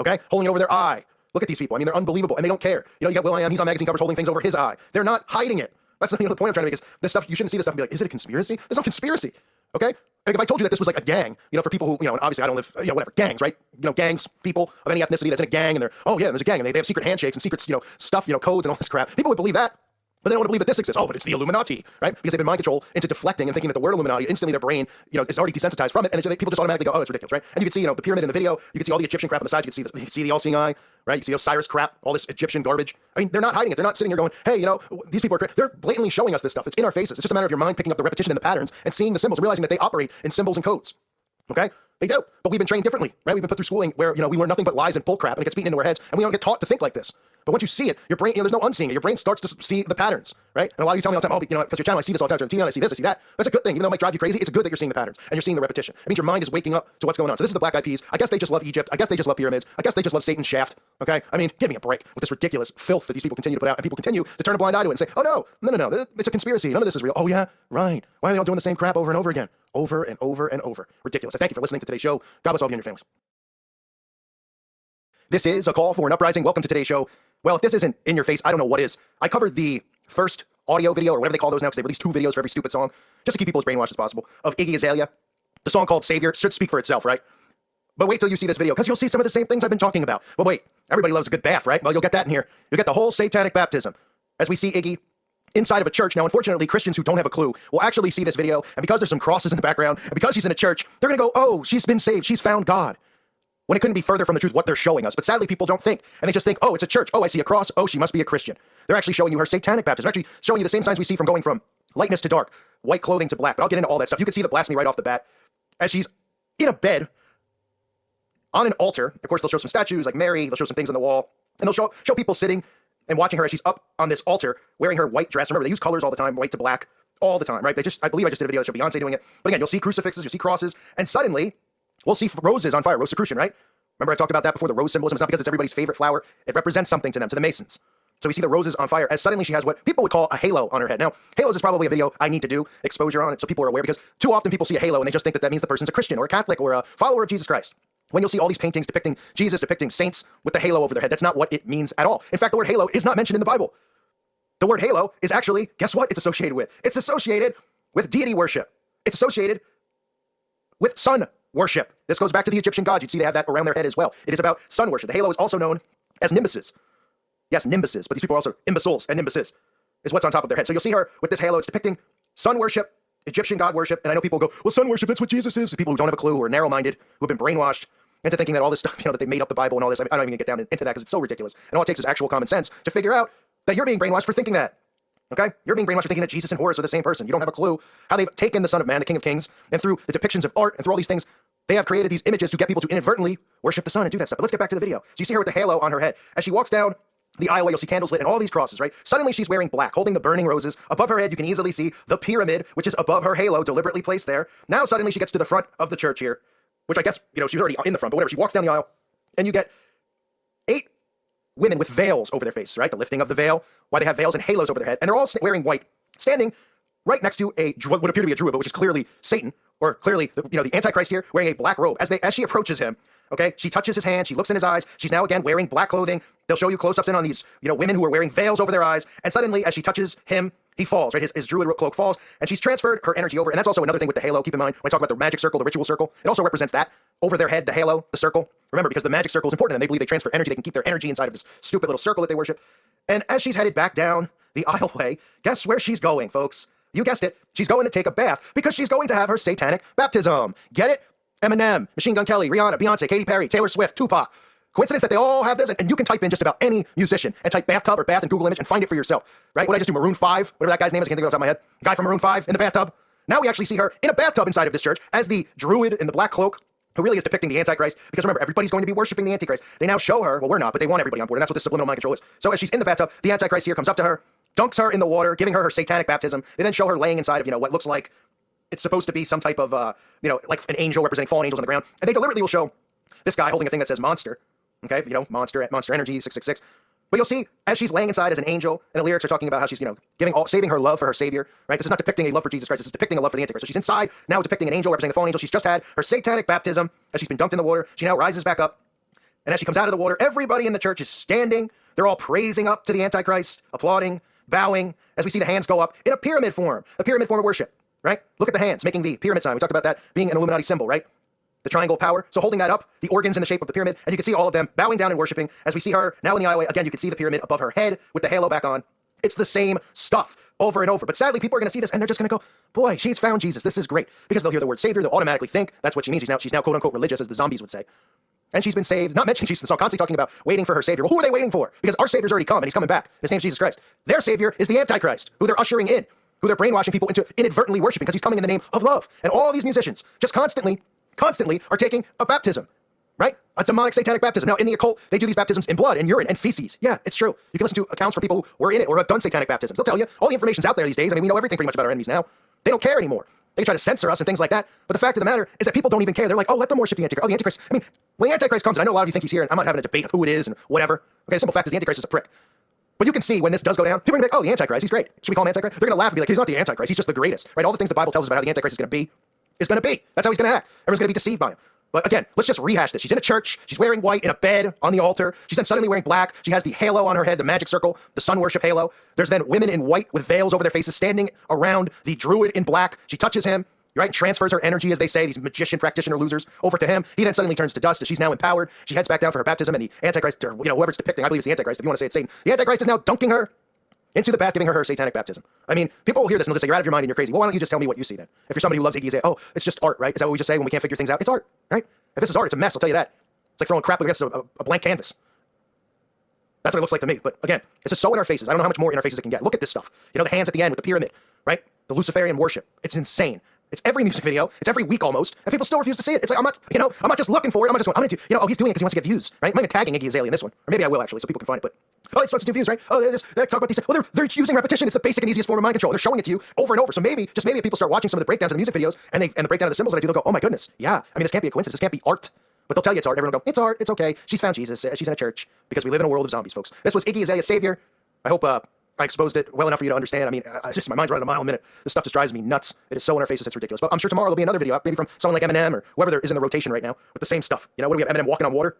okay? Holding it over their eye. Look at these people. They're unbelievable, and they don't care. You got Will.i.am. He's on magazine covers holding things over his eye. They're not hiding it. That's the point I'm trying to make is this stuff, you shouldn't see this stuff and be like, is it a conspiracy? There's no conspiracy, okay? Like if I told you that this was like a gang, for people who, and obviously I don't live, whatever, gangs, right? Gangs, people of any ethnicity that's in a gang, and they're, oh yeah, there's a gang, and they have secret handshakes and secrets, stuff, codes and all this crap. People would believe that. But they don't want to believe that this exists. Oh, but it's the Illuminati, right? Because they've been mind controlled into deflecting and thinking that the word Illuminati, instantly their brain, is already desensitized from it, and people just automatically go, oh, it's ridiculous, right? And you can see, the pyramid in the video, you can see all the Egyptian crap on the side, you can see the all-seeing eye, right? You see Osiris crap, all this Egyptian garbage. They're not hiding it. They're not sitting here going, hey, these people are, they're blatantly showing us this stuff. It's in our faces. It's just a matter of your mind picking up the repetition and the patterns and seeing the symbols, realizing that they operate in symbols and codes. Okay? They do. But we've been trained differently, right? We've been put through schooling where, we learn nothing but lies and bull crap and it gets beaten into our heads and we don't get taught to think like this. But once you see it, your brain, there's no unseeing it. Your brain starts to see the patterns, right? And a lot of you tell me all the time, because your channel, I see this all the time on TV, I see this, I see that. That's a good thing. Even though it might drive you crazy, it's good that you're seeing the patterns and you're seeing the repetition. It means your mind is waking up to what's going on. So this is the Black Eyed Peas. I guess they just love Egypt. I guess they just love pyramids. I guess they just love Satan's shaft, okay? I mean, give me a break with this ridiculous filth that these people continue to put out and people continue to turn a blind eye to it and say, oh no, it's a conspiracy. None of this is real. Oh yeah, right. Why are they all doing the same crap over and over again? Over and over and over. Ridiculous. I thank you for listening to today's show. God bless all of you and your families. This is a call for an uprising. Welcome to today's show. Well, if this isn't in your face, I don't know what is. I covered the first audio video, or whatever they call those now, because they release 2 videos for every stupid song, just to keep people as brainwashed as possible, of Iggy Azalea. The song called Savior should speak for itself, right? But wait till you see this video, because you'll see some of the same things I've been talking about. But wait, everybody loves a good bath, right? Well, you'll get that in here. You'll get the whole satanic baptism. As we see Iggy inside of a church. Now, unfortunately, Christians who don't have a clue will actually see this video, and because there's some crosses in the background, and because she's in a church, they're going to go, oh, she's been saved, she's found God. When it couldn't be further from the truth what they're showing us. But sadly, people don't think. And they just think, oh, it's a church. Oh, I see a cross. Oh, she must be a Christian. They're actually showing you her satanic baptism. They're actually showing you the same signs we see from going from lightness to dark, white clothing to black. But I'll get into all that stuff. You can see the blasphemy right off the bat. As she's in a bed on an altar. Of course, they'll show some statues like Mary. They'll show some things on the wall. And they'll show people sitting and watching her as she's up on this altar wearing her white dress. Remember, they use colors all the time, white to black, all the time, right? I believe I just did a video that showed Beyonce doing it. But again, you'll see crucifixes, you'll see crosses, and suddenly we'll see roses on fire, Rosicrucian, right? Remember I talked about that before, the rose symbolism. It's not because it's everybody's favorite flower. It represents something to them, to the Masons. So we see the roses on fire as suddenly she has what people would call a halo on her head. Now, halos is probably a video I need to do, exposure on it, so people are aware, because too often people see a halo and they just think that that means the person's a Christian or a Catholic or a follower of Jesus Christ. When you'll see all these paintings depicting Jesus, depicting saints with the halo over their head, that's not what it means at all. In fact, the word halo is not mentioned in the Bible. The word halo is actually, guess what it's associated with? It's associated with deity worship. It's associated with sun worship. This goes back to the Egyptian gods. You'd see they have that around their head as well. It is about sun worship. The halo is also known as nimbuses. Yes, nimbuses, but these people are also imbeciles and nimbuses is what's on top of their head. So you'll see her with this halo. It's depicting sun worship, Egyptian god worship. And I know people go, well, sun worship, that's what Jesus is. People who don't have a clue, who are narrow-minded, who have been brainwashed into thinking that all this stuff, that they made up the Bible and all this. I don't even get down into that because it's so ridiculous. And all it takes is actual common sense to figure out that you're being brainwashed for thinking that. Okay? You're being brainwashed for thinking that Jesus and Horus are the same person. You don't have a clue how they've taken the Son of Man, the King of Kings, and through the depictions of art and through all these things, they have created these images to get people to inadvertently worship the sun and do that stuff. But let's get back to the video. So you see her with the halo on her head. As she walks down the aisleway, you'll see candles lit and all these crosses, right? Suddenly she's wearing black, holding the burning roses. Above her head, you can easily see the pyramid, which is above her halo, deliberately placed there. Now suddenly she gets to the front of the church here, which I guess, she was already in the front, but whatever. She walks down the aisle, and you get 8 women with veils over their face, right? The lifting of the veil, why they have veils and halos over their head, and they're all wearing white, standing right next to what would appear to be a druid, but which is clearly Satan, or clearly, the Antichrist here, wearing a black robe. As she approaches him, okay, she touches his hand, she looks in his eyes, she's now again wearing black clothing. They'll show you close-ups in on these, women who are wearing veils over their eyes, and suddenly, as she touches him, he falls, right? His druid cloak falls, and she's transferred her energy over, and that's also another thing with the halo. Keep in mind, when I talk about the magic circle, the ritual circle, it also represents that. Over their head, the halo, the circle. Remember, because the magic circle is important, and they believe they transfer energy, they can keep their energy inside of this stupid little circle that they worship. And as she's headed back down the aisleway, guess where she's going, folks? You guessed it. She's going to take a bath because she's going to have her satanic baptism. Get it? Eminem, Machine Gun Kelly, Rihanna, Beyonce, Katy Perry, Taylor Swift, Tupac. Coincidence that they all have this? And you can type in just about any musician and type bathtub or bath in Google image and find it for yourself, right? What did I just do? Maroon 5? Whatever that guy's name is, I can't think of it off the top of my head. Guy from Maroon 5 in the bathtub. Now we actually see her in a bathtub inside of this church as the druid in the black cloak, who really is depicting the Antichrist, because remember, everybody's going to be worshiping the Antichrist. They now show her, well, we're not, but they want everybody on board, and that's what this subliminal mind control is. So as she's in the bathtub, the Antichrist here comes up to her, dunks her in the water, giving her her satanic baptism. They then show her laying inside of, what looks like it's supposed to be some type of, like an angel representing fallen angels on the ground. And they deliberately will show this guy holding a thing that says monster. Okay, monster energy, 666. But you'll see, as she's laying inside as an angel, and the lyrics are talking about how she's, saving her love for her Savior, right? This is not depicting a love for Jesus Christ. This is depicting a love for the Antichrist. So she's inside, now depicting an angel representing the fallen angel. She's just had her satanic baptism. As she's been dunked in the water, she now rises back up. And as she comes out of the water, everybody in the church is standing. They're all praising up to the Antichrist, applauding, bowing, as we see the hands go up in a pyramid form of worship, right? Look at the hands, making the pyramid sign. We talked about that being an Illuminati symbol, right? The triangle power. So holding that up, the organs in the shape of the pyramid, and you can see all of them bowing down and worshiping. As we see her now in the aisleway, again, you can see the pyramid above her head with the halo back on. It's the same stuff over and over. But sadly, people are going to see this, and they're just going to go, boy, she's found Jesus. This is great. Because they'll hear the word Savior, they'll automatically think that's what she means. She's now quote-unquote religious, as the zombies would say. And she's been saved. Not mentioning Jesus in the song, constantly talking about waiting for her Savior. Well, who are they waiting for? Because our Savior's already come, and he's coming back. His name's Jesus Christ. Their Savior is the Antichrist, who they're ushering in, who they're brainwashing people into inadvertently worshiping, because he's coming in the name of love. And all these musicians just constantly constantly are taking a baptism, right? A demonic satanic baptism. Now, in the occult, they do these baptisms in blood and urine and feces. Yeah, it's true. You can listen to accounts from people who were in it or have done satanic baptisms. They'll tell you all the information's out there these days. I mean, we know everything pretty much about our enemies now. They don't care anymore. They try to censor us and things like that. But the fact of the matter is that people don't even care. They're like, oh, let them worship the Antichrist. Oh, the Antichrist. I mean, when the Antichrist comes, and I know a lot of you think he's here, and I'm not having a debate of who it is and whatever. Okay, the simple fact is the Antichrist is a prick. But you can see when this does go down, people are going to be like, oh, the Antichrist, he's great. Should we call him Antichrist? They're going to laugh and be like, he's not the Antichrist. He's just the greatest, right? All the things the Bible tells us about how the Antichrist is going to be. That's how he's going to act. Everyone's going to be deceived by him. But again, let's just rehash this. She's in a church. She's wearing white in a bed on the altar. She's then suddenly wearing black. She has the halo on her head, the magic circle, the sun worship halo. There's then women in white with veils over their faces standing around the druid in black. She touches him, right, and transfers her energy, as they say, these magician practitioner losers, over to him. He then suddenly turns to dust as she's now empowered. She heads back down for her baptism, and the Antichrist, or whoever's depicting, I believe it's the Antichrist, if you want to say it's Satan, the Antichrist is now dunking her into the bath, giving her satanic baptism. I mean, people will hear this and they'll just say, you're out of your mind and you're crazy. Well, why don't you just tell me what you see then? If you're somebody who loves Iggy Azalea, oh, it's just art, right? Is that what we just say when we can't figure things out? It's art, right? If this is art, it's a mess, I'll tell you that. It's like throwing crap against a blank canvas. That's what it looks like to me. But again, it's just so in our faces. I don't know how much more in our faces it can get. Look at this stuff. You know, the hands at the end with the pyramid, right? The Luciferian worship. It's insane. It's every music video. It's every week almost, and people still refuse to see it. It's like, I'm not just looking for it. I'm not just going, I'm into, oh, he's doing it because he wants to get views, right? I'm not even tagging Iggy Azalea in this one. Or maybe I will actually, so people can find it, but, oh, he wants to do views, right? Oh, they talk about these, well, they're using repetition. It's the basic and easiest form of mind control. They're showing it to you over and over. So maybe, just maybe if people start watching some of the breakdowns of the music videos and the breakdown of the symbols that I do, they'll go, oh my goodness, yeah. I mean, this can't be a coincidence. This can't be art. But they'll tell you it's art. Everyone will go, it's art. It's okay. She's found Jesus. She's in a church because we live in a world of zombies, folks. This was Iggy Azalea's Savior. I hope, I exposed it well enough for you to understand. I mean, just my mind's running a mile a minute. This stuff just drives me nuts. It is so in our faces, it's ridiculous. But I'm sure tomorrow there'll be another video up, maybe from someone like Eminem or whoever there is in the rotation right now with the same stuff. You know, what do we have? Eminem walking on water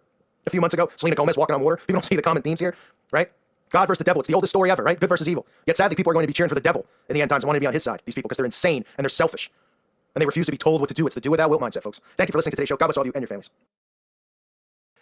a few months ago. Selena Gomez walking on water. People don't see the common themes here, right? God versus the devil. It's the oldest story ever, right? Good versus evil. Yet sadly, people are going to be cheering for the devil in the end times and wanting to be on his side. These people, because they're insane and they're selfish and they refuse to be told what to do. It's the do without wilt mindset, folks. Thank you for listening to today's show. God bless all of you and your families.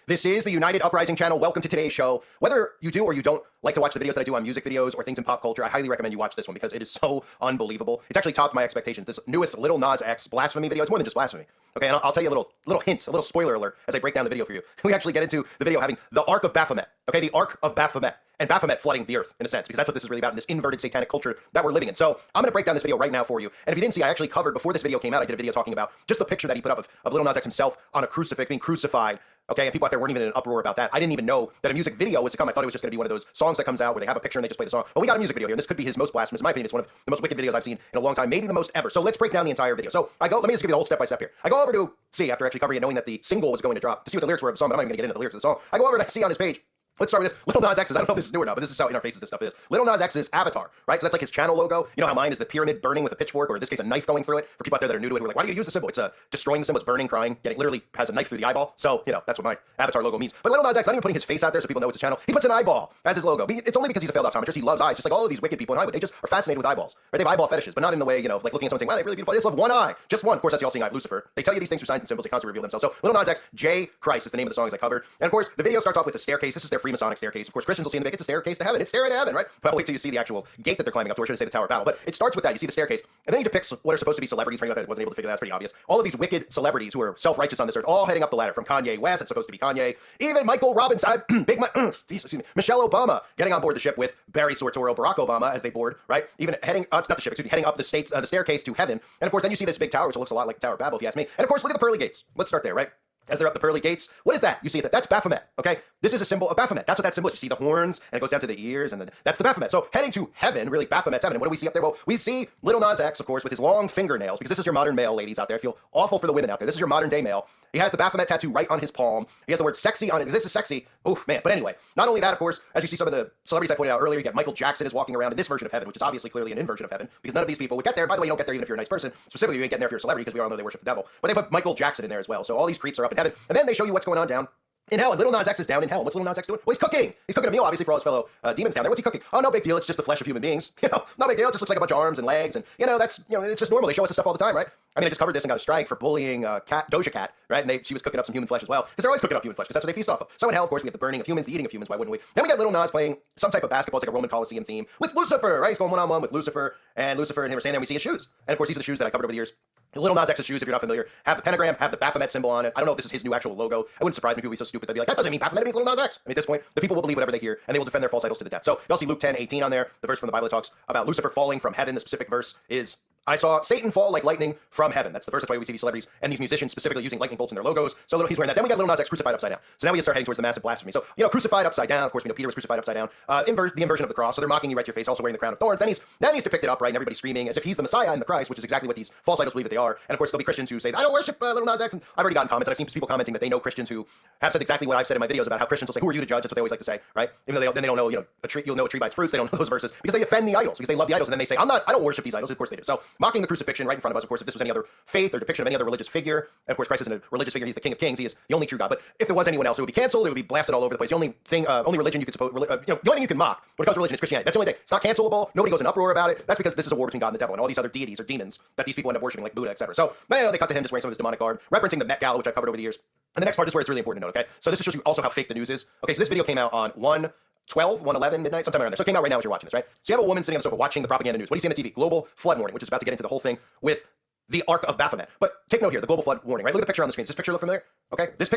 This is the United Uprising channel. Welcome to today's show. Whether you do or you don't like to watch the videos that I do on music videos or things in pop culture, I highly recommend you watch this one because it is so unbelievable. It's actually topped my expectations. This newest Lil Nas X blasphemy video, it's more than just blasphemy. Okay, and I'll tell you a little hint, a little spoiler alert as I break down the video for you. We actually get into the video having the Ark of Baphomet. Okay, the Ark of Baphomet. And Baphomet flooding the earth, in a sense, because that's what this is really about in this inverted satanic culture that we're living in. So I'm going to break down this video right now for you. And if you didn't see, I actually covered, before this video came out, I did a video talking about just the picture that he put up of Lil Nas X himself on a crucifix, being crucified. Okay, and people out there weren't even in an uproar about that. I didn't even know that a music video was to come. I thought it was just going to be one of those songs that comes out where they have a picture and they just play the song. But we got a music video here, and this could be his most blasphemous. In my opinion, it's one of the most wicked videos I've seen in a long time, maybe the most ever. So let's break down the entire video. So let me just give you the whole step-by-step here. I go over to see, after actually covering it, knowing that the single was going to drop, to see what the lyrics were of the song, but I'm not even going to get into the lyrics of the song. I go over and I see on his page, let's start with this. Lil Nas X's, I don't know if this is new or not, but this is how in our faces this stuff is. Lil Nas X's avatar, right? So that's like his channel logo. You know how mine is the pyramid burning with a pitchfork, or in this case, a knife going through it. For people out there that are new to it, who are like, why do you use the symbol? It's destroying the symbol, it's burning, crying, getting, literally has a knife through the eyeball. So, that's what my avatar logo means. But Lil Nas X, not even putting his face out there so people know it's his channel. He puts an eyeball as his logo. It's only because he's a failed optometrist. He loves eyes, just like all of these wicked people in Hollywood. They just are fascinated with eyeballs. Right? They have eyeball fetishes, but not in the way, like looking at someone saying, wow, they're really beautiful. I just love one eye. Just one. Of course, that's the all-seeing eye of Lucifer. They tell you these things through signs and symbols. They constantly reveal themselves. So Lil Nas X, J. Christ is the name of the songs I covered. And of course, the video starts off with a staircase. This is their Freemasonic staircase. Of course, Christians will see in the back, it's a staircase to heaven. It's staring to heaven, right? Well, wait till you see the actual gate that they're climbing up to, or should I say the Tower of Babel. But it starts with that. You see the staircase, and then he depicts what are supposed to be celebrities. For anyone that wasn't able to figure that, that's pretty obvious. All of these wicked celebrities who are self-righteous on this earth, all heading up the ladder. From Kanye West, it's supposed to be Kanye, even Michael Robinson, Michelle Obama getting on board the ship with Barry Sartorial, Barack Obama as they board, right? Even heading not the ship, excuse me, heading up the staircase to heaven. And of course, then you see this big tower, which looks a lot like the Tower of Babel, if you ask me. And of course, look at the pearly gates. Let's start there, right? As they're up the pearly gates, what is that? You see that? That's Baphomet, okay? This is a symbol of Baphomet. That's what that symbol is. You see the horns, and it goes down to the ears, and then that's the Baphomet. So heading to heaven, really Baphomet's heaven. And what do we see up there? Well, we see Lil Nas X, of course, with his long fingernails, because this is your modern male, ladies out there. I feel awful for the women out there. This is your modern day male. He has the Baphomet tattoo right on his palm. He has the word sexy on it. This is sexy. Oh, man. But anyway, not only that, of course, as you see some of the celebrities I pointed out earlier, you got Michael Jackson is walking around in this version of heaven, which is obviously clearly an inversion of heaven, because none of these people would get there. By the way, you don't get there even if you're a nice person. Specifically, you ain't getting there if you're a celebrity, because we all know they worship the devil. But they put Michael Jackson in there as well. So all these creeps are up in heaven. And then they show you what's going on down in hell. And Lil Nas X is down in hell. What's Lil Nas X doing? Well, he's cooking. He's cooking a meal, obviously, for all his fellow demons down there. What's he cooking? Oh, no big deal. It's just the flesh of human beings. No big deal. It just looks like a bunch of arms and legs. And, that's, it's just normal. They show us this stuff all the time, right? I mean, I just covered this and got a strike for bullying Doja Cat, right? And she was cooking up some human flesh as well. Because they're always cooking up human flesh, because that's what they feast off of. So in hell, of course, we have the burning of humans, the eating of humans. Why wouldn't we? Then we got Lil Nas playing some type of basketball. It's like a Roman Coliseum theme with Lucifer, right? He's going one-on-one with Lucifer. And Lucifer and him are standing there. We see his shoes. And of course, these are the shoes that I covered over the years. The Lil Nas X's shoes, if you're not familiar, have the pentagram, have the Baphomet symbol on it. I don't know if this is his new actual logo. It wouldn't surprise me. People would be so stupid. They'd be like, that doesn't mean Baphomet, it means Lil Nas X. I mean, at this point, the people will believe whatever they hear, and they will defend their false idols to the death. So you'll see Luke 10:18 on there, the verse from the Bible that talks about Lucifer falling from heaven. The specific verse is I saw Satan fall like lightning from heaven. That's the first way we see these celebrities and these musicians specifically using lightning bolts in their logos. So he's wearing that. Then we got Lil Nas X crucified upside down. So now we start heading towards the massive blasphemy. So, crucified upside down. Of course, we know Peter was crucified upside down. The inversion of the cross. So they're mocking you right to your face, also wearing the crown of thorns. Then he's depicted upright and everybody's screaming as if he's the Messiah and the Christ, which is exactly what these false idols believe that they are. And of course, there'll be Christians who say, I don't worship Lil Nas X. And I've already gotten comments, and I've seen people commenting that they know Christians who have said exactly what I've said in my videos about how Christians will say, who are you to judge? That's what they always like to say, right? Even though they don't know, a tree, you'll know a tree by its fruits. They don't know those verses because they offend the idols, because they love the idols. And then they say, I don't worship these idols. Of course they do. So mocking the crucifixion right in front of us. Of course, if this was any other faith or depiction of any other religious figure, and of course Christ isn't a religious figure, he's the King of Kings, he is the only true God. But if there was anyone else, it would be canceled, it would be blasted all over the place. The only thing, only religion you could suppose, the only thing you can mock when it comes to religion is Christianity. That's the only thing. It's not cancelable. Nobody goes in uproar about it. That's because this is a war between God and the devil and all these other deities or demons that these people end up worshiping, like Buddha, etc. So they cut to him just wearing some of his demonic garb, referencing the Met Gala, which I've covered over the years. And the next part is where it's really important to note. Okay, so this shows you also how fake the news is. Okay, so this video came out on 1:11 midnight, sometime around there. So it came out right now as you're watching this, right? So you have a woman sitting on the sofa watching the propaganda news. What do you see on the TV? Global flood warning, which is about to get into the whole thing with the Ark of Baphomet. But take note here, the global flood warning, right? Look at the picture on the screen. Does this picture look familiar? Okay, this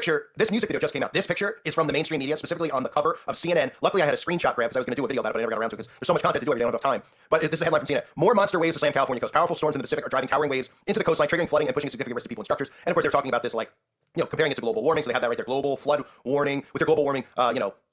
music video just came out. This picture is from the mainstream media, specifically on the cover of CNN. Luckily, I had a screenshot grab because I was going to do a video about it, but I never got around to it because there's so much content to do, I don't have time. But this is a headline from CNN. More monster waves to slam California coast. Powerful storms in the Pacific are driving towering waves into the coastline, triggering flooding and pushing significant risk to people and structures. And of course, they're talking about this like, comparing it to global warming. So they have that right there, global flood warning with their global warming,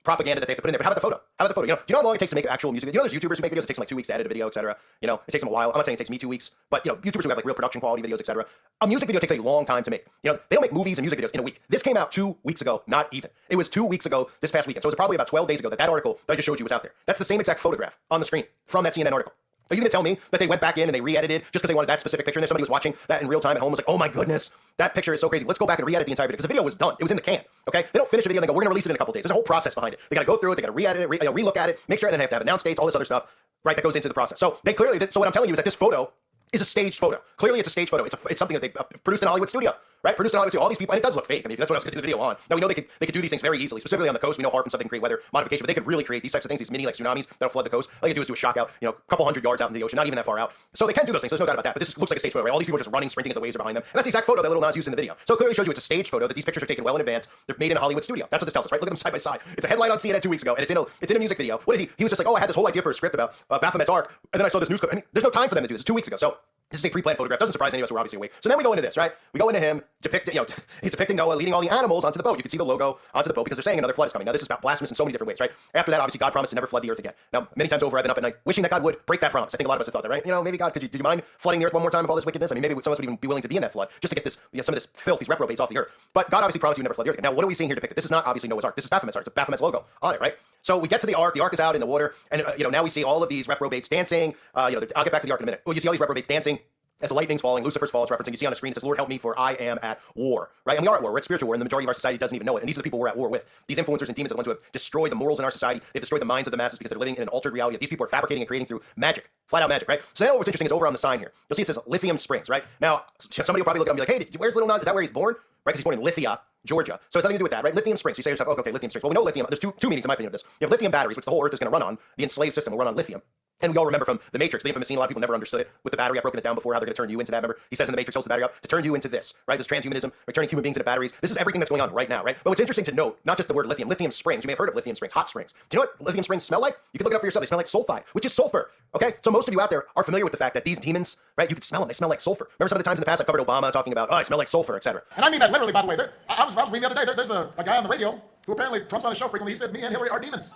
propaganda that they have to put in there. But how about the photo? How about the photo? Do you know how long it takes to make an actual music video? There's YouTubers who make videos. It takes them like 2 weeks to edit a video, etc. It takes them a while. I'm not saying it takes me 2 weeks, but YouTubers who have like real production quality videos, etc. A music video takes a long time to make. They don't make movies and music videos in a week. This came out 2 weeks ago, not even. It was 2 weeks ago this past weekend. So it was probably about 12 days ago that article that I just showed you was out there. That's the same exact photograph on the screen from that CNN article. Are you going to tell me that they went back in and they re-edited just because they wanted that specific picture and then somebody was watching that in real time at home was like, oh my goodness, that picture is so crazy. Let's go back and re-edit the entire video because the video was done. It was in the can, okay? They don't finish the video and they go, we're going to release it in a couple days. There's a whole process behind it. They got to go through it. They got to re-edit it, re-look at it, make sure, and then they have to have announce dates, all this other stuff, right, that goes into the process. So they clearly, so what I'm telling you is that this photo is a staged photo. Clearly, it's a staged photo. It's something that they produced in a Hollywood studio, right? Produced in a Hollywood studio. All these people, and it does look fake. I mean, that's what I was going to do the video on. Now, we know they could do these things very easily, specifically on the coast. We know HARP and stuff, they can create weather modification, but they could really create these types of things, these mini, like tsunamis that'll flood the coast. All they can do is do a shock out, a couple hundred yards out into the ocean, not even that far out. So they can do those things, so there's no doubt about that. But this looks like a stage photo, right? All these people are just running, sprinting as the waves are behind them. And that's the exact photo that Lil Nas used in the video. So it clearly shows you it's a stage photo, that these pictures are taken well in advance. They're made in a Hollywood studio. That's what this tells us, right? Look at them side by side. It's a headline on CNN 2 weeks ago, and it's in a music video. What did he was just like, oh, I had this whole idea for a script about Baphomet's Ark, and then I saw this news clip. I mean, there's no time for them to do this. 2 weeks ago. So this is a pre-planned photograph. Doesn't surprise any of us. We're obviously awake. So then we go into this, right? We go into him depicting, he's depicting Noah leading all the animals onto the boat. You can see the logo onto the boat because they're saying another flood is coming. Now this is about blasphemous in so many different ways, right? After that, obviously God promised to never flood the earth again. Now many times over, I've been up at night wishing that God would break that promise. I think a lot of us have thought that, right? Maybe God, do you mind flooding the earth one more time of all this wickedness? I mean, maybe some of us would even be willing to be in that flood just to get this, some of this filth, these reprobates off the earth. But God obviously promised he would never flood the earth again. Now what are we seeing here depicted? This is not obviously Noah's Ark. This is Baphomet's Ark. It's Baphomet's logo on it, right? So we get to the Ark. The Ark is out in the water, and now we see all of these reprobates dancing. I'll get back to the Ark in a minute. Well, you see all these reprobates dancing. As the lightning's falling, Lucifer's fall, it's referencing. You see on the screen, it says, Lord, help me, for I am at war. Right? And we are at war. We're at spiritual war, and the majority of our society doesn't even know it. And these are the people we're at war with. These influencers and demons are the ones who have destroyed the morals in our society. They've destroyed the minds of the masses because they're living in an altered reality that these people are fabricating and creating through magic. Flat out magic, right? So now what's interesting is over on the sign here. You'll see it says Lithium Springs, right? Now, somebody will probably look up and be like, hey, where's Lil Nas? Is that where he's born? Right? Because he's born in Lithia, Georgia. So it's nothing to do with that, right? Lithium Springs. You say to yourself, okay, lithium springs. Well, we know lithium. There's two meanings in my opinion of this. You have lithium batteries, which the whole earth is going to run on. The enslaved system will run on lithium. And we all remember from The Matrix, the infamous scene, a lot of people never understood it, with the battery. I've broken it down before, how they're going to turn you into that. Remember, he says in The Matrix, holds the battery up to turn you into this, right? This transhumanism, right? Turning human beings into batteries. This is everything that's going on right now, right? But what's interesting to note, not just the word lithium, lithium springs. You may have heard of lithium springs, hot springs. Do you know what lithium springs smell like? You can look it up for yourself. They smell like sulfide, which is sulfur, okay? So most of you out there are familiar with the fact that these demons, right? You can smell them. They smell like sulfur. Remember some of the times in the past I covered Obama talking about, oh, I smell like sulfur, etc. And I mean that literally, by the way. I was reading the other day, there's a guy on the radio who apparently Trump's on his show frequently. He said, me and Hillary are demons.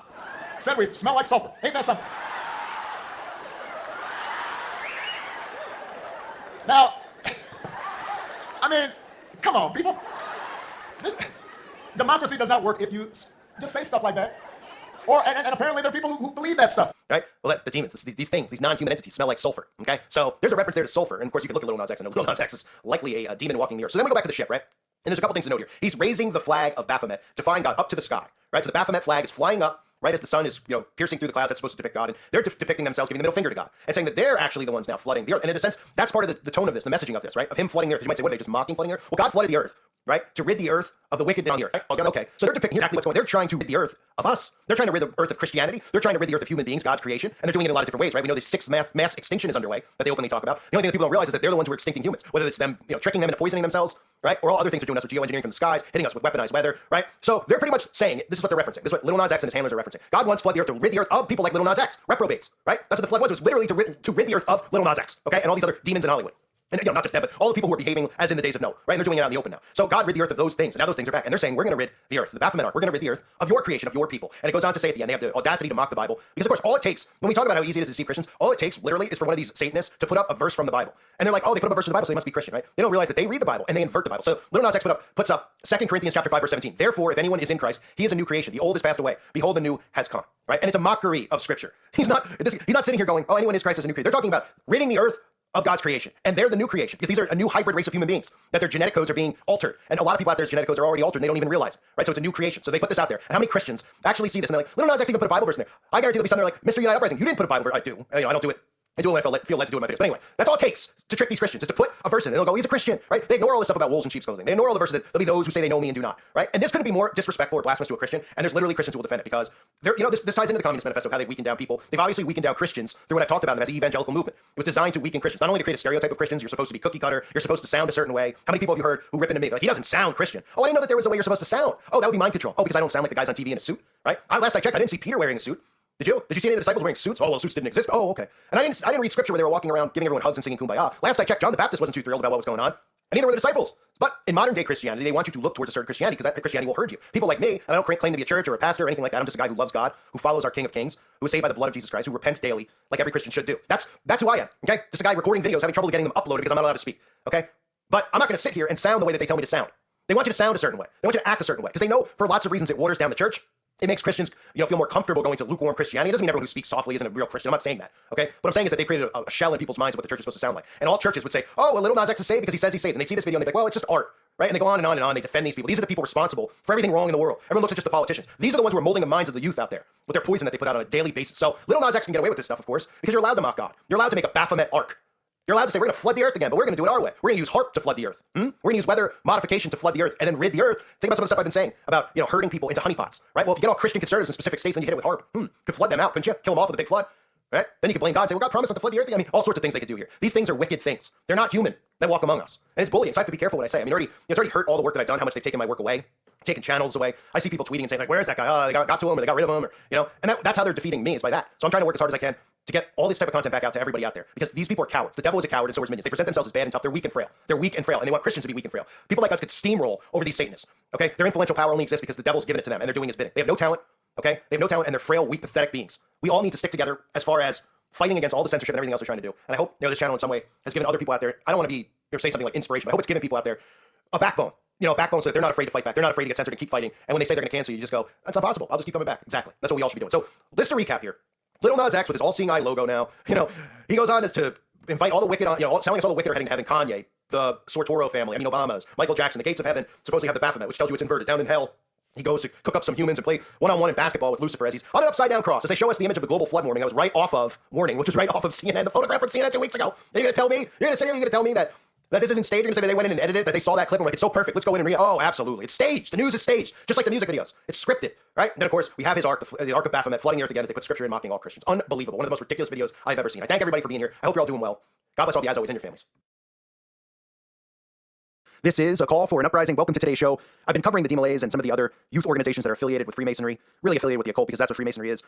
Said we smell like sulfur. Ain't that something? Now, I mean, come on, people. Democracy does not work if you just say stuff like that. And apparently there are people who believe that stuff. Right? Well, the demons, these things, these non-human entities smell like sulfur, okay? So there's a reference there to sulfur. And of course, you can look at Lil Nas X and know Lil Nas X is likely a demon walking the earth. So then we go back to the ship, right? And there's a couple things to note here. He's raising the flag of Baphomet, defying God, up to the sky, right? So the Baphomet flag is flying up, right as the sun is, piercing through the clouds. That's supposed to depict God, and they're depicting themselves, giving the middle finger to God, and saying that they're actually the ones now flooding the earth. And in a sense, that's part of the tone of this, the messaging of this, right? Of him flooding the earth. Because you might say, what are they just mocking flooding the earth? Well, God flooded the earth, right? To rid the earth of the wicked on the earth. Right? Okay, so they're depicting exactly what's going on. They're trying to rid the earth of us. They're trying to rid the earth of Christianity. They're trying to rid the earth of human beings, God's creation, and they're doing it in a lot of different ways, right? We know this sixth mass extinction is underway that they openly talk about. The only thing that people don't realize is that they're the ones who are extincting humans, whether it's them, tricking them into poisoning themselves, right? Or all other things are doing us with geoengineering from the skies, hitting us with weaponized weather, right? So they're pretty much saying, this is what they're referencing. This is what Little Nas X and his handlers are referencing. God wants to flood the earth to rid the earth of people like Little Nas X, reprobates, right? That's what the flood was. It was literally to rid the earth of Little Nas X, okay? And all these other demons in Hollywood. And, not just them, but all the people who are behaving as in the days of Noah, right? And they're doing it out in the open now. So God rid the earth of those things, and now those things are back. And they're saying, we're going to rid the earth, the Baphomet Ark, we're going to rid the earth of your creation, of your people. And it goes on to say at the end, they have the audacity to mock the Bible. Because, of course, all it takes, when we talk about how easy it is to deceive Christians, all it takes, literally, is for one of these Satanists to put up a verse from the Bible. And they're like, oh, they put up a verse from the Bible, so they must be Christian, right? They don't realize that they read the Bible, and they invert the Bible. So Little Nas X puts up 2 Corinthians chapter 5, verse 17. Therefore, if anyone is in Christ, he is a new creation. The old has passed away. Behold, the new has come, right? And it's a mockery of Scripture. He's not sitting here going, oh, anyone is Christ is a new creation. They're talking about ridding the earth of God's creation. And they're the new creation because these are a new hybrid race of human beings, that their genetic codes are being altered. And a lot of people out there's genetic codes are already altered and they don't even realize it, right? So it's a new creation. So they put this out there. And how many Christians actually see this and they're like, Little Nas X even put a Bible verse in there. I guarantee there'll be some that are like, Mr. United Uprising, you didn't put a Bible verse. I do. I don't do it. I do it when I feel led to do it in my videos. But anyway, that's all it takes to trick these Christians, is to put a verse in. And they'll go, he's a Christian, right? They ignore all this stuff about wolves and sheep's clothing. They ignore all the verses that there'll be those who say they know me and do not, right? And this couldn't be more disrespectful or blasphemous to a Christian. And there's literally Christians who will defend it because they're, this ties into the Communist Manifesto of how they weaken down people. They've obviously weakened down Christians through what I've talked about them as the evangelical movement. It was designed to weaken Christians, not only to create a stereotype of Christians. You're supposed to be cookie cutter. You're supposed to sound a certain way. How many people have you heard who rip into me? Like, he doesn't sound Christian. Oh, I didn't know that there was a way you're supposed to sound. Oh, that would be mind control. Oh, because I don't sound like the guys on TV in a suit, right? Last I checked, I didn't see Peter wearing a suit. Did you? Did you see any of the disciples wearing suits? Oh, well, suits didn't exist. Oh, okay. And I didn't read scripture where they were walking around giving everyone hugs and singing Kumbaya. Last I checked, John the Baptist wasn't too thrilled about what was going on. And neither were the disciples. But in modern day Christianity, they want you to look towards a certain Christianity because that Christianity will hurt you. People like me, and I don't claim to be a church or a pastor or anything like that. I'm just a guy who loves God, who follows our King of Kings, who is saved by the blood of Jesus Christ, who repents daily, like every Christian should do. That's who I am. Okay? Just a guy recording videos, having trouble getting them uploaded because I'm not allowed to speak. Okay? But I'm not going to sit here and sound the way that they tell me to sound. They want you to sound a certain way. They want you to act a certain way because they know for lots of reasons it waters down the church. It makes Christians, feel more comfortable going to lukewarm Christianity. It doesn't mean everyone who speaks softly isn't a real Christian. I'm not saying that, okay? What I'm saying is that they created a shell in people's minds of what the church is supposed to sound like. And all churches would say, oh, well, Little Nas X is saved because he says he's saved. And they see this video and they're like, well, it's just art, right? And they go on and on and on. They defend these people. These are the people responsible for everything wrong in the world. Everyone looks at just the politicians. These are the ones who are molding the minds of the youth out there with their poison that they put out on a daily basis. So Little Nas X can get away with this stuff, of course, because you're allowed to mock God. You're allowed to make a Baphomet Ark. You're allowed to say, we're going to flood the earth again, but we're going to do it our way. We're going to use HARP to flood the earth. We're going to use weather modification to flood the earth and then rid the earth. Think about some of the stuff I've been saying about, herding people into honeypots, right? Well, if you get all Christian conservatives in specific states and you hit it with HARP, could flood them out, couldn't you? Kill them off with a big flood, right? Then you could blame God and say, well, God promised not to flood the earth again. I mean, all sorts of things they could do here. These things are wicked things. They're not human. They walk among us. And it's bullying. So I have to be careful what I say. I mean, it's already hurt all the work that I've done, how much they've taken my work away, taken channels away. I see people tweeting and saying, like, where's that guy? Oh, they got to him or they got rid of him, or, and that's how they're defeating me, is by that. So I'm trying to work as hard as I can to get all this type of content back out to everybody out there. Because these people are cowards. The devil is a coward and so are his minions. They present themselves as bad and tough. They're weak and frail. They're weak and frail. And they want Christians to be weak and frail. People like us could steamroll over these Satanists. Okay? Their influential power only exists because the devil's given it to them and they're doing his bidding. They have no talent. Okay? They have no talent and they're frail, weak, pathetic beings. We all need to stick together as far as fighting against all the censorship and everything else they're trying to do. And I hope this channel in some way has given other people out there, I don't want to be or say something like inspiration, but I hope it's giving people out there a backbone. A backbone so that they're not afraid to fight back. They're not afraid to get censored and keep fighting. And when they say they're going to cancel you, just go, that's not possible. I'll just keep coming back. Exactly. That's what we all should be doing. So just to recap here. Little Nas X with his all-seeing eye logo now, he goes on as to invite all the wicked, telling us all the wicked are heading to heaven. Kanye, the Sortoro family, Obama's, Michael Jackson, the gates of heaven supposedly have the Baphomet, which tells you it's inverted. Down in hell, he goes to cook up some humans and play one-on-one in basketball with Lucifer as he's on an upside-down cross. As they show us the image of the global flood warning that was right off of Warning, which was right off of CNN, the photograph from CNN 2 weeks ago. You're going to tell me? You're going to sit here, you're going to tell me that this isn't staged? You're going to say that they went in and edited it, that they saw that clip and like, it's so perfect, let's go in and read it. Oh, absolutely. It's staged. The news is staged, just like the music videos. It's scripted, right? And then, of course, we have his ark, the Ark of Baphomet, flooding the earth again as they put scripture in mocking all Christians. Unbelievable. One of the most ridiculous videos I've ever seen. I thank everybody for being here. I hope you're all doing well. God bless all of you, as always, and your families. This is a call for an uprising. Welcome to today's show. I've been covering the DMLAs and some of the other youth organizations that are affiliated with Freemasonry, really affiliated with the occult because that's what Freemasonry is.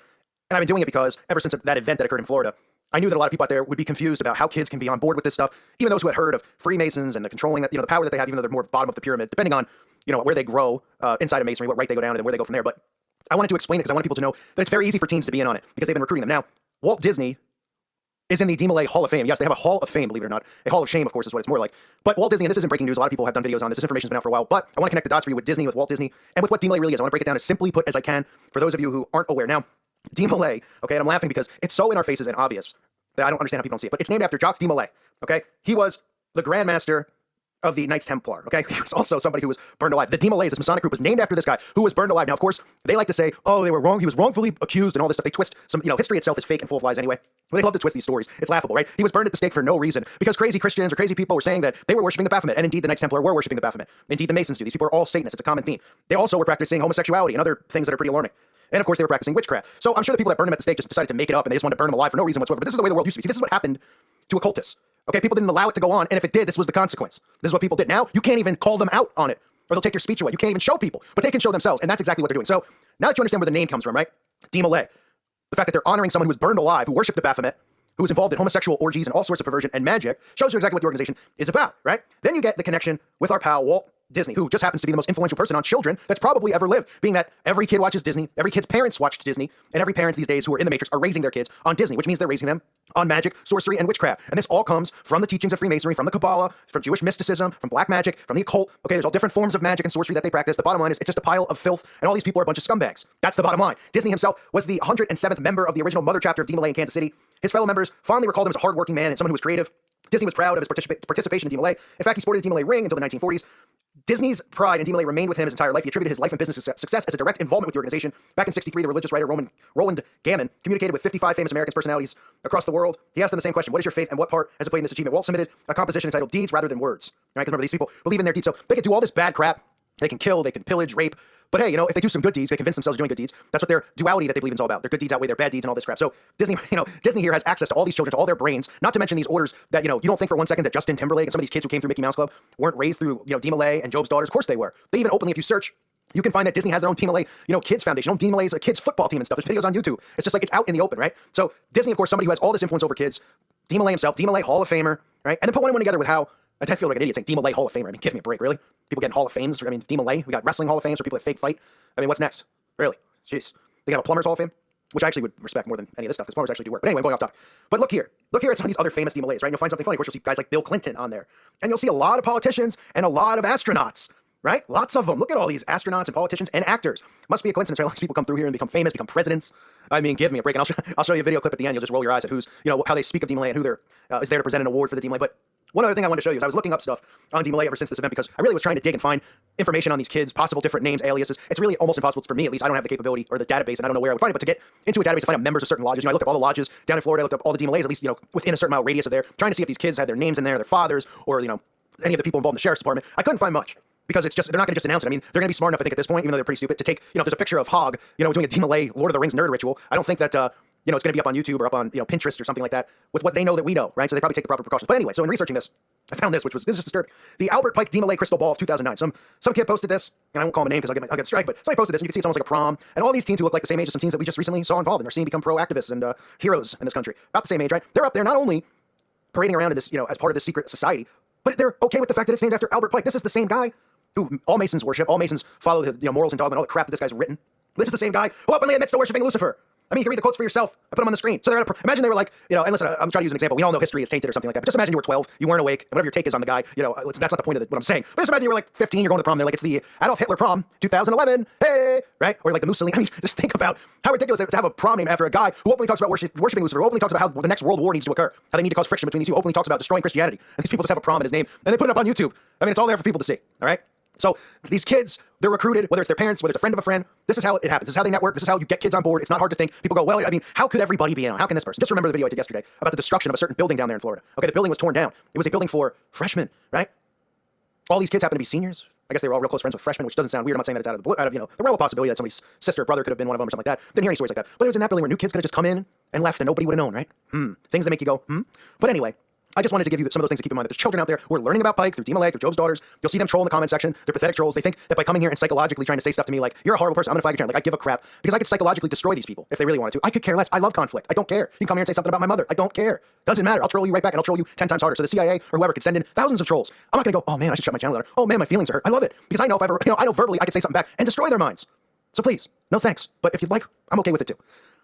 And I've been doing it because ever since that event that occurred in Florida, I knew that a lot of people out there would be confused about how kids can be on board with this stuff, even those who had heard of Freemasons and the controlling, the power that they have, even though they're more bottom of the pyramid, depending on, where they grow inside of Masonry, what right they go down and then where they go from there. But I wanted to explain it because I wanted people to know that it's very easy for teens to be in on it because they've been recruiting them. Now, Walt Disney is in the DMLA Hall of Fame. Yes, they have a Hall of Fame, believe it or not. A Hall of Shame, of course, is what it's more like. But Walt Disney, and this isn't breaking news, a lot of people have done videos on this. This information's been out for a while, but I want to connect the dots for you with Disney, with Walt Disney, and with what DMLA really is. I want to break it down as simply put as I can for those of you who aren't aware. Now, DMLA, okay, and I'm laughing because it's so in our faces and obvious that I don't understand how people don't see it, but it's named after Jacques de Molay, okay? He was the Grand Master of the Knights Templar, okay? He was also somebody who was burned alive. The de Molays, this Masonic group, was named after this guy who was burned alive. Now, of course, they like to say, oh, they were wrong. He was wrongfully accused and all this stuff. They twist some, history itself is fake and full of lies anyway. But they love to twist these stories. It's laughable, right? He was burned at the stake for no reason because crazy Christians or crazy people were saying that they were worshiping the Baphomet. And indeed, the Knights Templar were worshiping the Baphomet. Indeed, the Masons do. These people are all Satanists. It's a common theme. They also were practicing homosexuality and other things that are pretty alarming. And of course, they were practicing witchcraft. So I'm sure the people that burned him at the stake just decided to make it up and they just wanted to burn him alive for no reason whatsoever. But this is the way the world used to be. See, this is what happened to occultists. Okay, people didn't allow it to go on, and if it did, this was the consequence. This is what people did. Now, you can't even call them out on it, or they'll take your speech away. You can't even show people, but they can show themselves, and that's exactly what they're doing. So now that you understand where the name comes from, right? DeMolay. The fact that they're honoring someone who was burned alive, who worshipped the Baphomet, who was involved in homosexual orgies and all sorts of perversion and magic, shows you exactly what the organization is about, right? Then you get the connection with our pal Walt Disney, who just happens to be the most influential person on children that's probably ever lived, being that every kid watches Disney, every kid's parents watched Disney, and every parents these days who are in the Matrix are raising their kids on Disney, which means they're raising them on magic, sorcery, and witchcraft. And this all comes from the teachings of Freemasonry, from the Kabbalah, from Jewish mysticism, from black magic, from the occult. Okay, there's all different forms of magic and sorcery that they practice. The bottom line is it's just a pile of filth, and all these people are a bunch of scumbags. That's the bottom line. Disney himself was the 107th member of the original mother chapter of DeMolay in Kansas City. His fellow members fondly recalled him as a hardworking man and someone who was creative. Disney was proud of his participation in DeMolay. In fact, he sported a DeMolay ring until the 1940s. Disney's pride in DeMolay remained with him his entire life. He attributed his life and business success as a direct involvement with the organization. Back in '63, the religious writer Roland Gammon communicated with 55 famous American personalities across the world. He asked them the same question: what is your faith and what part has it played in this achievement? Walt submitted a composition entitled Deeds Rather Than Words. Right? Because remember, these people believe in their deeds. So they can do all this bad crap. They can kill, they can pillage, rape. But hey, if they do some good deeds, they convince themselves they're doing good deeds. That's what their duality that they believe in is all about. Their good deeds outweigh their bad deeds and all this crap. So Disney, Disney here has access to all these children, to all their brains, not to mention these orders that, you don't think for one second that Justin Timberlake and some of these kids who came through Mickey Mouse Club weren't raised through, DeMolay and Job's Daughters. Of course they were. They even openly, if you search, you can find that Disney has their own DeMolay, kids foundation, DeMolay's a kids football team and stuff. There's videos on YouTube. It's just like it's out in the open, right? So Disney, of course, somebody who has all this influence over kids, DeMolay himself, DeMolay Hall of Famer, right? And then put one and one together with how, I feel like an idiot saying DeMolay Hall of Famer. I mean, give me a break, really? People getting Hall of Fames. I mean, DeMolay, we got Wrestling Hall of Fames for people that fake fight. I mean, what's next? Really? Jeez. They got a Plumbers Hall of Fame, which I actually would respect more than any of this stuff, because plumbers actually do work. But anyway, I'm going off topic. But look here. Look here at some of these other famous DeMolays, right? And you'll find something funny. Of course, you'll see guys like Bill Clinton on there. And you'll see a lot of politicians and a lot of astronauts, right? Lots of them. Look at all these astronauts and politicians and actors. Must be a coincidence, right? All these people come through here and become famous, become presidents. I mean, give me a break. And I'll show you a video clip at the end. You'll just roll your eyes at who's, how they speak of DeMolay and who is there to present an award for the DeMolay. But one other thing I wanted to show you is I was looking up stuff on DeMolay ever since this event because I really was trying to dig and find information on these kids, possible different names, aliases. It's really almost impossible for me, at least. I don't have the capability or the database, and I don't know where I would find it. But to get into a database to find out members of certain lodges, I looked up all the lodges down in Florida. I looked up all the DeMolays, at least within a certain amount of radius of there, trying to see if these kids had their names in there, their fathers, or any of the people involved in the sheriff's department. I couldn't find much. Because they're not going to just announce it. I mean, they're going to be smart enough, I think, at this point, even though they're pretty stupid, to take, if there's a picture of Hogg, doing a DeMolay Lord of the Rings nerd ritual. I don't think that, it's going to be up on YouTube or up on, Pinterest or something like that with what they know that we know, right? So they probably take the proper precautions. But anyway, so in researching this, I found this, this is just disturbing. The Albert Pike DeMolay Crystal Ball of 2009. Some kid posted this, and I won't call him a name because I'll get a strike, but somebody posted this, and you can see it's almost like a prom. And all these teens who look like the same age as some teens that we just recently saw involved, and they're seeing become pro-activists and heroes in this country. About the same age, right? They're up there not only parading around in this, as part of this secret society, but they're okay with the fact that it's named after Albert Pike. This is the same guy who all Masons worship, all Masons follow the morals and dogma and all the crap that this guy's written. This is the same guy who openly admits to worshiping Lucifer. I mean, you can read the quotes for yourself. I put them on the screen. So they're imagine they were like, and listen, I'm trying to use an example. We all know history is tainted or something like that. But just imagine you were 12, you weren't awake, and whatever your take is on the guy, that's not the point of what I'm saying. But just imagine you were like 15, you're going to the prom, they're like, it's the Adolf Hitler prom, 2011, hey, right? Or like the Mussolini. I mean, just think about how ridiculous it is to have a prom named after a guy who openly talks about worshiping Lucifer, who openly talks about how the next world war needs to occur, how they need to cause friction between these two, openly talks about destroying Christianity. And these people just have a prom in his name, and they put it up on YouTube. I mean, it's all there for people to see, all right? So these kids, they're recruited, whether it's their parents, whether it's a friend of a friend. This is how it happens. This is how they network. This is how you get kids on board. It's not hard to think. People go, well, I mean, how could everybody be in on? How can this person? Just remember the video I did yesterday about the destruction of a certain building down there in Florida. Okay, the building was torn down. It was a building for freshmen, right? All these kids happen to be seniors. I guess they were all real close friends with freshmen, which doesn't sound weird. I'm not saying that it's out of the realm of possibility that somebody's sister or brother could have been one of them or something like that. Didn't hear any stories like that. But it was in that building where new kids could have just come in and left and nobody would have known, right? Things that make you go, But anyway, I just wanted to give you some of those things to keep in mind. That there's children out there who are learning about Pike through DeMolay, through Job's Daughters. You'll see them troll in the comment section. They're pathetic trolls. They think that by coming here and psychologically trying to say stuff to me like, you're a horrible person, I'm gonna flag your channel. Like, I give a crap. Because I could psychologically destroy these people if they really wanted to. I could care less. I love conflict. I don't care. You can come here and say something about my mother. I don't care. Doesn't matter. I'll troll you right back and I'll troll you 10 times harder. So the CIA or whoever could send in thousands of trolls. I'm not gonna go, oh man, I should shut my channel down. Oh man, my feelings are hurt. I love it. Because I know if I ever, I know verbally I could say something back and destroy their minds. So please, no thanks. But if you'd like, I'm okay with it too.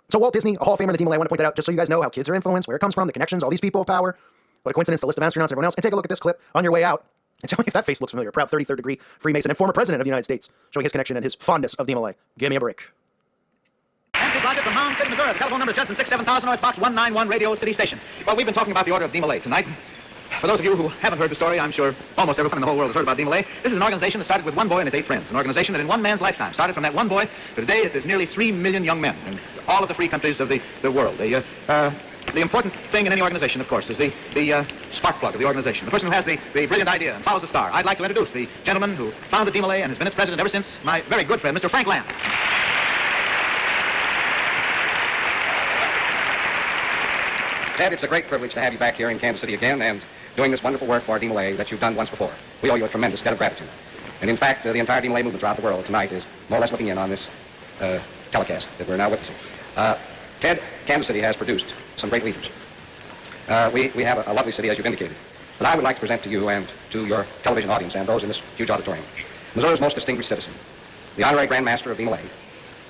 So Walt Disney, a Hall of Famer in the DeMolay, I want to point that out just so you guys know how kids are influenced, where it comes from, the connections, all these people of power. What a coincidence, the list of astronauts, everyone else. And take a look at this clip on your way out and tell me if that face looks familiar. Proud 33rd degree Freemason and former president of the United States, showing his connection and his fondness of DeMolay. Give me a break. Nancy Blodgett from Mound City, Missouri. The telephone number is Judson 67000, North Box 191, Radio City Station. Well, we've been talking about the Order of DeMolay tonight. For those of you who haven't heard the story, I'm sure almost everyone in the whole world has heard about DeMolay. This is an organization that started with one boy and his 8 friends. An organization that in one man's lifetime started from that one boy to today there's nearly 3 million young men in all of the free countries of the world. The important thing in any organization, of course, is the spark plug of the organization. The person who has the brilliant idea and follows the star. I'd like to introduce the gentleman who founded DeMolay and has been its president ever since, my very good friend, Mr. Frank Lamb. Ted, it's a great privilege to have you back here in Kansas City again, and doing this wonderful work for DeMolay that you've done once before. We owe you a tremendous debt of gratitude. And in fact, the entire DeMolay movement throughout the world tonight is more or less looking in on this telecast that we're now witnessing. Ted, Kansas City has produced some great leaders. We have a lovely city, as you've indicated. But I would like to present to you and to your television audience and those in this huge auditorium Missouri's most distinguished citizen, the Honorary Grand Master of DeMolay,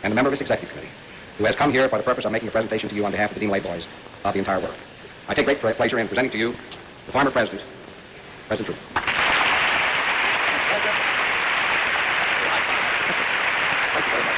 and a member of its executive committee, who has come here for the purpose of making a presentation to you on behalf of the DeMolay boys of the entire world. I take great pleasure in presenting to you the former President, President Truman. Thank you very much.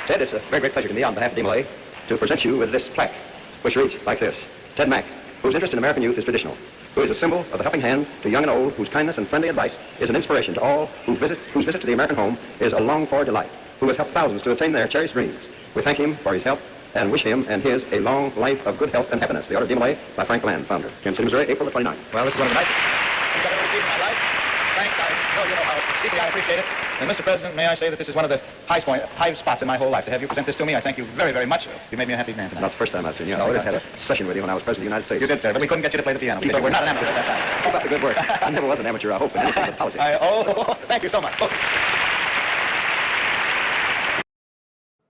Ted, it's a very great pleasure to me on behalf of DeMolay to present you with this plaque, which reads like this: Ted Mack, whose interest in American youth is traditional, who is a symbol of the helping hand to young and old, whose kindness and friendly advice is an inspiration to all, whose visit to the American home is a longed-for delight, who has helped thousands to attain their cherished dreams. We thank him for his help and wish him and his a long life of good health and happiness. The Order of DeMolay by Frank Land, founder. Kansas City, Missouri, April the 29th. Well, this is one of the nicest. Frank, I know you know how deeply I appreciate it. And Mr. President, may I say that this is one of the high spots in my whole life. To have you present this to me, I thank you very, very much. You made me a happy man tonight. Not the first time I've seen you. I always had a session with you when I was President of the United States. You did, sir, but we couldn't get you to play the piano. But we're not an amateur at that time. Keep up the good work. I never was an amateur, I hope, in anything but politics. Thank you so much.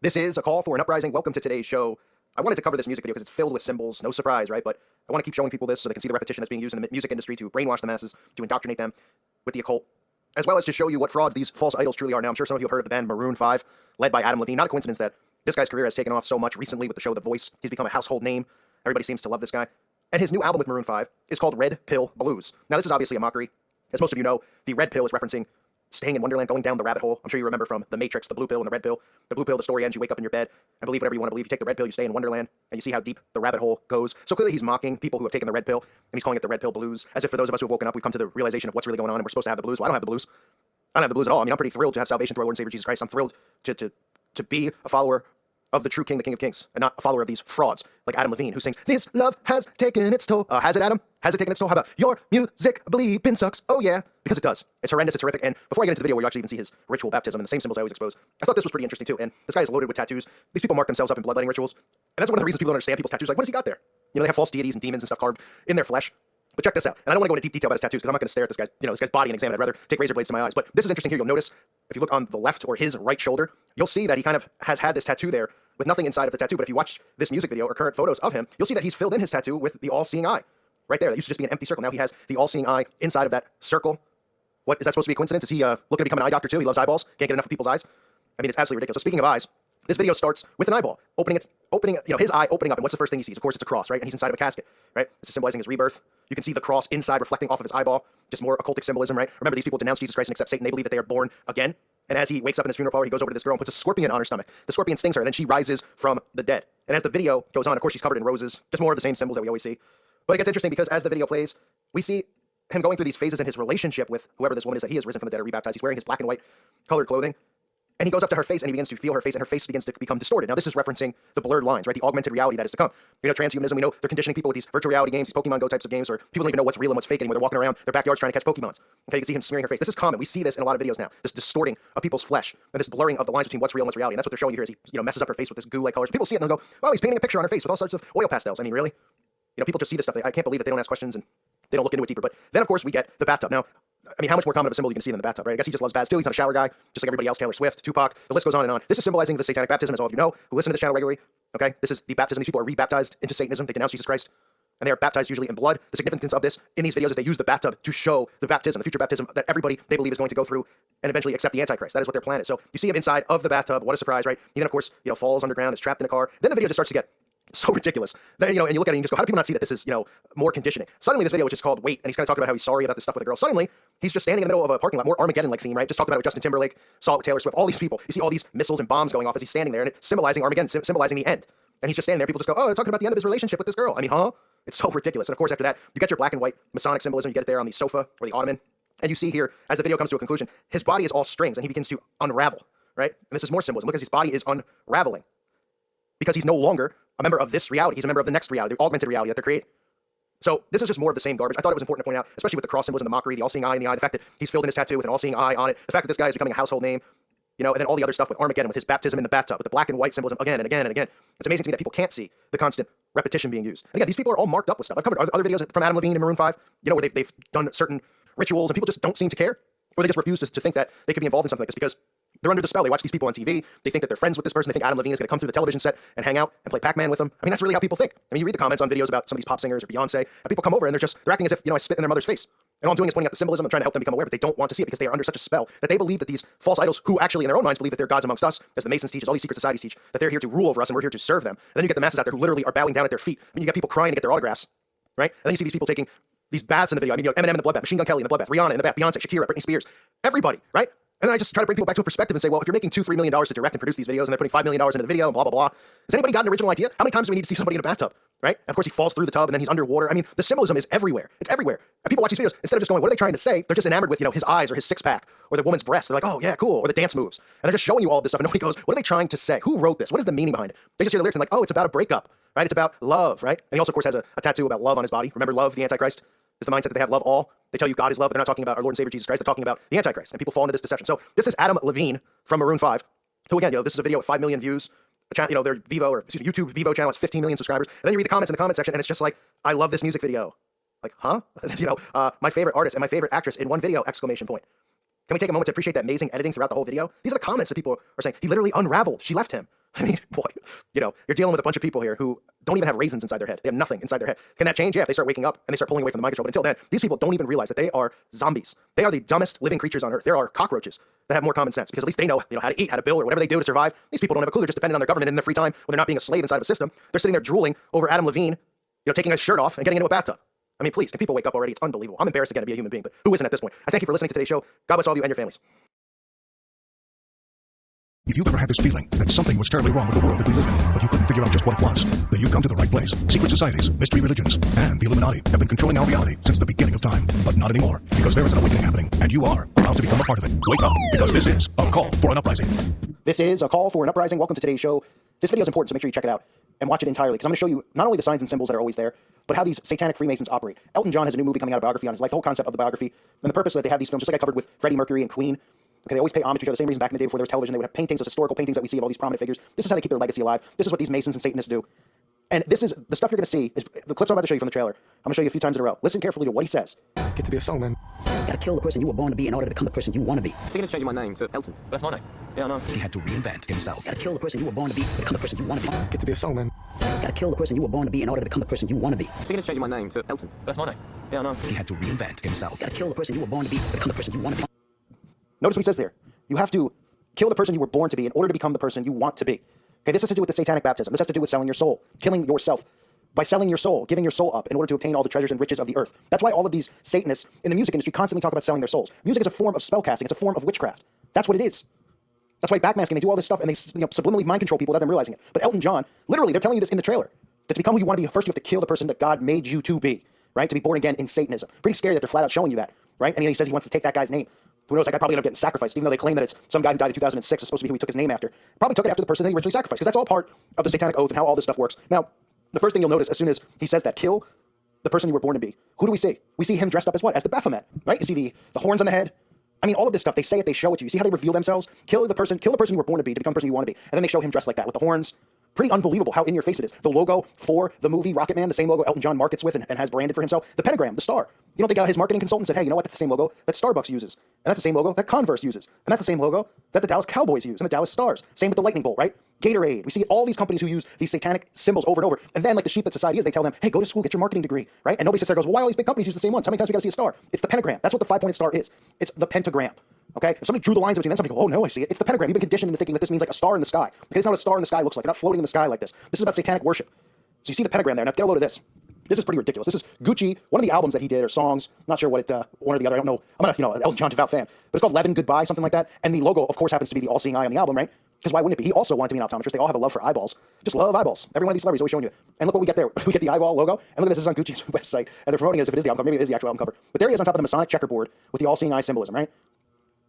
This is a call for an uprising. Welcome to today's show. I wanted to cover this music video because it's filled with symbols. No surprise, right? But I want to keep showing people this so they can see the repetition that's being used in the music industry to brainwash the masses, to indoctrinate them with the occult, as well as to show you what frauds these false idols truly are. Now, I'm sure some of you have heard of the band Maroon 5, led by Adam Levine. Not a coincidence that this guy's career has taken off so much recently with the show The Voice. He's become a household name. Everybody seems to love this guy. And his new album with Maroon 5 is called Red Pill Blues. Now, this is obviously a mockery. As most of you know, the red pill is referencing staying in Wonderland, going down the rabbit hole. I'm sure you remember from The Matrix, the blue pill and the red pill. The blue pill, the story ends, you wake up in your bed and believe whatever you want to believe. You take the red pill, you stay in Wonderland, and you see how deep the rabbit hole goes. So clearly he's mocking people who have taken the red pill, and he's calling it the Red Pill Blues, as if for those of us who have woken up, we've come to the realization of what's really going on, and we're supposed to have the blues. Well, I don't have the blues. I don't have the blues at all. I mean, I'm pretty thrilled to have salvation through our Lord and Savior Jesus Christ. I'm thrilled to be a follower of the true King, the King of Kings, and not a follower of these frauds like Adam Levine, who sings, "This love has taken its toll." Has it, Adam? Has it taken its toll? How about your music bleeping sucks? Oh yeah, because it does. It's horrendous. It's horrific. And before I get into the video where you actually even see his ritual baptism and the same symbols I always expose, I thought this was pretty interesting too. And this guy is loaded with tattoos. These people mark themselves up in bloodletting rituals, and that's one of the reasons people don't understand people's tattoos. Like, what has he got there? You know, they have false deities and demons and stuff carved in their flesh. But check this out. And I don't want to go into deep detail about his tattoos because I'm not going to stare at this guy's, this guy's body and examine it. I'd rather take razor blades to my eyes. But this is interesting here. You'll notice if you look on the left or his right shoulder, you'll see that he kind of has had this tattoo there with nothing inside of the tattoo. But if you watch this music video or current photos of him, you'll see that he's filled in his tattoo with the all-seeing eye. Right there. That used to just be an empty circle. Now he has the all-seeing eye inside of that circle. What, is that supposed to be a coincidence? Is he looking to become an eye doctor too? He loves eyeballs. Can't get enough of people's eyes. I mean, it's absolutely ridiculous. So speaking of eyes, this video starts with an eyeball opening, his eye opening up. And what's the first thing he sees? Of course, it's a cross, right? And he's inside of a casket, right? This is symbolizing his rebirth. You can see the cross inside reflecting off of his eyeball. Just more occultic symbolism, right? Remember, these people denounce Jesus Christ and accept Satan. They believe that they are born again. And as he wakes up in his funeral parlor, he goes over to this girl and puts a scorpion on her stomach. The scorpion stings her, and then she rises from the dead. And as the video goes on, of course, she's covered in roses. Just more of the same symbols that we always see. But it gets interesting because as the video plays, we see him going through these phases in his relationship with whoever this woman is that he has risen from the dead or rebaptized. He's wearing his black and white colored clothing. And he goes up to her face and he begins to feel her face, and her face begins to become distorted. Now, this is referencing the blurred lines, right? The augmented reality that is to come. You know, transhumanism, we know they're conditioning people with these virtual reality games, these Pokemon Go types of games, or people don't even know what's real and what's fake anymore. They're walking around their backyards trying to catch Pokemons. Okay, you can see him smearing her face. This is common. We see this in a lot of videos now. This distorting of people's flesh and this blurring of the lines between what's real and what's reality. And that's what they're showing you here as he, messes up her face with this goo-like colors. People see it and they'll go, "Oh, he's painting a picture on her face with all sorts of oil pastels." I mean, really? People just see this stuff. I can't believe that they don't ask questions and they don't look into it deeper. But then, of course, we get the bathtub. Now, I mean, how much more common of a symbol you can see than the bathtub, right? I guess he just loves baths too. He's not a shower guy, just like everybody else. Taylor Swift, Tupac, the list goes on and on. This is symbolizing the satanic baptism, as all of you know, who listen to this channel regularly. Okay, this is the baptism. These people are rebaptized into Satanism. They denounce Jesus Christ, and they are baptized usually in blood. The significance of this in these videos is they use the bathtub to show the baptism, the future baptism that everybody they believe is going to go through and eventually accept the Antichrist. That is what their plan is. So you see him inside of the bathtub. What a surprise, right? He then, of course, falls underground, is trapped in a car. Then the video just starts to get so ridiculous. Then, and you look at it and you just go, how do people not see that this is, more conditioning? Suddenly this video, which is called Wait, and he's kind of talking about how he's sorry about this stuff with a girl. Suddenly, he's just standing in the middle of a parking lot, more Armageddon-like theme, right? Just talked about it with Justin Timberlake, saw it with Taylor Swift, all these people. You see all these missiles and bombs going off as he's standing there, and it's symbolizing Armageddon, symbolizing the end. And he's just standing there. People just go, "Oh, they're talking about the end of his relationship with this girl." I mean, huh? It's so ridiculous. And of course, after that, you get your black and white Masonic symbolism. You get it there on the sofa or the ottoman. And you see here, as the video comes to a conclusion, his body is all strings, and he begins to unravel, right? And this is more symbolism. Look, as his body is unraveling. Because he's no longer a member of this reality. He's a member of the next reality, the augmented reality that they're creating. So this is just more of the same garbage. I thought it was important to point out, especially with the cross symbols and the mockery, the all-seeing eye in the eye, the fact that he's filled in his tattoo with an all-seeing eye on it, the fact that this guy is becoming a household name, and then all the other stuff with Armageddon, with his baptism in the bathtub, with the black and white symbolism again and again and again. It's amazing to me that people can't see the constant repetition being used. And again, these people are all marked up with stuff. I've covered other videos from Adam Levine and Maroon 5, where they've done certain rituals and people just don't seem to care, or they just refuse to think that they could be involved in something like this because they're under the spell. They watch these people on TV. They think that they're friends with this person. They think Adam Levine is going to come through the television set and hang out and play Pac-Man with them. I mean, that's really how people think. I mean, you read the comments on videos about some of these pop singers or Beyonce, and people come over and they're acting as if, I spit in their mother's face. And all I'm doing is pointing out the symbolism. I'm trying to help them become aware, but they don't want to see it because they are under such a spell that they believe that these false idols, who actually in their own minds believe that they're gods amongst us, as the Masons teach, as all these secret societies teach, that they're here to rule over us and we're here to serve them. And then you get the masses out there who literally are bowing down at their feet. I mean, you got people crying to get their autographs, right? And then you see these people taking these baths in the video. I mean, Eminem in the bloodbath, Machine Gun Kelly in the bloodbath, Rihanna in the bath, Beyonce, Shakira, Britney Spears, everybody, right? And then I just try to bring people back to a perspective and say, well, if you're making $2-3 million to direct and produce these videos and they're putting $5 million into the video and blah, blah, blah, has anybody got an original idea? How many times do we need to see somebody in a bathtub, right? And of course, he falls through the tub and then he's underwater. I mean, the symbolism is everywhere. It's everywhere. And people watch these videos, instead of just going, what are they trying to say? They're just enamored with, his eyes or his six-pack or the woman's breasts. They're like, oh, yeah, cool. Or the dance moves. And they're just showing you all this stuff. And nobody goes, what are they trying to say? Who wrote this? What is the meaning behind it? They just hear the lyrics and like, oh, it's about a breakup, right? It's about love, right? And he also, of course, has a tattoo about love on his body. Remember, love, the Antichrist? Is the mindset that they have love all. They tell you God is love, but they're not talking about our Lord and Savior Jesus Christ. They're talking about the Antichrist, and people fall into this deception. So this is Adam Levine from Maroon 5, who again, this is a video with 5 million views. Their YouTube Vivo channel has 15 million subscribers. And then you read the comments in the comment section, and it's just like, I love this music video. Like, huh? My favorite artist and my favorite actress in one video! Exclamation point. Can we take a moment to appreciate that amazing editing throughout the whole video? These are the comments that people are saying. He literally unraveled. She left him. I mean, boy, you're dealing with a bunch of people here who don't even have raisins inside their head. They have nothing inside their head. Can that change? Yeah, if they start waking up and they start pulling away from the mind control. But until then, these people don't even realize that they are zombies. They are the dumbest living creatures on earth. There are cockroaches that have more common sense because at least they know, how to eat, how to build, or whatever they do to survive. These people don't have a clue. They're just dependent on their government in their free time when they're not being a slave inside of a system. They're sitting there drooling over Adam Levine, taking his shirt off and getting into a bathtub. I mean, please, can people wake up already? It's unbelievable. I'm embarrassed again to be a human being, but who isn't at this point? I thank you for listening to today's show. God bless all of you and your families. If you've ever had this feeling that something was terribly wrong with the world that we live in, but you couldn't figure out just what it was, then you've come to the right place. Secret societies, mystery religions, and the Illuminati have been controlling our reality since the beginning of time. But not anymore, because there is an awakening happening, and you are about to become a part of it. Wake up, because this is a call for an uprising. This is a call for an uprising. Welcome to today's show. This video is important, so make sure you check it out and watch it entirely, because I'm going to show you not only the signs and symbols that are always there, but how these satanic Freemasons operate. Elton John has a new movie coming out, a biography on his life, the whole concept of the biography, and the purpose that they have these films, just like I covered with Freddie Mercury and Queen. Okay, they always pay homage to each other. The same reason back in the day before there was television, they would have paintings, those historical paintings that we see of all these prominent figures. This is how they keep their legacy alive. This is what these Masons and Satanists do. And this is the stuff you're going to see, is the clips I'm about to show you from the trailer. I'm going to show you a few times in a row. Listen carefully to what he says. Get to be a soulman. You gotta kill the person you were born to be in order to become the person you want to be. Thinking of changing my name to Elton. That's my name. Yeah, I know. He had to reinvent himself. You gotta kill the person you were born to be to become the person you want to be. Get to be a soulman. You gotta kill the person you were born to be in order to become the person you want to be. Thinking of changing my name to Elton. That's my name. Yeah, I know. He had to reinvent himself. You gotta kill the person you were born to be to become the person you want to be. Notice what he says there. You have to kill the person you were born to be in order to become the person you want to be. Okay, this has to do with the satanic baptism. This has to do with selling your soul, killing yourself. By selling your soul, giving your soul up in order to obtain all the treasures and riches of the earth. That's why all of these Satanists in the music industry constantly talk about selling their souls. Music is a form of spellcasting. It's a form of witchcraft. That's what it is. That's why backmasking, they do all this stuff and they subliminally mind control people without them realizing it. But Elton John, literally, they're telling you this in the trailer. That to become who you want to be, first you have to kill the person that God made you to be, right? To be born again in Satanism. Pretty scary that they're flat out showing you that, right? And he says he wants to take that guy's name. Who knows, that guy probably ended up getting sacrificed, even though they claim that it's some guy who died in 2006 is supposed to be who he took his name after. Probably took it after the person that he originally sacrificed, because that's all part of the satanic oath and how all this stuff works. Now, the first thing you'll notice as soon as he says that, kill the person you were born to be. Who do we see? We see him dressed up as what? As the Baphomet, right? You see the horns on the head. I mean, all of this stuff, they say it, they show it to you. See how they reveal themselves? Kill the person you were born to become the person you want to be. And then they show him dressed like that with the horns. Pretty unbelievable how in your face it is. The logo for the movie Rocket Man, the same logo Elton John markets with and has branded for himself. The pentagram, the star. You don't think his marketing consultant said, hey, you know what? That's the same logo that Starbucks uses. And that's the same logo that Converse uses. And that's the same logo that the Dallas Cowboys use and the Dallas Stars. Same with the Lightning Bolt, right? Gatorade. We see all these companies who use these satanic symbols over and over. And then, like the sheep that society is, they tell them, hey, go to school, get your marketing degree, right? And nobody sits there and goes, well, why all these big companies use the same ones? How many times we got to see a star? It's the pentagram. That's what the 5-pointed star is. It's the pentagram. Okay? If somebody drew the lines between them, somebody go, oh no, I see it. It's the pentagram. You've been conditioned into thinking that this means like a star in the sky. Okay, that's not what a star in the sky looks like. You're not floating in the sky like this. This is about satanic worship. So you see the pentagram there. Now get a load of this. This is pretty ridiculous. This is Gucci, one of the albums that he did, or songs, not sure what it, one or the other, I don't know. I'm not, an Elton John devout fan. But it's called Levin Goodbye, something like that. And the logo, of course, happens to be the all-seeing eye on the album, right? Because why wouldn't it be? He also wanted to be an optometrist. They all have a love for eyeballs. Just love eyeballs. Every one of these celebrities always showing you. And look what we get there. We get the eyeball logo. And look at this. This is on Gucci's website. And they're promoting it as if it is the album cover. Maybe it is the actual album cover. But there he is on top of the Masonic checkerboard with the all-seeing eye symbolism, right?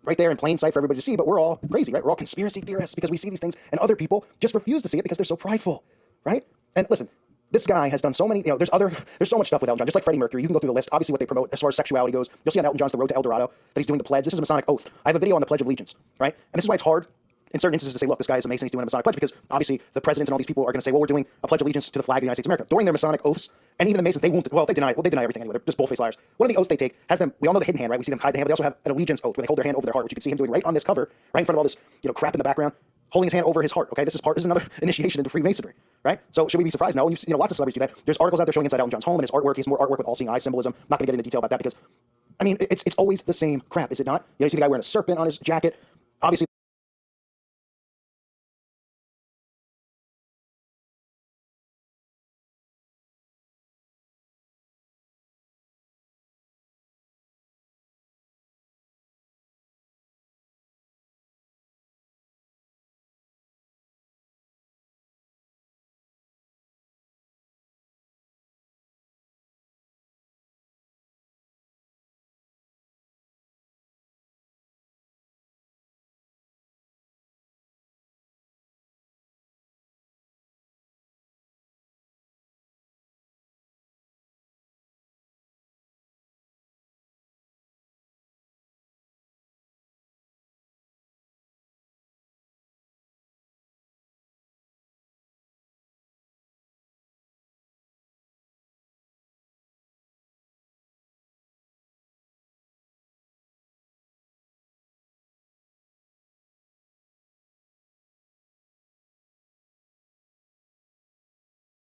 Right there in plain sight for everybody to see, but we're all crazy, right? We're all conspiracy theorists because we see these things, and other people just refuse to see it because they're so prideful, right? And listen, this guy has done so many, there's so much stuff with Elton John, just like Freddie Mercury. You can go through the list. Obviously what they promote as far as sexuality goes. You'll see on Elton John's The Road to El Dorado that he's doing the pledge. This is a Masonic oath. I have a video on the Pledge of Allegiance, right? And this is why it's hard in certain instances to say, look, this guy is a Mason, he's doing a Masonic pledge, because obviously the presidents and all these people are going to say, well, we're doing a pledge of allegiance to the flag of the United States of America. During their Masonic oaths, and even the Masons, they won't, well, they deny everything anyway. They're just bullface liars. One of the oaths they take has them, we all know the hidden hand, right? We see them hide the hand, but they also have an allegiance oath where they hold their hand over their heart, which you can see him doing right on this cover, right in front of all this, crap in the background, holding his hand over his heart. Okay, this is another initiation into Freemasonry, right? So should we be surprised? No. And lots of celebrities do that. There's articles out there showing inside Elton John's home and his artwork. He has more artwork with all-seeing eye symbolism. Not going to get into detail about that because, I mean, it's always the same crap, is it not? You see the guy wearing a serpent on his jacket. Obviously,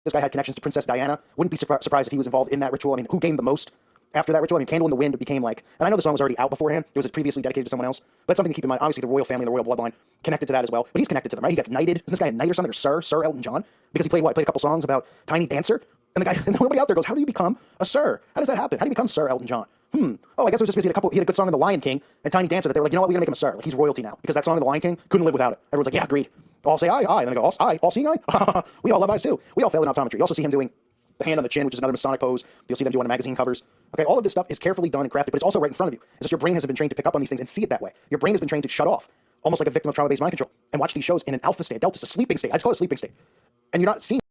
this guy had connections to Princess Diana. Wouldn't be surprised if he was involved in that ritual. I mean, who gained the most after that ritual? I mean, Candle in the Wind became like, and I know the song was already out beforehand. It was previously dedicated to someone else, but it's something to keep in mind. Obviously, the royal family and the royal bloodline connected to that as well. But he's connected to them, right? He got knighted. Isn't this guy a knight or something? Or Sir Elton John? Because he played what? Played a couple songs about Tiny Dancer. And the guy, and nobody out there goes, how do you become a Sir? How does that happen? How do you become Sir Elton John? Oh, I guess it was just because he had a good song in The Lion King and Tiny Dancer that they were like, you know what, we're gonna make him a Sir. Like, he's royalty now. Because that song in The Lion King couldn't live without it. Everyone's like, yeah, agreed. All say aye. And then they go, all seeing eye? We all love eyes too. We all fail in optometry. You also see him doing the hand on the chin, which is another Masonic pose. You'll see them doing on magazine covers. Okay, all of this stuff is carefully done and crafted, but it's also right in front of you. It's just your brain has been trained to pick up on these things and see it that way. Your brain has been trained to shut off, almost like a victim of trauma-based mind control, and watch these shows in an alpha state, delta, a sleeping state. I just call it a sleeping state. And you're not seeing